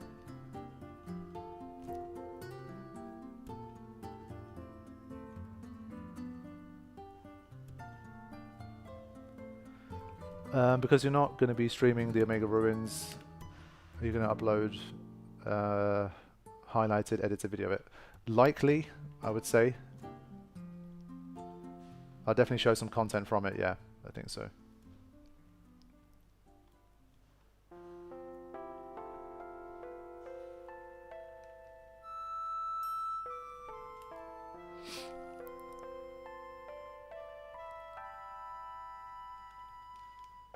Because you're not going to be streaming the Omega Ruins, you're going to upload highlighted, edited video of it. Likely, I would say. I'll definitely show some content from it, yeah, I think so.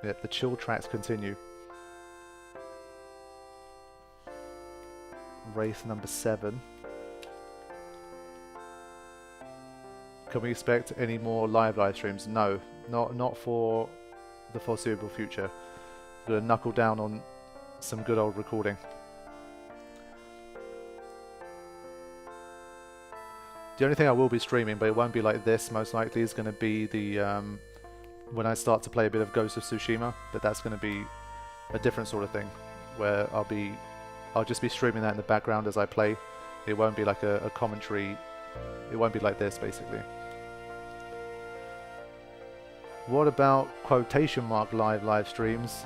Yep, the chill tracks continue. Wraith number 7. Can we expect any more live streams? No, not for the foreseeable future. Gonna knuckle down on some good old recording. The only thing I will be streaming, but it won't be like this, most likely, is going to be the when I start to play a bit of Ghost of Tsushima, but that's going to be a different sort of thing, where I'll just be streaming that in the background as I play. It won't be like a commentary, it won't be like this, basically. What about quotation mark live streams?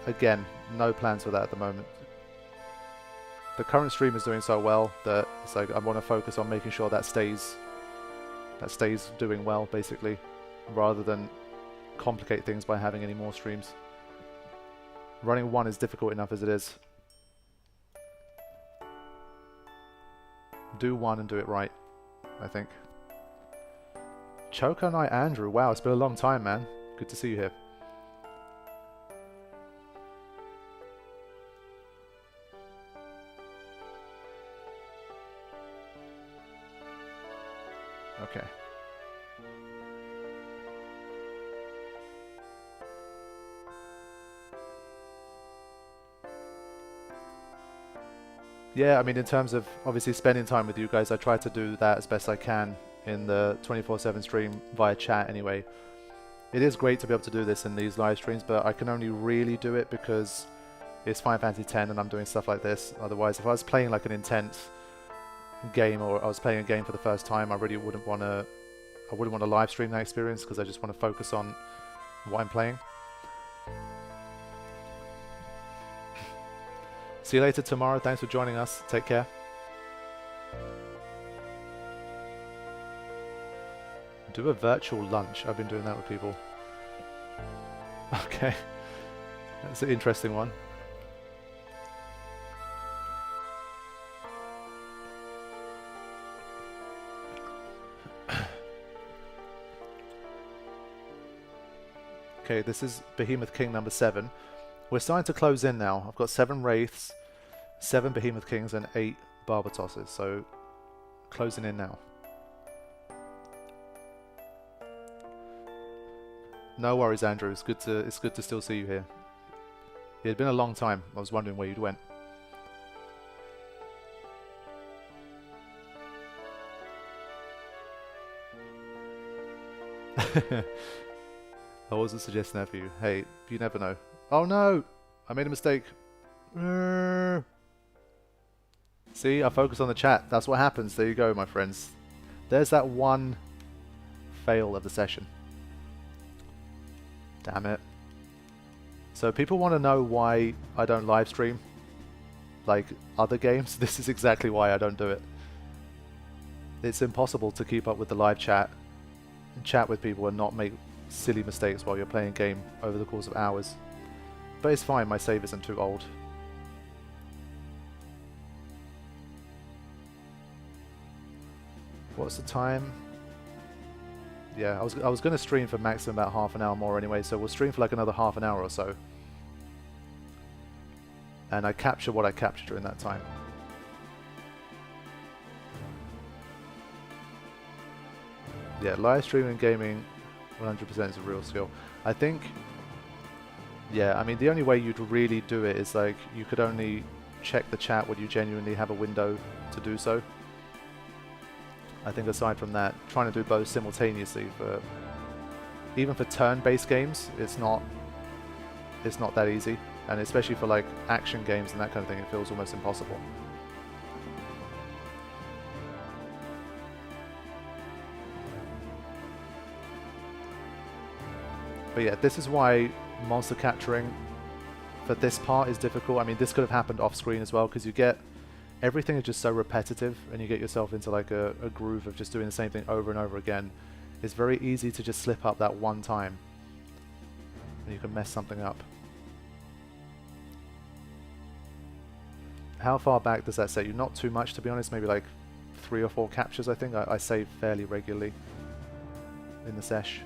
Again, no plans for that at the moment. The current stream is doing so well that it's like I want to focus on making sure that stays doing well, basically, rather than complicate things by having any more streams. Running one is difficult enough as it is. Do one and do it right, I think. Choco Knight Andrew, wow, it's been a long time, man. Good to see you here. Okay. Yeah, I mean, in terms of obviously spending time with you guys, I try to do that as best I can in the 24/7 stream via chat anyway. It is great to be able to do this in these live streams, but I can only really do it because it's Final Fantasy X and I'm doing stuff like this. Otherwise, if I was playing like an intense game or I was playing a game for the first time, I really wouldn't want to live stream that experience because I just want to focus on what I'm playing. See you later tomorrow. Thanks for joining us. Take care. Do a virtual lunch. I've been doing that with people. Okay. That's an interesting one. Okay, this is Behemoth King number 7. We're starting to close in now. I've got 7 Wraiths, 7 Behemoth Kings, and 8 Barbitosses. So, closing in now. No worries, Andrew. It's good to still see you here. It had been a long time. I was wondering where you'd went. I wasn't suggesting that for you. Hey, you never know. Oh no! I made a mistake. See, I focus on the chat. That's what happens. There you go, my friends. There's that one fail of the session. Damn it. So people want to know why I don't live stream like other games. This is exactly why I don't do it. It's impossible to keep up with the live chat and chat with people and not make silly mistakes while you're playing a game over the course of hours. But it's fine, my save isn't too old. What's the time? Yeah, I was going to stream for maximum about half an hour more anyway, so we'll stream for like another half an hour or so. And I capture what I capture during that time. Yeah, live streaming and gaming 100% is a real skill. I think, yeah, I mean, the only way you'd really do it is like, you could only check the chat when you genuinely have a window to do so. I think aside from that, trying to do both simultaneously even for turn-based games, it's not that easy. And especially for like action games and that kind of thing, it feels almost impossible. But yeah, this is why monster capturing for this part is difficult. I mean, this could have happened off screen as well, because you get everything is just so repetitive and you get yourself into like a groove of just doing the same thing over and over again. It's very easy to just slip up that one time and you can mess something up. How far back does that set you? Not too much, to be honest. Maybe like 3 or 4 captures, I think. I save fairly regularly in the sesh.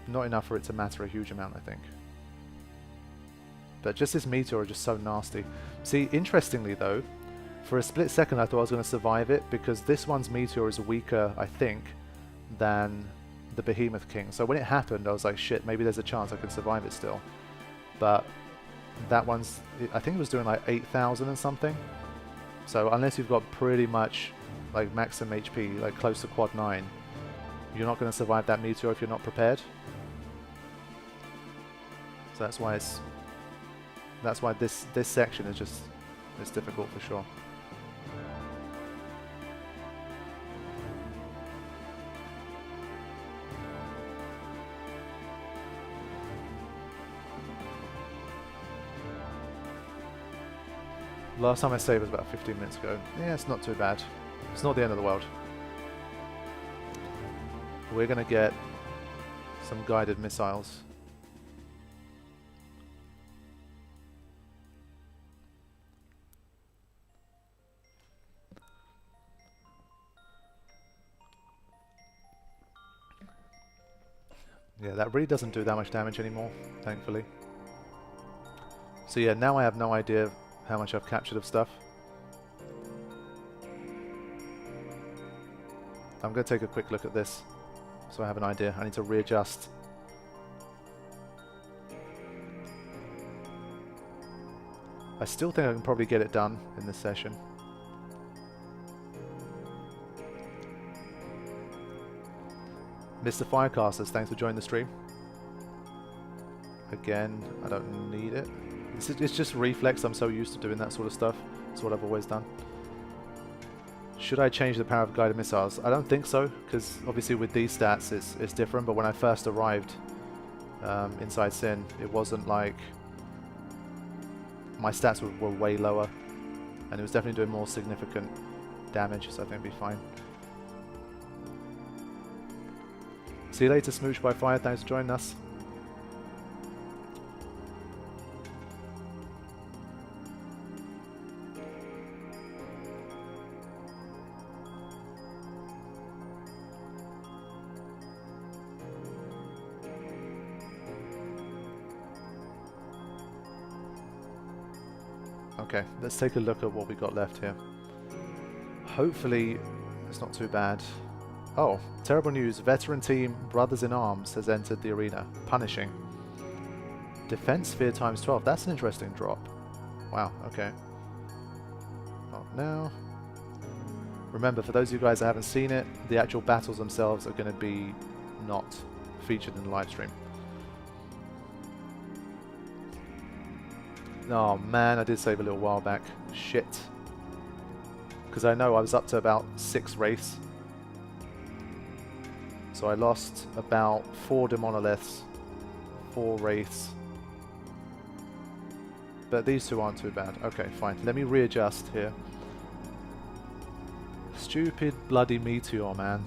Not enough for it to matter a huge amount, I think. But just this meteor is just so nasty. See, interestingly though, for a split second I thought I was going to survive it, because this one's meteor is weaker, I think, than the Behemoth King. So when it happened, I was like, shit, maybe there's a chance I can survive it still. But that one's, I think it was doing like 8,000 and something. So unless you've got pretty much like maximum HP, like close to quad 9, you're not going to survive that meteor if you're not prepared. So that's why this section is just, it's difficult for sure. Last time I saved was about 15 minutes ago. Yeah, it's not too bad. It's not the end of the world. We're going to get some guided missiles. Yeah, that really doesn't do that much damage anymore, thankfully. So yeah, now I have no idea how much I've captured of stuff. I'm going to take a quick look at this so I have an idea. I need to readjust. I still think I can probably get it done in this session. Mr. Firecasters, thanks for joining the stream. Again, I don't need it. It's just reflex. I'm so used to doing that sort of stuff. It's what I've always done. Should I change the power of guided missiles? I don't think so, because obviously with these stats it's different, but when I first arrived inside Sin, it wasn't like... my stats were way lower, and it was definitely doing more significant damage, so I think it'd be fine. See you later, Smooch by Fire. Thanks for joining us. Okay, let's take a look at what we got left here. Hopefully, it's not too bad. Oh, terrible news. Veteran team Brothers in Arms has entered the arena. Punishing. Defense sphere times 12. That's an interesting drop. Wow, okay. Not now. Remember, for those of you guys that haven't seen it, the actual battles themselves are going to be not featured in the live stream. Oh man, I did save a little while back. Shit. Because I know I was up to about 6 wraiths. So I lost about 4 monoliths, 4 wraiths. But these two aren't too bad. Okay, fine. Let me readjust here. Stupid bloody meteor, man.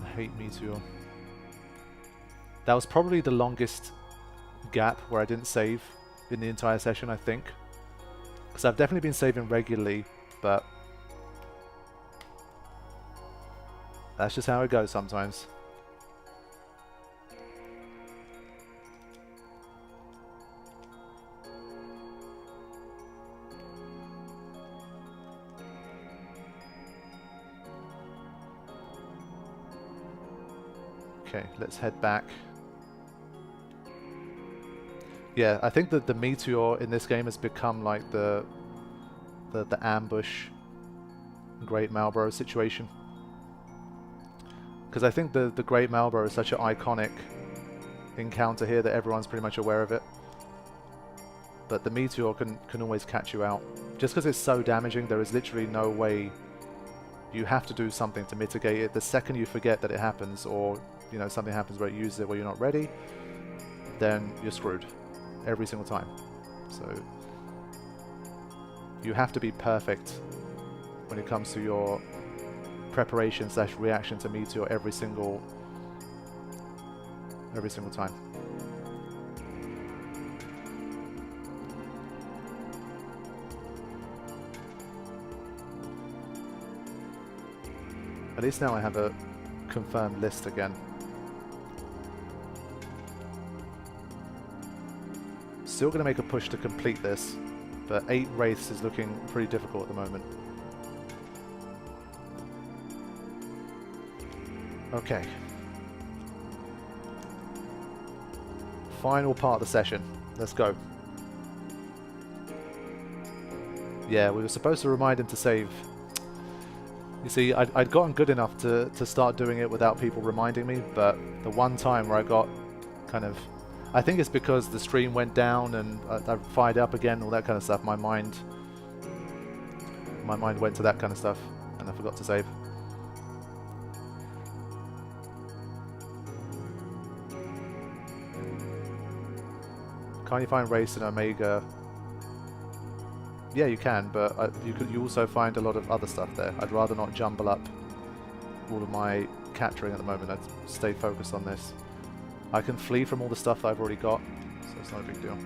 I hate meteor. That was probably the longest gap where I didn't save in the entire session, I think. Because I've definitely been saving regularly, but that's just how it goes sometimes. Okay, let's head back. Yeah, I think that the meteor in this game has become like the ambush Great Marlborough situation. Because I think the Great Marlborough is such an iconic encounter here that everyone's pretty much aware of it. But the meteor can always catch you out. Just because it's so damaging, there is literally no way. You have to do something to mitigate it. The second you forget that it happens, or you know something happens where it uses it where you're not ready, then you're screwed. Every single time. So you have to be perfect when it comes to your preparation / reaction to meteor every single time. At least now I have a confirmed list again. Still going to make a push to complete this, but 8 wraiths is looking pretty difficult at the moment. Okay. Final part of the session. Let's go. Yeah, we were supposed to remind him to save. You see, I'd gotten good enough to start doing it without people reminding me, but the one time where I got kind of... I think it's because the stream went down and I fired up again, all that kind of stuff. My mind went to that kind of stuff, and I forgot to save. Can't you find race and Omega? Yeah, you can, but you also find a lot of other stuff there. I'd rather not jumble up all of my capturing at the moment. I'd stay focused on this. I can flee from all the stuff that I've already got, so it's not a big deal.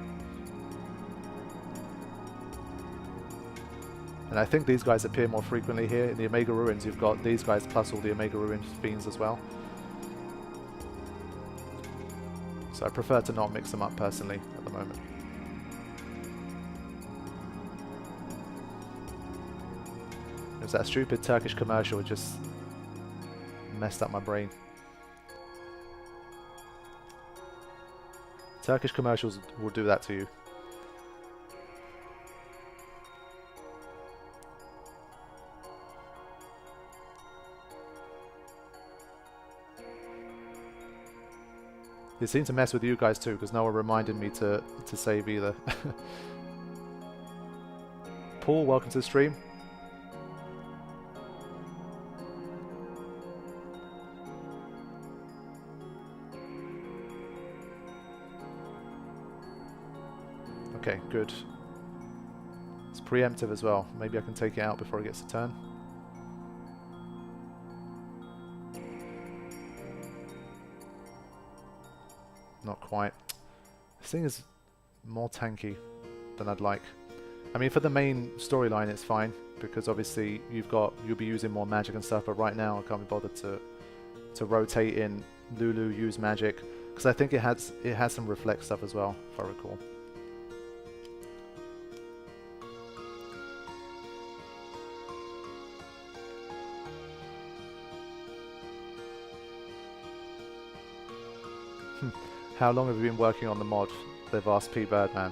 And I think these guys appear more frequently here. In the Omega Ruins, you've got these guys plus all the Omega Ruins fiends as well. So I prefer to not mix them up personally at the moment. It was that stupid Turkish commercial, it just messed up my brain. Turkish commercials will do that to you. It seemed to mess with you guys too, because no one reminded me to save either. Paul, welcome to the stream. Okay, good. It's preemptive as well. Maybe I can take it out before it gets a turn. Not quite. This thing is more tanky than I'd like. I mean, for the main storyline it's fine, because obviously you'll be using more magic and stuff, but right now I can't be bothered to rotate in Lulu, use magic, because I think it has some reflect stuff as well, if I recall. How long have you been working on the mod? They've asked Pbirdman.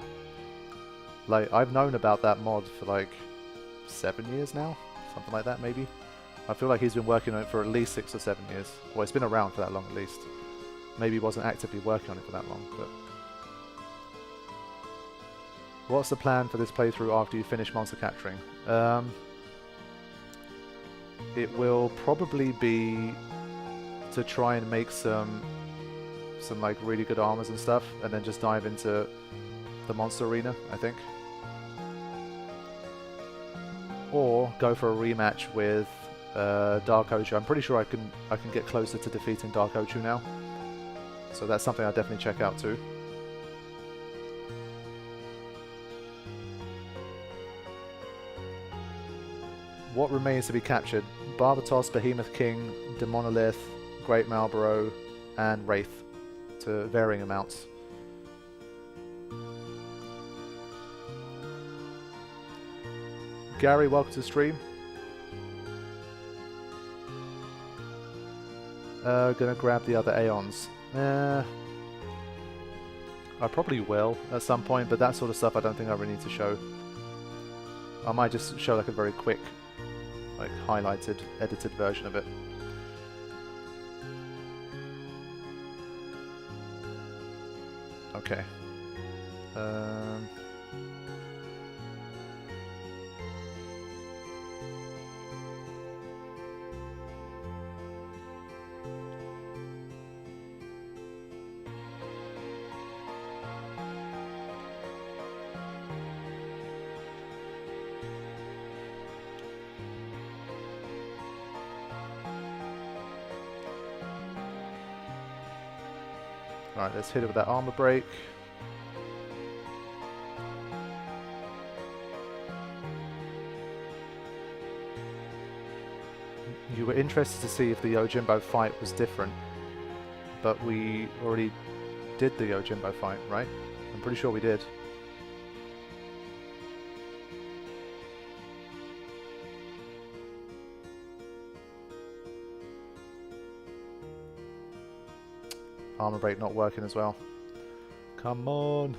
Like, I've known about that mod for like 7 years now? Something like that, maybe? I feel like he's been working on it for at least 6 or 7 years. Well, it's been around for that long at least. Maybe he wasn't actively working on it for that long, but... What's the plan for this playthrough after you finish monster capturing? It will probably be to try and make some like really good armors and stuff, and then just dive into the monster arena, I think. Or go for a rematch with Dark Ochu. I'm pretty sure I can get closer to defeating Dark Ochu now. So that's something I'll definitely check out too. What remains to be captured? Barbatos, Behemoth King, the Monolith, Great Marlborough, and Wraith, to varying amounts. Gary, welcome to the stream. Gonna grab the other Aeons. I probably will at some point, but that sort of stuff I don't think I really need to show. I might just show like a very quick, like highlighted, edited version of it. Okay. Alright, let's hit it with that armor break. You were interested to see if the Yojimbo fight was different, but we already did the Yojimbo fight, right? I'm pretty sure we did. Armor break not working as well. Come on.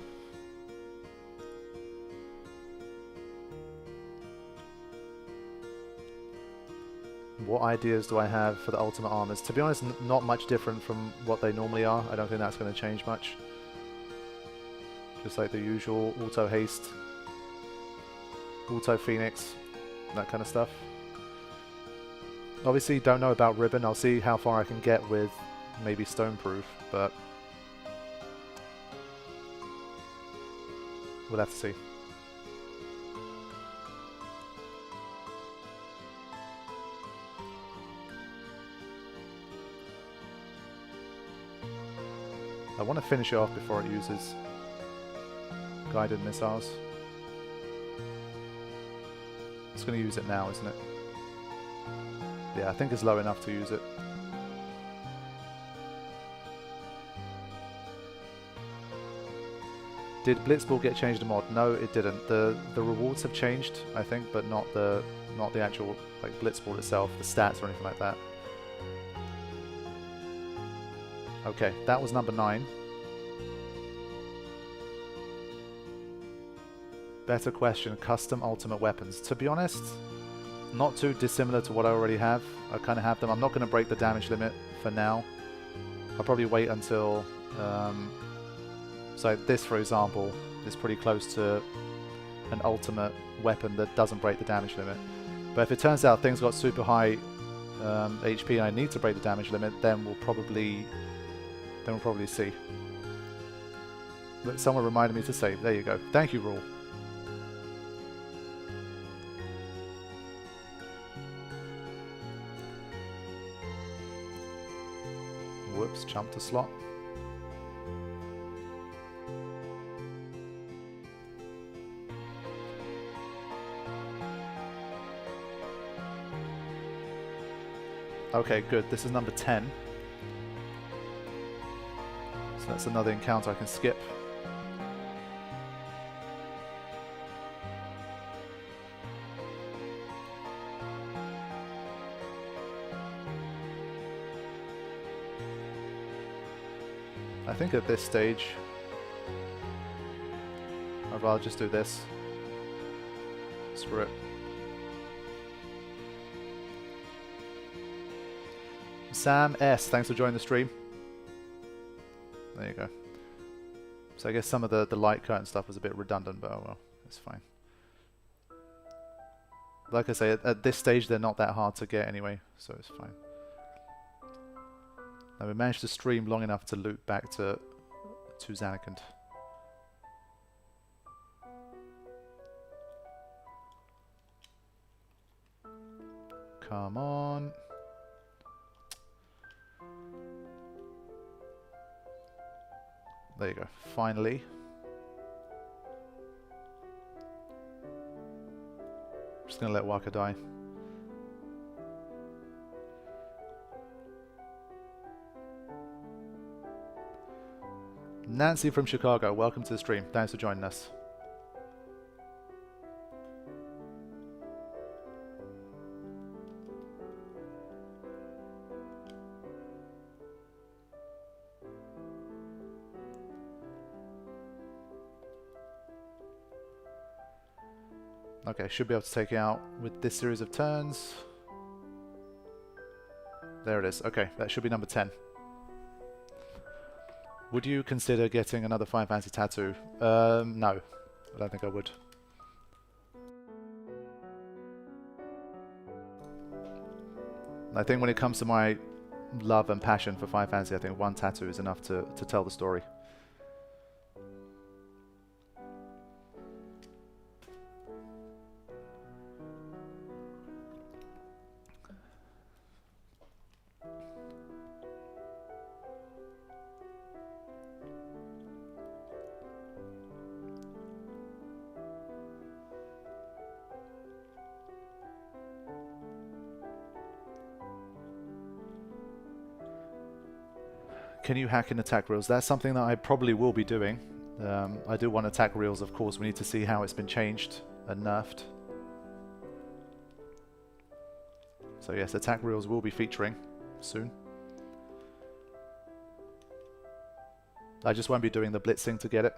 What ideas do I have for the ultimate armors? To be honest, not much different from what they normally are. I don't think that's going to change much. Just like the usual auto haste, auto phoenix, that kind of stuff. Obviously don't know about ribbon. I'll see how far I can get with maybe stoneproof, but we'll have to see. I want to finish it off before it uses guided missiles. It's going to use it now, isn't it? Yeah, I think it's low enough to use it. Did Blitzball get changed in mod? No, it didn't. The rewards have changed, I think, but not the actual like Blitzball itself, the stats or anything like that. Okay, that was number 9. Better question, custom ultimate weapons. To be honest, not too dissimilar to what I already have. I kind of have them. I'm not going to break the damage limit for now. I'll probably wait until... so this, for example, is pretty close to an ultimate weapon that doesn't break the damage limit. But if it turns out things got super high HP and I need to break the damage limit, then we'll probably see. Look, someone reminded me to save. There you go. Thank you, Rule. Whoops, jumped a slot. Okay, good. This is number 10. So that's another encounter I can skip. I think at this stage, I'd rather just do this. Screw it. Sam S, thanks for joining the stream. There you go. So I guess some of the light curtain stuff was a bit redundant, but oh well, it's fine. Like I say, at this stage they're not that hard to get anyway, so it's fine. Now we managed to stream long enough to loop back to Zanarkand. Come on. There you go, finally. Just gonna let Waka die. Nancy from Chicago, welcome to the stream. Thanks for joining us. Okay, should be able to take it out with this series of turns. There it is. Okay, that should be number 10. Would you consider getting another Final Fantasy tattoo? No, I don't think I would. I think when it comes to my love and passion for Final Fantasy, I think one tattoo is enough to tell the story. Can you hack in attack reels? That's something that I probably will be doing. I do want attack reels, of course. We need to see how it's been changed and nerfed. So yes, attack reels will be featuring soon. I just won't be doing the blitzing to get it.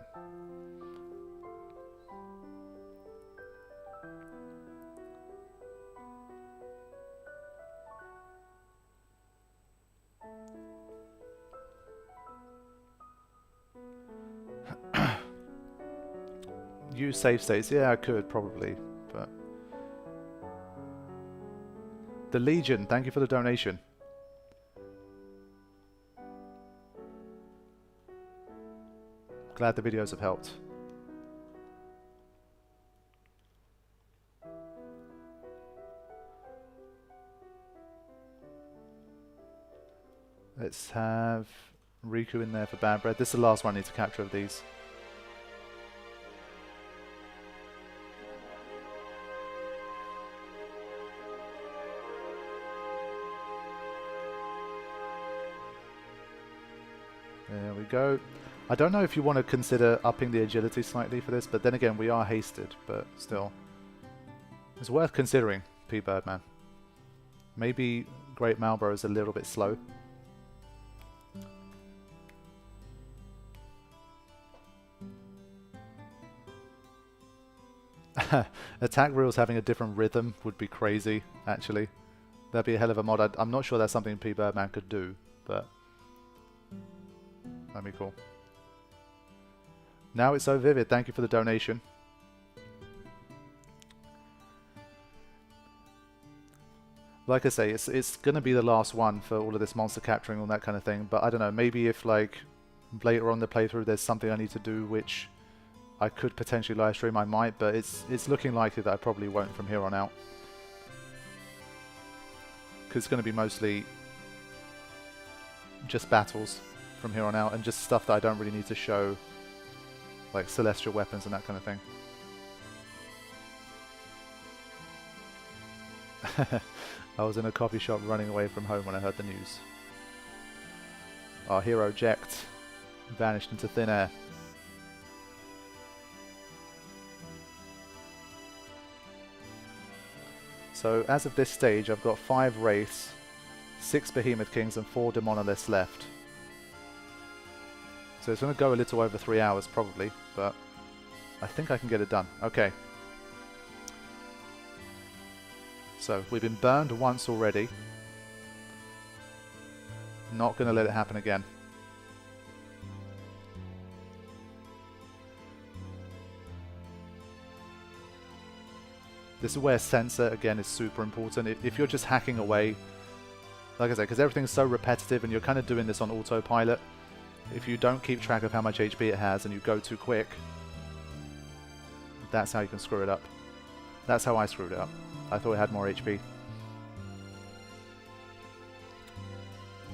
Use save states. Yeah, I could probably, but the Legion, thank you for the donation. Glad the videos have helped. Let's have Riku in there for bad bread. This is the last one I need to capture of these. There we go. I don't know if you want to consider upping the agility slightly for this, but then again, we are hasted, but still. It's worth considering, Pbirdman. Maybe Great Marlborough is a little bit slow. Attack reels having a different rhythm would be crazy, actually. That'd be a hell of a mod. I'm not sure that's something Pbirdman could do, but that'd be cool. Now it's so vivid. Thank you for the donation. Like I say, it's going to be the last one for all of this monster capturing and that kind of thing, but I don't know, maybe if like later on the playthrough there's something I need to do which I could potentially live stream, I might, but it's looking likely that I probably won't from here on out. Because it's going to be mostly just battles from here on out, and just stuff that I don't really need to show, like celestial weapons and that kind of thing. I was in a coffee shop running away from home when I heard the news. Our hero Jekt vanished into thin air. So as of this stage, I've got 5 Wraiths, 6 Behemoth Kings and 4 Monoliths left. So it's going to go a little over 3 hours probably, but I think I can get it done. Okay. So we've been burned once already. Not going to let it happen again. This is where sensor again is super important. If you're just hacking away, like I said, because everything's so repetitive and you're kind of doing this on autopilot, if you don't keep track of how much HP it has and you go too quick, that's how you can screw it up. That's how I screwed it up. I thought it had more HP.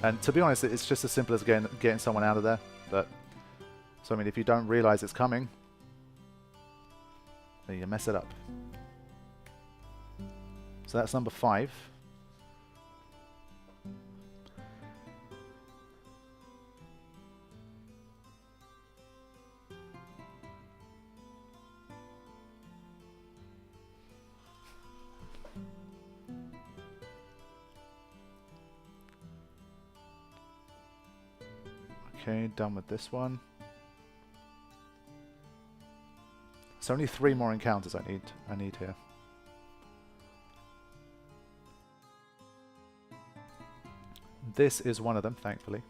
And to be honest, it's just as simple as getting someone out of there. But so I mean, if you don't realize it's coming, then you mess it up. So that's number 5. Okay, done with this one. It's only 3 more encounters I need here. This is one of them, thankfully.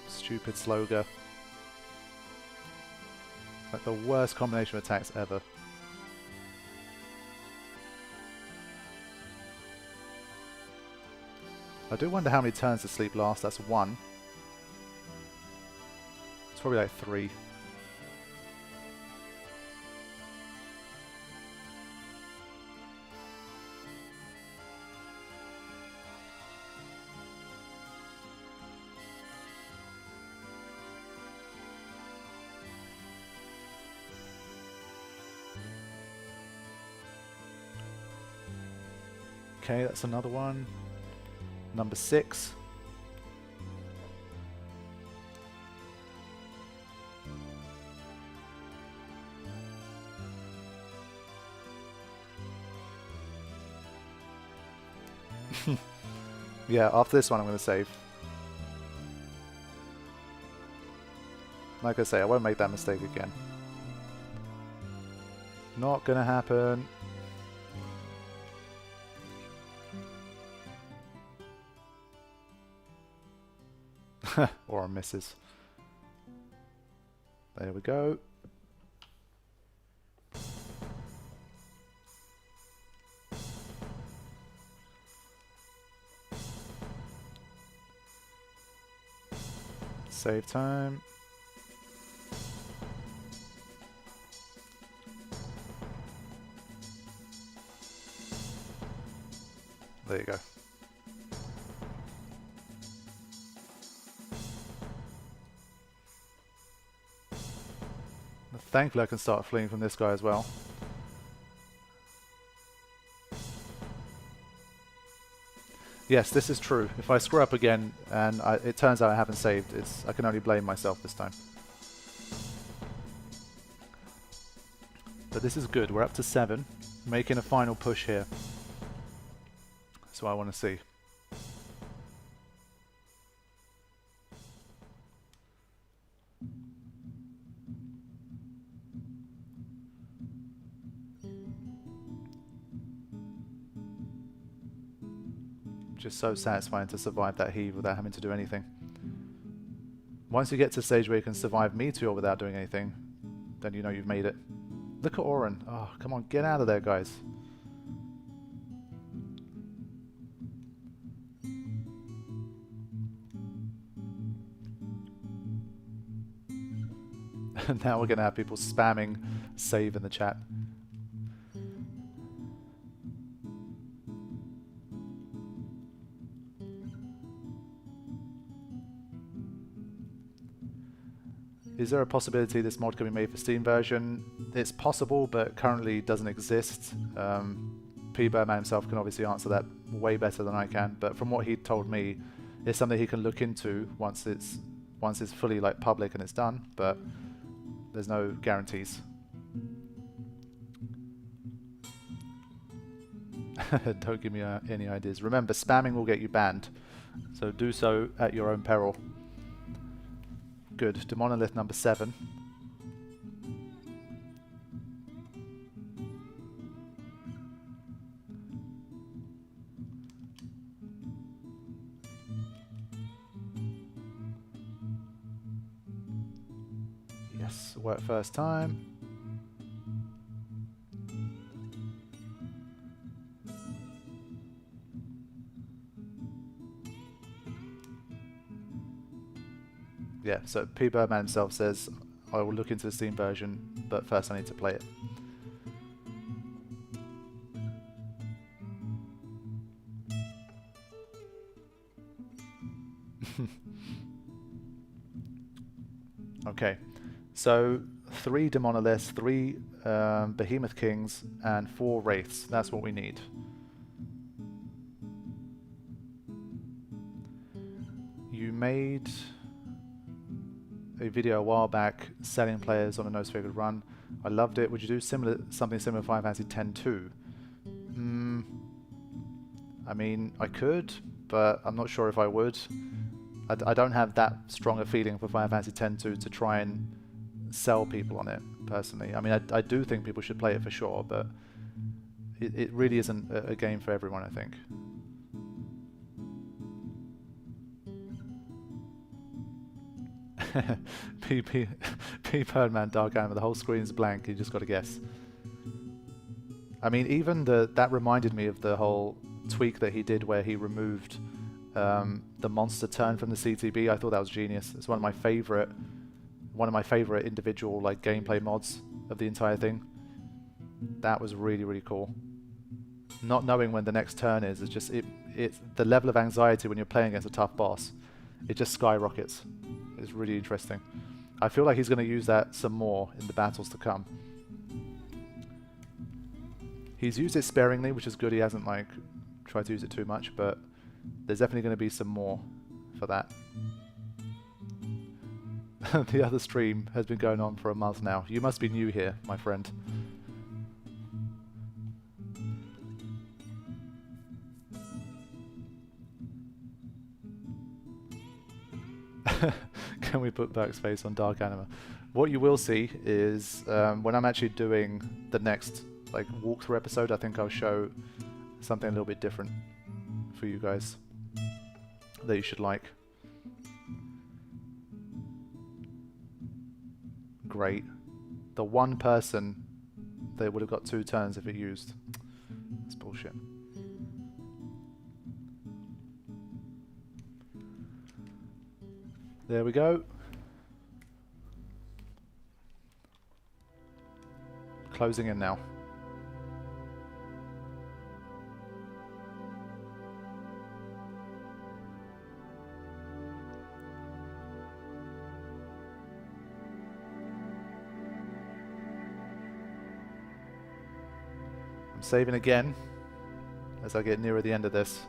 Stupid Sloga. Like the worst combination of attacks ever. I do wonder how many turns the sleep lasts. That's 1. It's probably like 3. Okay, that's another one. Number 6. Yeah, after this one I'm going to save. Like I say, I won't make that mistake again. Not going to happen. Or misses. There we go. Save time. There you go. Thankfully I can start fleeing from this guy as well. Yes, this is true. If I screw up again and it turns out I haven't saved, I can only blame myself this time. But this is good. We're up to 7, making a final push here. That's what I want to see. Just so satisfying to survive that heave without having to do anything. Once you get to a stage where you can survive meteor without doing anything, then you know you've made it. Look at Oren. Oh, come on, get out of there, guys. And now we're going to have people spamming save in the chat. Is there a possibility this mod can be made for Steam version? It's possible, but currently doesn't exist. Pbirdman himself can obviously answer that way better than I can, but from what he told me, it's something he can look into once it's fully like public and it's done, but there's no guarantees. Don't give me any ideas. Remember, spamming will get you banned, so do so at your own peril. Good. To Monolith number 7. Yes, work first time. Yeah, so Pbirdman himself says, I will look into the Steam version, but first I need to play it. Okay, so 3 Monoliths, 3 Behemoth Kings, and 4 Wraiths. That's what we need. You made a video a while back selling players on a no-figured run. I loved it. Would you do something similar to Final Fantasy X too? I mean, I could, but I'm not sure if I would. I don't have that strong a feeling for Final Fantasy X to try and sell people on it, personally. I mean, I do think people should play it for sure, but it really isn't a game for everyone, I think. Pbirdman Dark Animal, the whole screen's blank, you just got to guess. I mean, even that reminded me of the whole tweak that he did where he removed the monster turn from the CTB. I thought that was genius. It's one of my favorite individual like gameplay mods of the entire thing. That was really, really cool. Not knowing when the next turn is just it's the level of anxiety when you're playing against a tough boss. It just skyrockets. It's really interesting. I feel like he's going to use that some more in the battles to come. He's used it sparingly, which is good. He hasn't like tried to use it too much, but there's definitely going to be some more for that. The other stream has been going on for a month now. You must be new here, my friend. Can we put backspace on Dark Anima? What you will see is when I'm actually doing the next like walkthrough episode, I think I'll show something a little bit different for you guys that you should like. Great. The one person that would have got 2 turns if it used. That's bullshit. There we go. Closing in now. I'm saving again as I get nearer the end of this.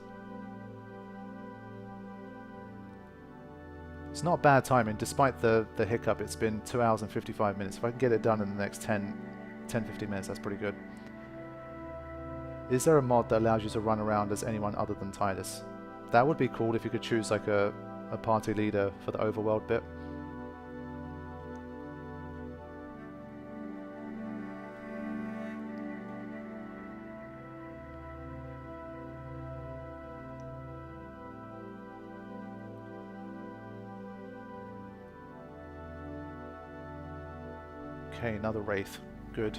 It's not bad timing, despite the hiccup. It's been 2 hours and 55 minutes. If I can get it done in the next 10-15 minutes, that's pretty good. Is there a mod that allows you to run around as anyone other than Tidus? That would be cool if you could choose like a party leader for the overworld bit. Okay, another Wraith. Good.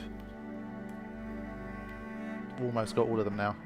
Almost got all of them now.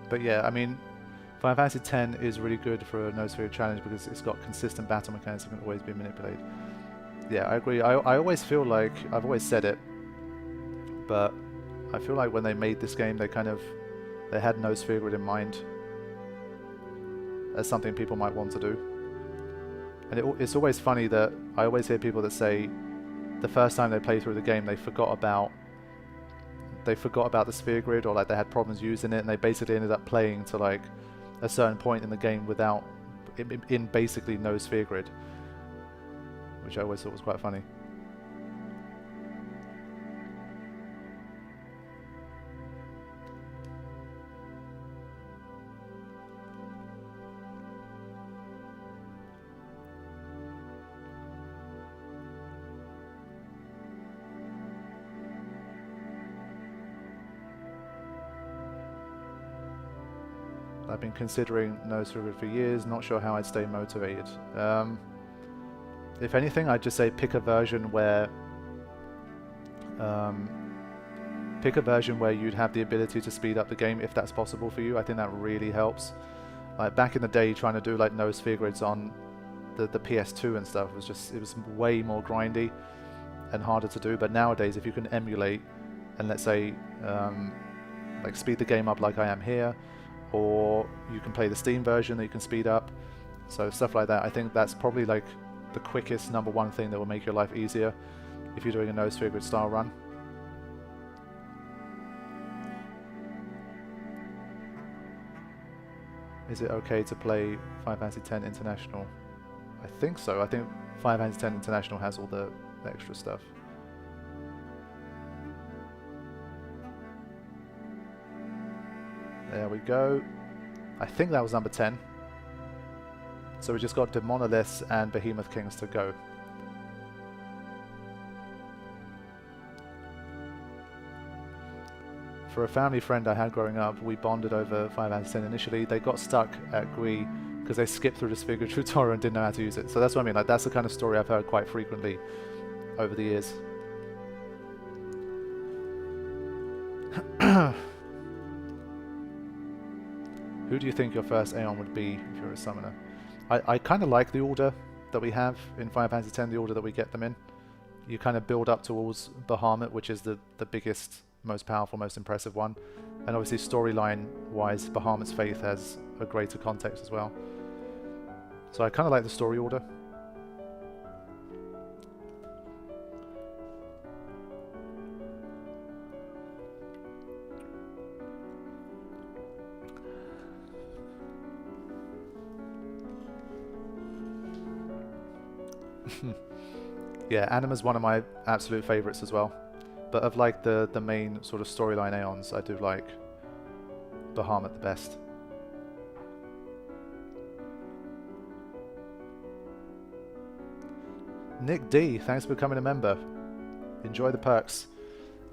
But yeah, I mean, Final Fantasy X is really good for a no sphere challenge because it's got consistent battle mechanics that can always be manipulated. Yeah, I agree. I always feel like, I've always said it, but I feel like when they made this game, they had no sphere grid in mind as something people might want to do. And it's always funny that I always hear people that say the first time they play through the game, they forgot about the sphere grid, or like they had problems using it, and they basically ended up playing to like a certain point in the game without in basically no sphere grid, which I always thought was quite funny. I've been considering no sphere grid for years, not sure how I'd stay motivated. If anything, I'd just say pick a version where you'd have the ability to speed up the game if that's possible for you. I think that really helps. Like back in the day, trying to do like no sphere grids on the PS2 and stuff was way more grindy and harder to do. But nowadays, if you can emulate and let's say like speed the game up like I am here, or you can play the Steam version that you can speed up, so stuff like that. I think that's probably like the quickest #1 thing that will make your life easier if you're doing a no sphere grid style run. Is it okay to play Final Fantasy X International? I think so. I think Final Fantasy X International has all the extra stuff. There we go. I think that was number 10. So we just got the Monoliths and Behemoth Kings to go. For a family friend I had growing up, we bonded over Final Fantasy X initially. They got stuck at GUI because they skipped through the sphere grid tutorial and didn't know how to use it. So that's what I mean. Like that's the kind of story I've heard quite frequently over the years. Who do you think your first Aeon would be if you're a summoner? I kind of like the order that we have in Final Fantasy X, the order that we get them in. You kind of build up towards Behemoth, which is the biggest, most powerful, most impressive one. And obviously storyline-wise, Bahamut's Faith has a greater context as well. So I kind of like the story order. Yeah, Anima's one of my absolute favourites as well. But of like the main sort of storyline Aeons, I do like Behemoth the best. Nick D, thanks for becoming a member. Enjoy the perks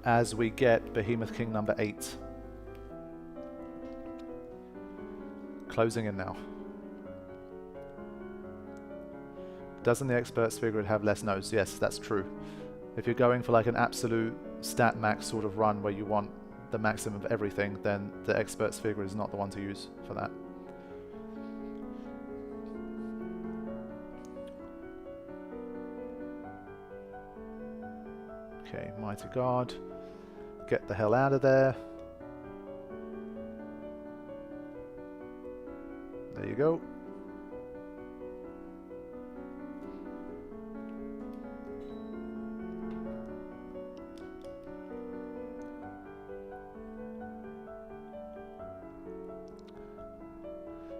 as we get Behemoth King number 8. Closing in now. Doesn't the expert sphere grid have less nodes? Yes, that's true. If you're going for like an absolute stat max sort of run where you want the maximum of everything, then the expert sphere grid is not the one to use for that. Okay, Mighty Guard. Get the hell out of there. There you go.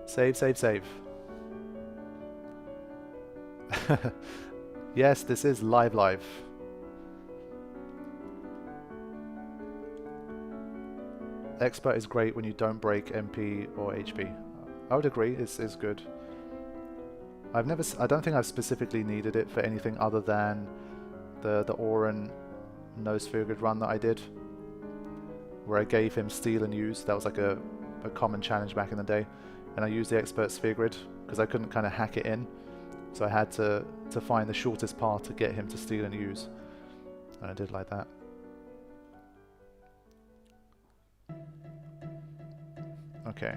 Save, save, save. Yes, this is live. Expert is great when you don't break MP or HP. I would agree, it's good. I don't think I've specifically needed it for anything other than the Orin no sphere grid run that I did, where I gave him steal and use. That was like a common challenge back in the day. And I used the expert sphere grid because I couldn't kind of hack it in, so I had to find the shortest path to get him to steal and use, and I did like that. Okay.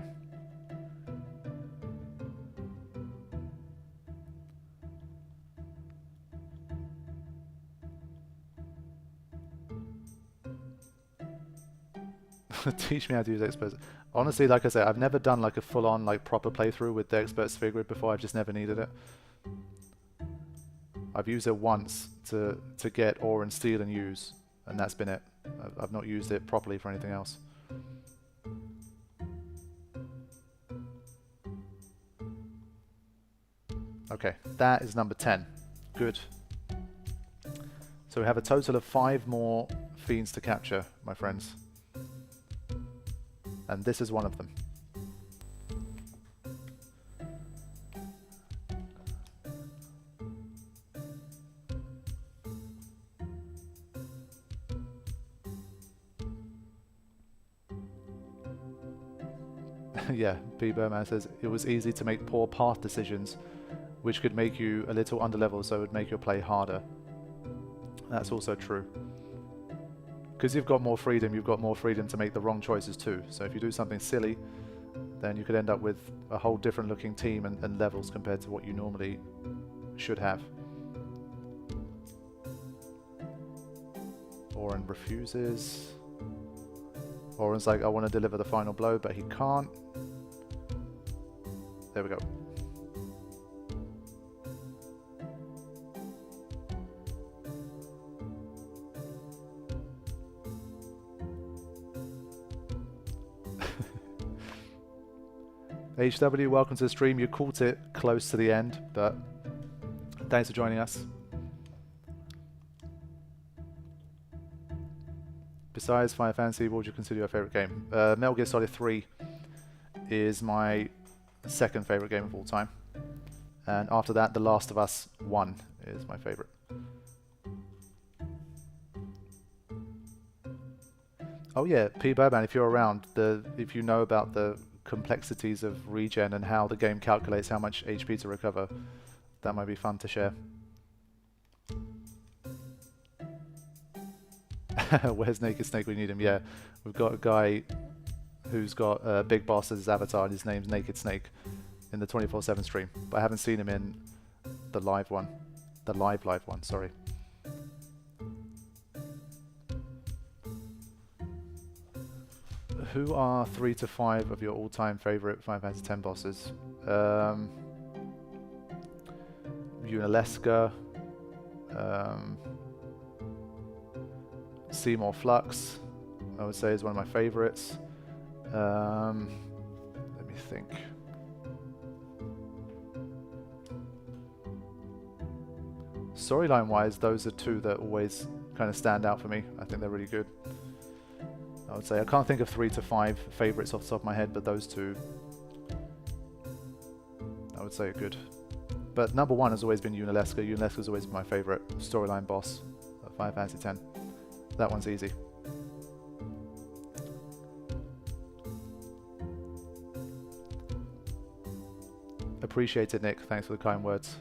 Teach me how to use expert. Honestly, like I said, I've never done like a full-on like proper playthrough with the expert sphere grid before. I've just never needed it. I've used it once to get ore and steal and use, and that's been it. I've not used it properly for anything else. Okay, that is number 10. Good. So we have a total of 5 more fiends to capture, my friends. And this is one of them. Yeah, Pbirdman says, it was easy to make poor path decisions, which could make you a little underleveled, so it would make your play harder. That's also true. Because you've got more freedom to make the wrong choices too. So if you do something silly, then you could end up with a whole different looking team and levels compared to what you normally should have. Orin refuses. Orin's like, I want to deliver the final blow, but he can't. There we go. HW, welcome to the stream. You caught it close to the end, but thanks for joining us. Besides Final Fantasy, what would you consider your favourite game? Metal Gear Solid 3 is my second favourite game of all time. And after that, The Last of Us 1 is my favourite. Oh yeah, Pbirdman, if you're around, if you know about the complexities of regen and how the game calculates how much HP to recover, that might be fun to share. Where's Naked Snake? We need him. Yeah, we've got a guy who's got Big Boss as his avatar, and his name's Naked Snake in the 24/7 stream, but I haven't seen him in the live one. The live one, sorry. Who are 3 to 5 of your all-time favorite Final Fantasy X bosses? Unalesca, Seymour Flux, I would say is one of my favorites. Let me think. Storyline-wise, those are two that always kind of stand out for me. I think they're really good. I would say I can't think of 3 to 5 favorites off the top of my head, but those two I would say are good. But number one has always been Unalesca. Unalesca has always been my favorite storyline boss of Final Fantasy X. That one's easy. Appreciate it, Nick. Thanks for the kind words.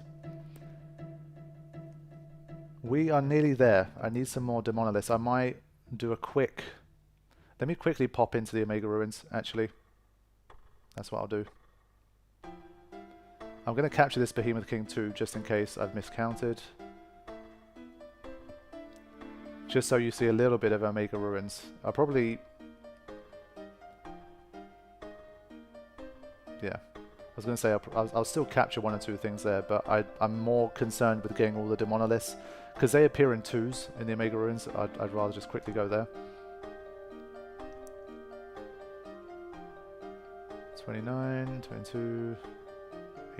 We are nearly there. I need some more Monoliths. I might do a quick... Let me quickly pop into the Omega Ruins, actually. That's what I'll do. I'm going to capture this Behemoth King too, just in case I've miscounted. Just so you see a little bit of Omega Ruins. I'll probably... Yeah. I was going to say I'll still capture one or two things there, but I'm more concerned with getting all the Monoliths. Because they appear in twos in the Omega Ruins, I'd rather just quickly go there. 29, 22,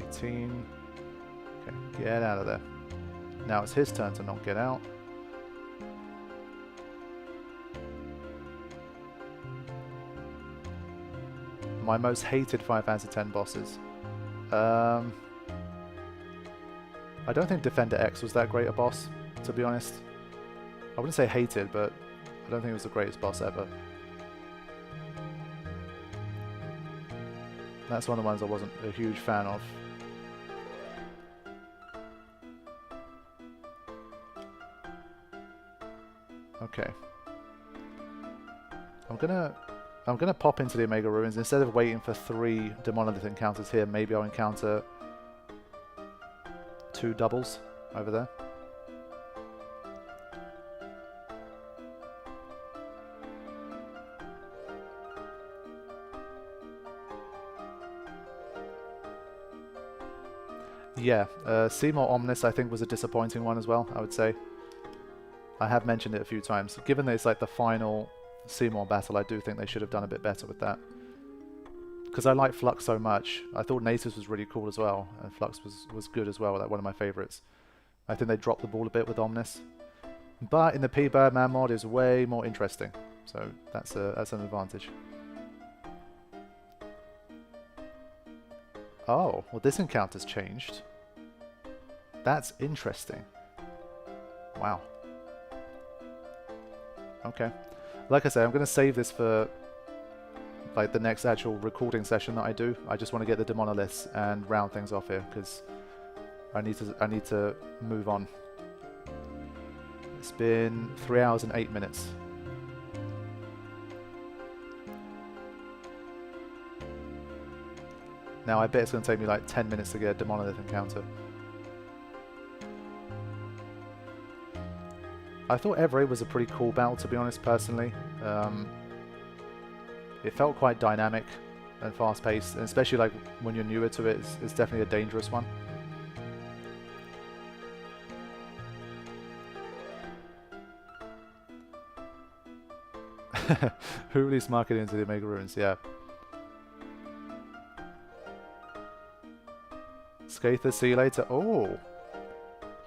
18. Okay, get out of there. Now it's his turn to not get out. My most hated Final Fantasy X bosses. I don't think Defender X was that great a boss, to be honest. I wouldn't say hated, but I don't think it was the greatest boss ever. That's one of the ones I wasn't a huge fan of. Okay. I'm gonna pop into the Omega Ruins. Instead of waiting for 3 Monolith encounters here, maybe I'll encounter 2 doubles over there. Yeah, Seymour Omnis I think was a disappointing one as well, I would say. I have mentioned it a few times. Given that it's like the final Seymour battle, I do think they should have done a bit better with that. Because I like Flux so much. I thought Nasus was really cool as well, and Flux was good as well, like one of my favourites. I think they dropped the ball a bit with Omnis. But in the Pbirdman mod is way more interesting, so that's an advantage. Oh, well this encounter's changed. That's interesting. Wow. Okay. Like I say, I'm going to save this for like the next actual recording session that I do. I just want to get the Monoliths and round things off here because I need to move on. It's been 3 hours and 8 minutes. Now I bet it's going to take me like 10 minutes to get a Monolith encounter. I thought Evray was a pretty cool battle, to be honest, personally. It felt quite dynamic and fast-paced, and especially like when you're newer to it, it's definitely a dangerous one. Who released marketing into the Omega Ruins? Yeah. Skather, see you later. Oh,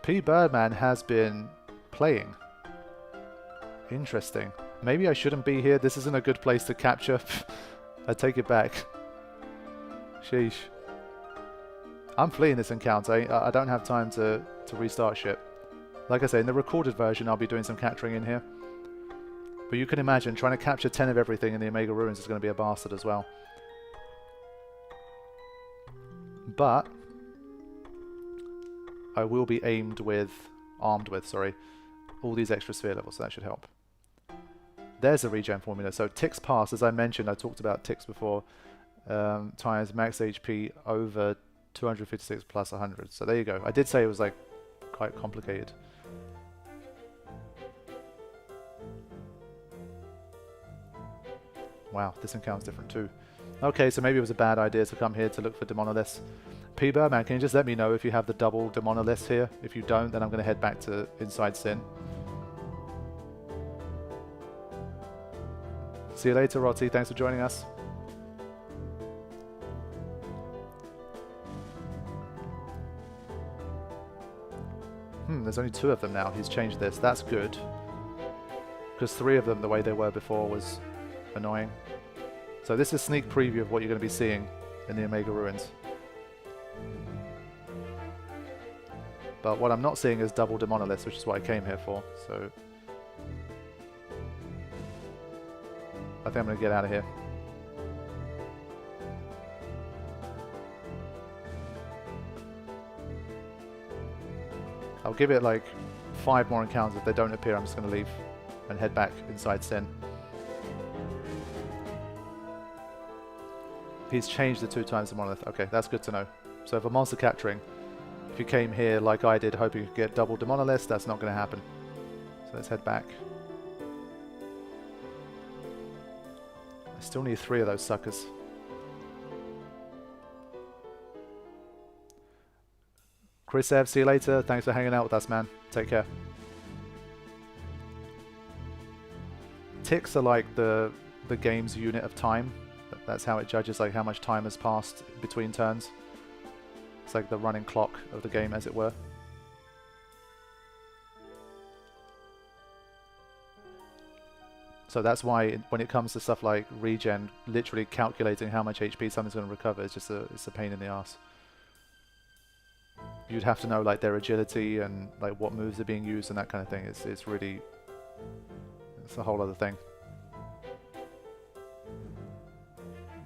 Pbirdman has been playing. Interesting. Maybe I shouldn't be here. This isn't a good place to capture. I take it back. Sheesh. I'm fleeing this encounter. I don't have time to restart shit. Like I say, in the recorded version, I'll be doing some capturing in here. But you can imagine, trying to capture 10 of everything in the Omega Ruins is going to be a bastard as well. But I will be armed with all these extra sphere levels, so that should help. There's the regen formula. So Ticks Pass, as I mentioned, I talked about Ticks before, times max HP over 256 plus 100. So there you go. I did say it was like quite complicated. Wow, this encounter's different too. Okay, so maybe it was a bad idea to come here to look for Demonoliths. Pbirdman, can you just let me know if you have the double Demonoliths here? If you don't, then I'm going to head back to Inside Sin. See you later, Rotti. Thanks for joining us. There's only 2 of them now. He's changed this. That's good. Because 3 of them, the way they were before, was annoying. So this is a sneak preview of what you're going to be seeing in the Omega Ruins. But what I'm not seeing is double Demonoliths, which is what I came here for. So I think I'm going to get out of here. I'll give it like 5 more encounters. If they don't appear, I'm just going to leave and head back inside Sin. He's changed the 2 times the Monolith. Okay, that's good to know. So for monster capturing, if you came here like I did, hoping you could get double Demonoliths, that's not going to happen. So let's head back. I still need 3 of those suckers. Chris Ev, see you later. Thanks for hanging out with us, man. Take care. Ticks are like the game's unit of time. That's how it judges like how much time has passed between turns. It's like the running clock of the game, as it were. So that's why when it comes to stuff like regen, literally calculating how much HP something's going to recover is just it's a pain in the ass. You'd have to know like their agility and like what moves are being used and that kind of thing. It's really, it's a whole other thing.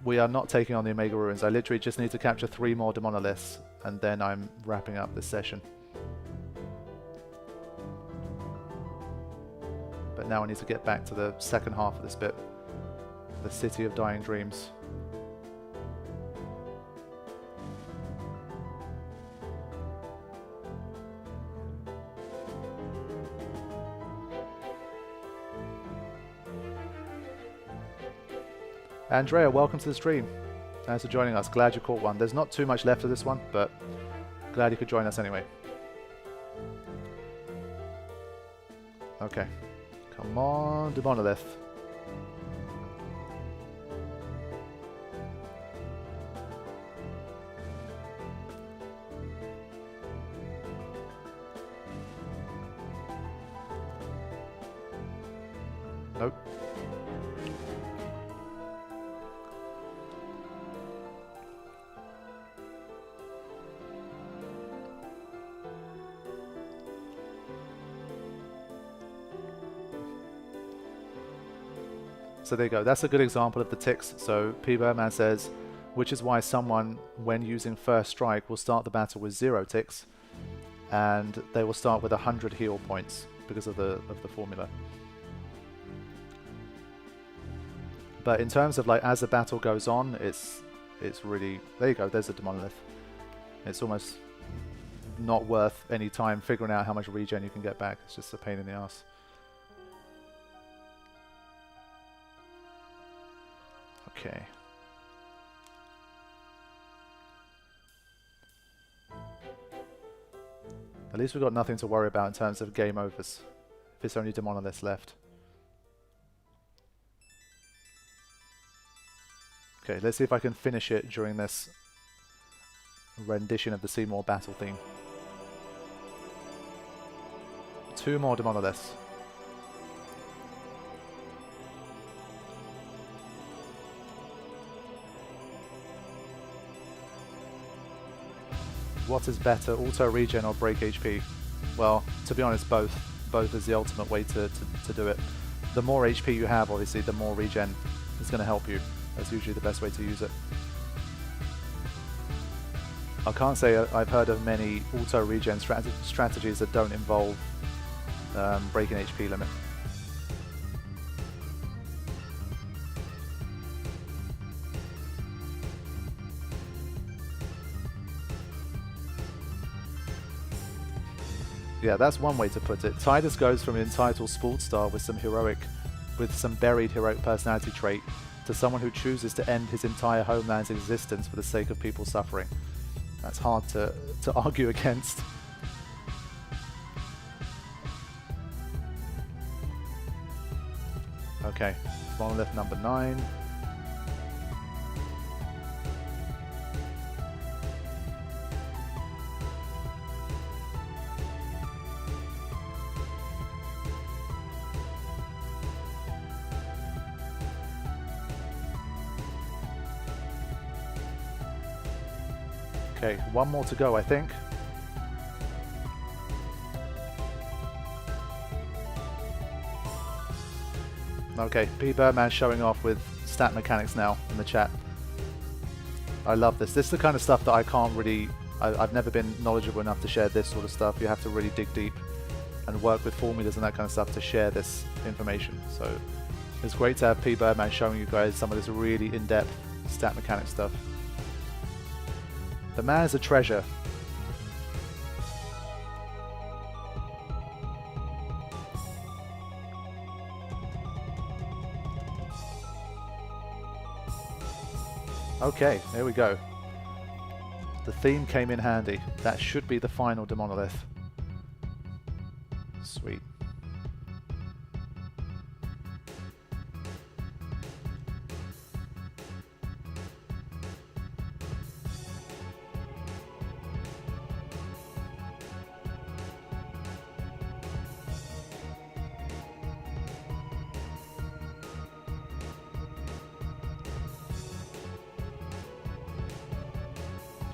We are not taking on the Omega Ruins. I literally just need to capture 3 more Demonoliths and then I'm wrapping up this session. But now I need to get back to the second half of this bit. The City of Dying Dreams. Andrea, welcome to the stream. Thanks for joining us. Glad you caught one. There's not too much left of this one, but glad you could join us anyway. Okay. Come on, Monolith. Nope. So there you go. That's a good example of the ticks. So Pbirdman says, which is why someone, when using first strike, will start the battle with 0 ticks, and they will start with 100 heal points because of the formula. But in terms of like as the battle goes on, it's really, there you go. There's a Monolith. It's almost not worth any time figuring out how much regen you can get back. It's just a pain in the ass. Okay. At least we've got nothing to worry about in terms of game overs. If it's only Demonoliths left. Okay, let's see if I can finish it during this rendition of the CityMorgue battle theme. 2 more Demonoliths. What is better, auto regen or break HP? Well, to be honest, both. Both is the ultimate way to do it. The more HP you have, obviously, the more regen is going to help you. That's usually the best way to use it. I can't say I've heard of many auto regen strategies that don't involve breaking HP limit. Yeah, that's one way to put it. Tidus goes from an entitled sports star with some buried heroic personality trait to someone who chooses to end his entire homeland's existence for the sake of people suffering. That's hard to argue against. Okay, Monolith number 9. Okay, one more to go, I think. Okay, Pbirdman showing off with stat mechanics now in the chat. I love this. This is the kind of stuff that I can't really... I've never been knowledgeable enough to share this sort of stuff. You have to really dig deep and work with formulas and that kind of stuff to share this information. So it's great to have Pbirdman showing you guys some of this really in-depth stat mechanic stuff. The man is a treasure. Okay, there we go. The theme came in handy. That should be the final Monolith. Sweet.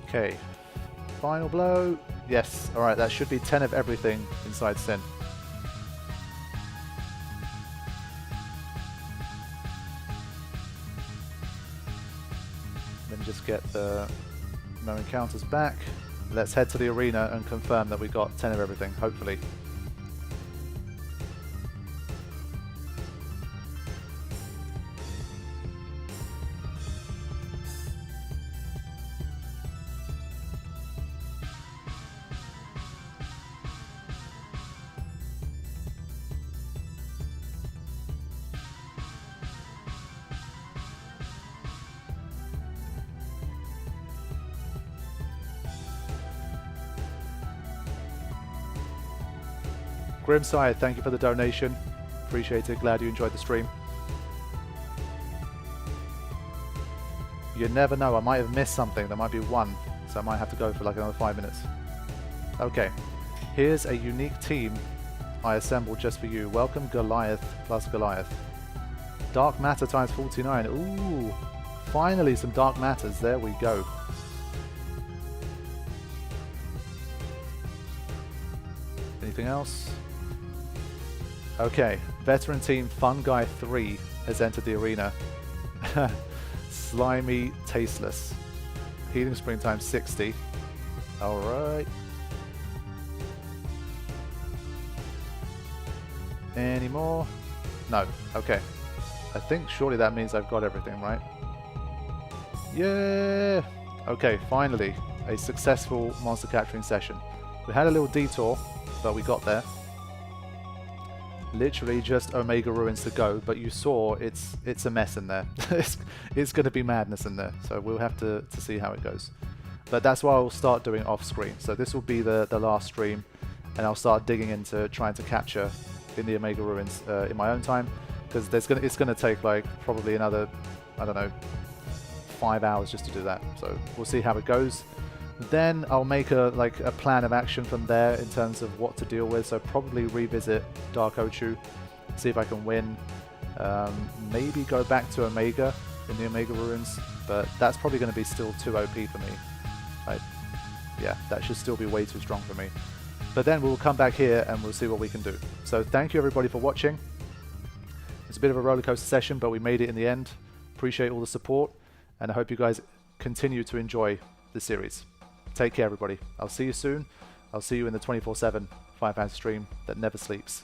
Okay, final blow. Yes, alright, that should be 10 of everything inside Sin. Let me just get the no encounters back. Let's head to the arena and confirm that we got 10 of everything, hopefully. Grimsire, thank you for the donation. Appreciate it. Glad you enjoyed the stream. You never know. I might have missed something. There might be one. So I might have to go for like another 5 minutes. Okay. Here's a unique team I assembled just for you. Welcome Goliath plus Goliath. Dark Matter times 49. Ooh. Finally some Dark Matters. There we go. Anything else? Okay, veteran team Fun Guy 3 has entered the arena. Slimy Tasteless. Healing Spring times 60. Alright. Any more? No. Okay. I think surely that means I've got everything, right? Yeah! Okay, finally. A successful monster capturing session. We had a little detour, but we got there. Literally just Omega Ruins to go, but you saw it's a mess in there. it's going to be madness in there, so we'll have to see how it goes. But that's why I'll start doing off screen. So this will be the last stream, and I'll start digging into trying to capture in the Omega Ruins in my own time, because it's going to take like probably another, I don't know, 5 hours just to do that. So we'll see how it goes. Then I'll make a plan of action from there in terms of what to deal with. So probably revisit Dark Ochu, see if I can win. Maybe go back to Omega in the Omega Ruins, but that's probably going to be still too OP for me. Yeah, that should still be way too strong for me. But then we'll come back here and we'll see what we can do. So thank you everybody for watching. It's a bit of a roller coaster session, but we made it in the end. Appreciate all the support, and I hope you guys continue to enjoy the series. Take care, everybody. I'll see you soon. I'll see you in the 24/7 5 hour stream that never sleeps.